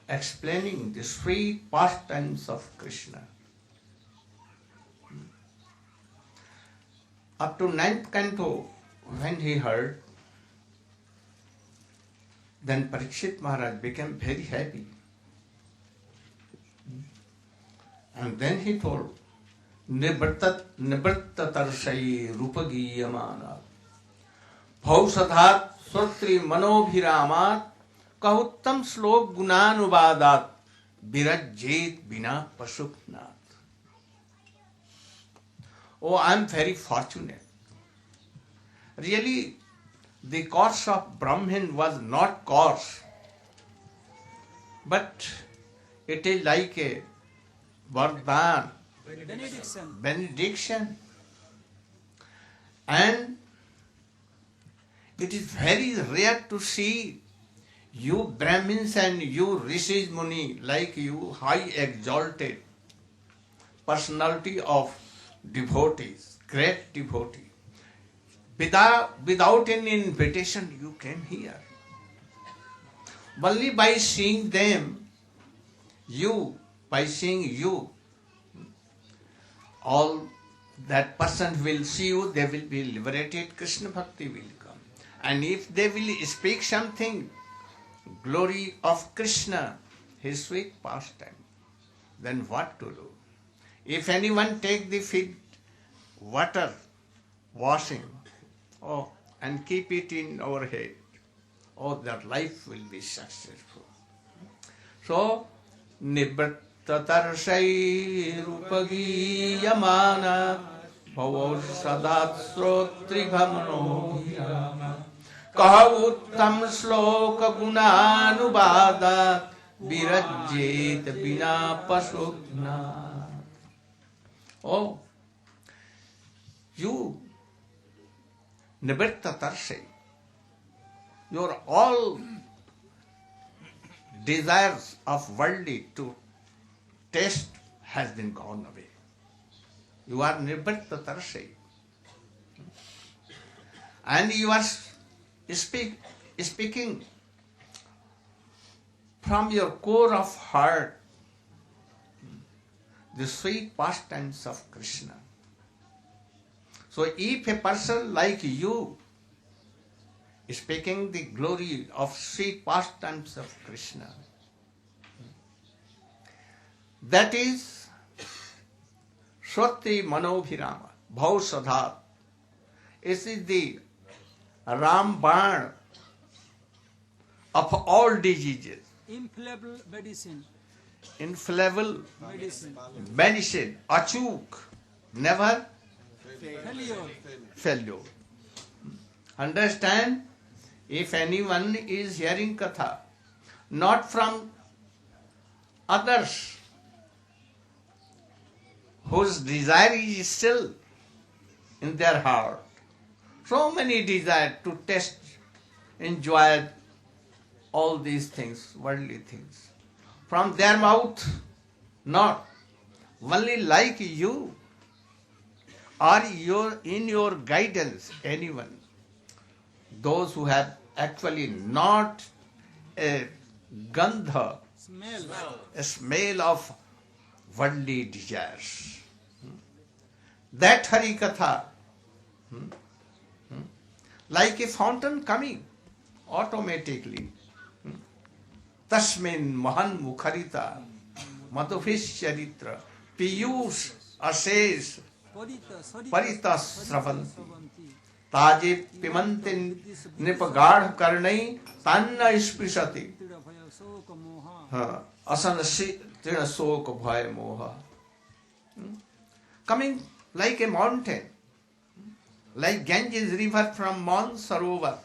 explaining the sweet pastimes of Krishna. Up to 9th canto, when he heard, then Parikshit Maharaj became very happy. And then he told, Nibrtatarsai rupagiyamana Bhausadhat sotri manobhiramat Kahuttam slok gunanuvadat Birajjet bina pasuknat. Oh, I am very fortunate. Really, the course of Brahmin was not course, but it is like a vardhan, benediction. And it is very rare to see you Brahmins and you Rishis Muni, like you high exalted personality of devotees, great devotee. Without any invitation, you came here. Only by seeing them, by seeing you, all that person will see you, they will be liberated, Krishna Bhakti will come. And if they will speak something, glory of Krishna, his sweet pastime, then what to do? If anyone take the feet, water, washing, and keep it in our head, that life will be successful. So, Nibrtatarsai rupagi yamana bhavo sadat srotri ghamano kahuttam sloka gunanubhadat birajjet bina pasukna. Oh, you Nibrtatarsai, your all desires of worldly to taste has been gone away. You are nirvarta tarse. And you are speaking from your core of heart the sweet pastimes of Krishna. So if a person like you speaking the glory of sweet pastimes of Krishna, that is Swati Manobhirama, Bhausadhat. It is the Ramban of all diseases. Infallible medicine. Infallible Medicine. achuk, never Failure. Understand? If anyone is hearing katha, not from others, whose desire is still in their heart, so many desire to taste, enjoy all these things, worldly things. From their mouth, not only like you, or in your guidance, anyone, those who have actually not a gandha, a smell of worldly desires. That Hari Katha, like a fountain coming automatically. Tasmin Mahan Mukharita, Madhufish Charitra, Piyush Ashes, Parita Sravanti, Taje Pimantin Nipagad Karnai, Tanna Isprisati, Asanasi Tinasok Bhaya Moha. Coming like a mountain, like Ganges river from Mount Sarovar,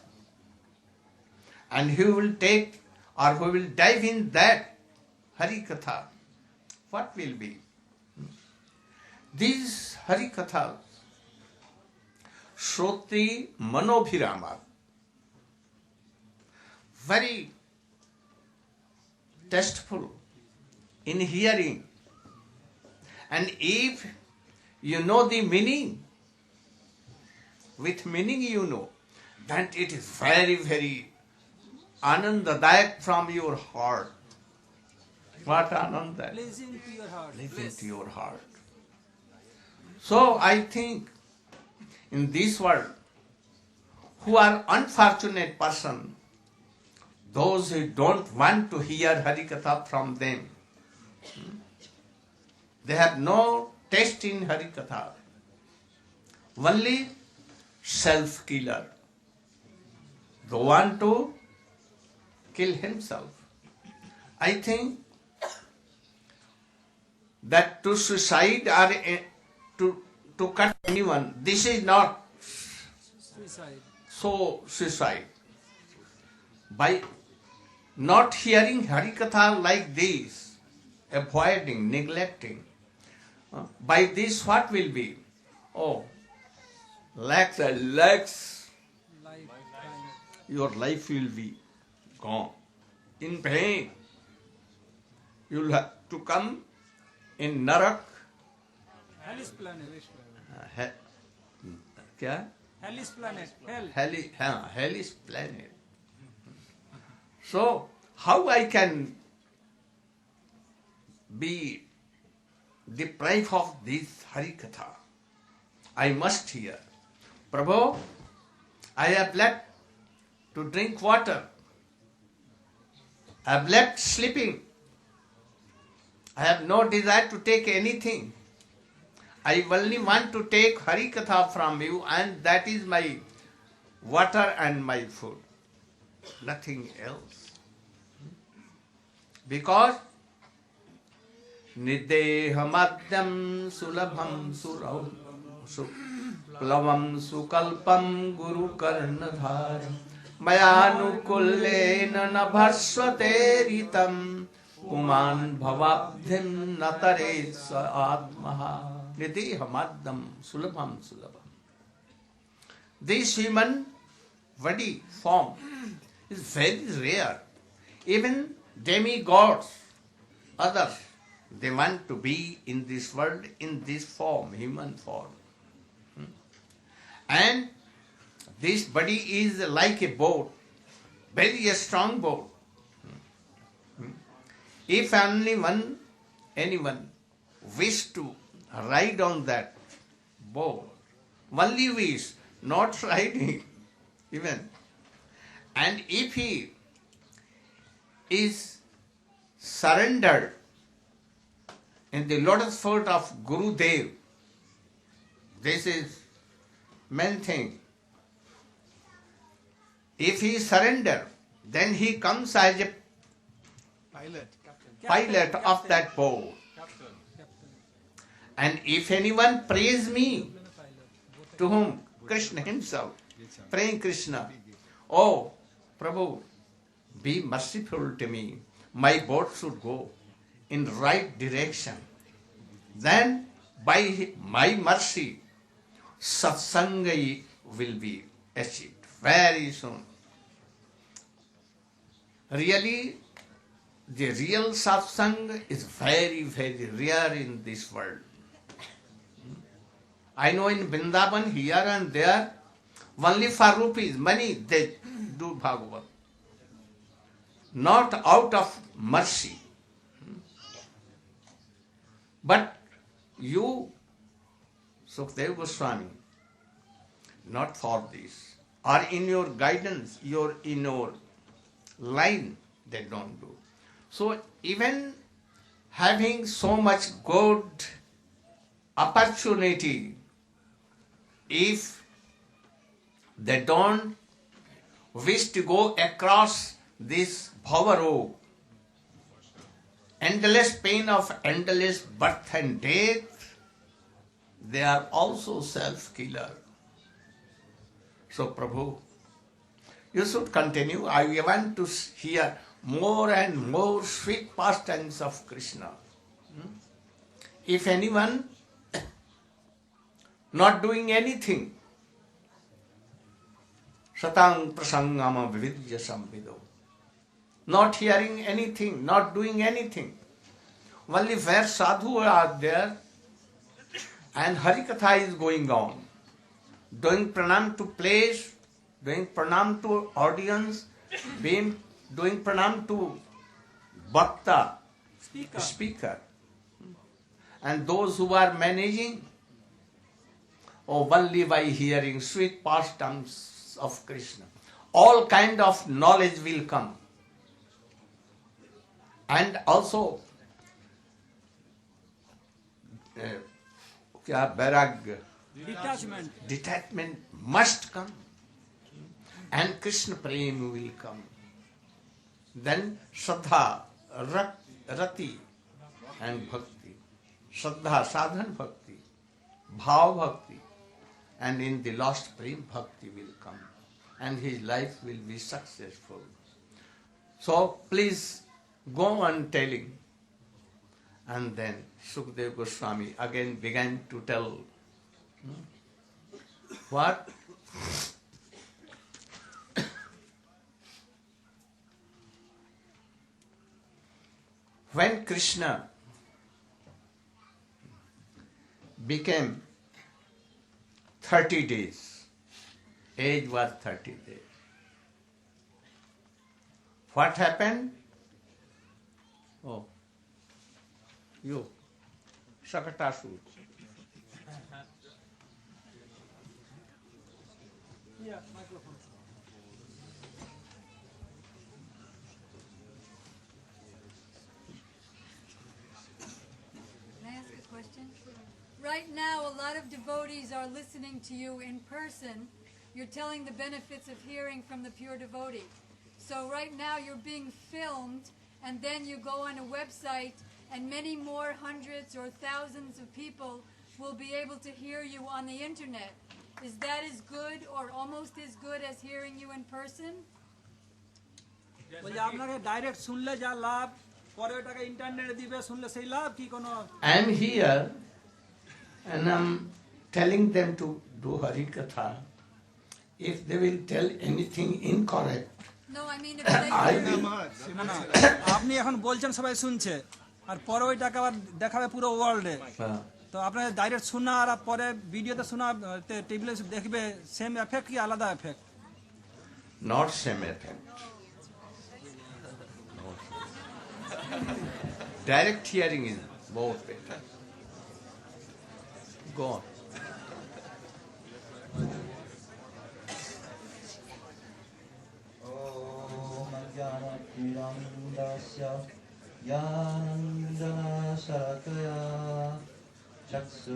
and he will take or who will dive in that Hari Katha, what will be? These Hari Kathas, Shroti Manobhirama, very tasteful in hearing. And if you know the meaning, with meaning you know, then it is very, very Anandadayak from your heart. What Ananda? Pleasing to your heart. Pleasing to your heart. So I think in this world, who are unfortunate person, those who don't want to hear Harikatha from them, they have no taste in Harikatha. Only self-killer. They want to kill himself. I think that to suicide or to cut anyone, this is not so suicide. By not hearing Harikatha like this, avoiding, neglecting, by this what will be? Oh, lakhs and lakhs, your life will be gone. In pain, you will have to come in Narak. Hellish planet. Kya? Hellish planet. Hell. Hellish planet. So, how I can be deprived of this Harikatha? I must hear. Prabhu, I have left to drink water. I have left sleeping. I have no desire to take anything. I only want to take Harikatha from you, and that is my water and my food. Nothing else. Because Nidehamadyam sulabham plavam sukalpam guru karnadharam mayanukullena nabhasvate ritam puman bhavabdhim natare sa atmaha Nidehamadyam sulabham. This human body form is very rare. Even demigods, others, They want to be in this world in this form, human form. And this body is like a boat, very strong boat. If anyone wish to ride on that boat, only wish, not riding even. And if he is surrendered in the lotus foot of Guru Dev, this is main thing. If he surrender, then he comes as a pilot of that boat. And if anyone praise me, to whom? Krishna himself, praying Krishna, oh Prabhu, be merciful to me, my boat should go in right direction. Then by my mercy, satsanga will be achieved very soon. Really, the real satsang is very, very rare in this world. I know in Vrindavan, here and there, only for rupees, money, they do Bhagavad. Not out of mercy. But you, Sukadeva Goswami, not for this. Or in your guidance, in your line, they don't do. So even having so much good opportunity, if they don't wish to go across this bhava, endless pain of endless birth and death, they are also self-killer. So Prabhu, you should continue. I want to hear more and more sweet pastimes of Krishna. If anyone not doing anything, satang prasangama vividya samvido, not hearing anything, not doing anything, only where sadhu are there and Harikatha is going on, doing pranam to place, doing pranam to audience, doing pranam to bhakta, speaker, and those who are managing, only by hearing sweet pastimes of Krishna, all kind of knowledge will come. And also, detachment must come, and Krishna Prem will come. Then Shraddha, Rati and Bhakti. Shraddha, Sadhan Bhakti, Bhav Bhakti, and in the last Prem Bhakti will come, and his life will be successful. So please go on telling. And then Sukadeva Goswami again began to tell. What? When Krishna became 30 days, age was 30 days. What happened? Oh, you, Shakatasur. Yeah, microphone. Can I ask a question? Right now, a lot of devotees are listening to you in person. You're telling the benefits of hearing from the pure devotee. So right now you're being filmed, and then you go on a website, and many more hundreds or thousands of people will be able to hear you on the internet. Is that as good or almost as good as hearing you in person? I am here and I am telling them to do Harikatha. If they will tell anything incorrect, No, I mean if they আপনি এখন বলছেন সবাই শুনছে আর পরে ওইটাকে আবার দেখাবে পুরো ওয়ার্ল্ডে। তো আপনার ডাইরেক্ট শোনা আর পরে ভিডিওতে শোনা টিভিতে দেখবে সেম এফেক্ট কি আলাদা effect? Not same effect. Direct hearing is more better. Go on. Yanandana Sharakaya Chaksu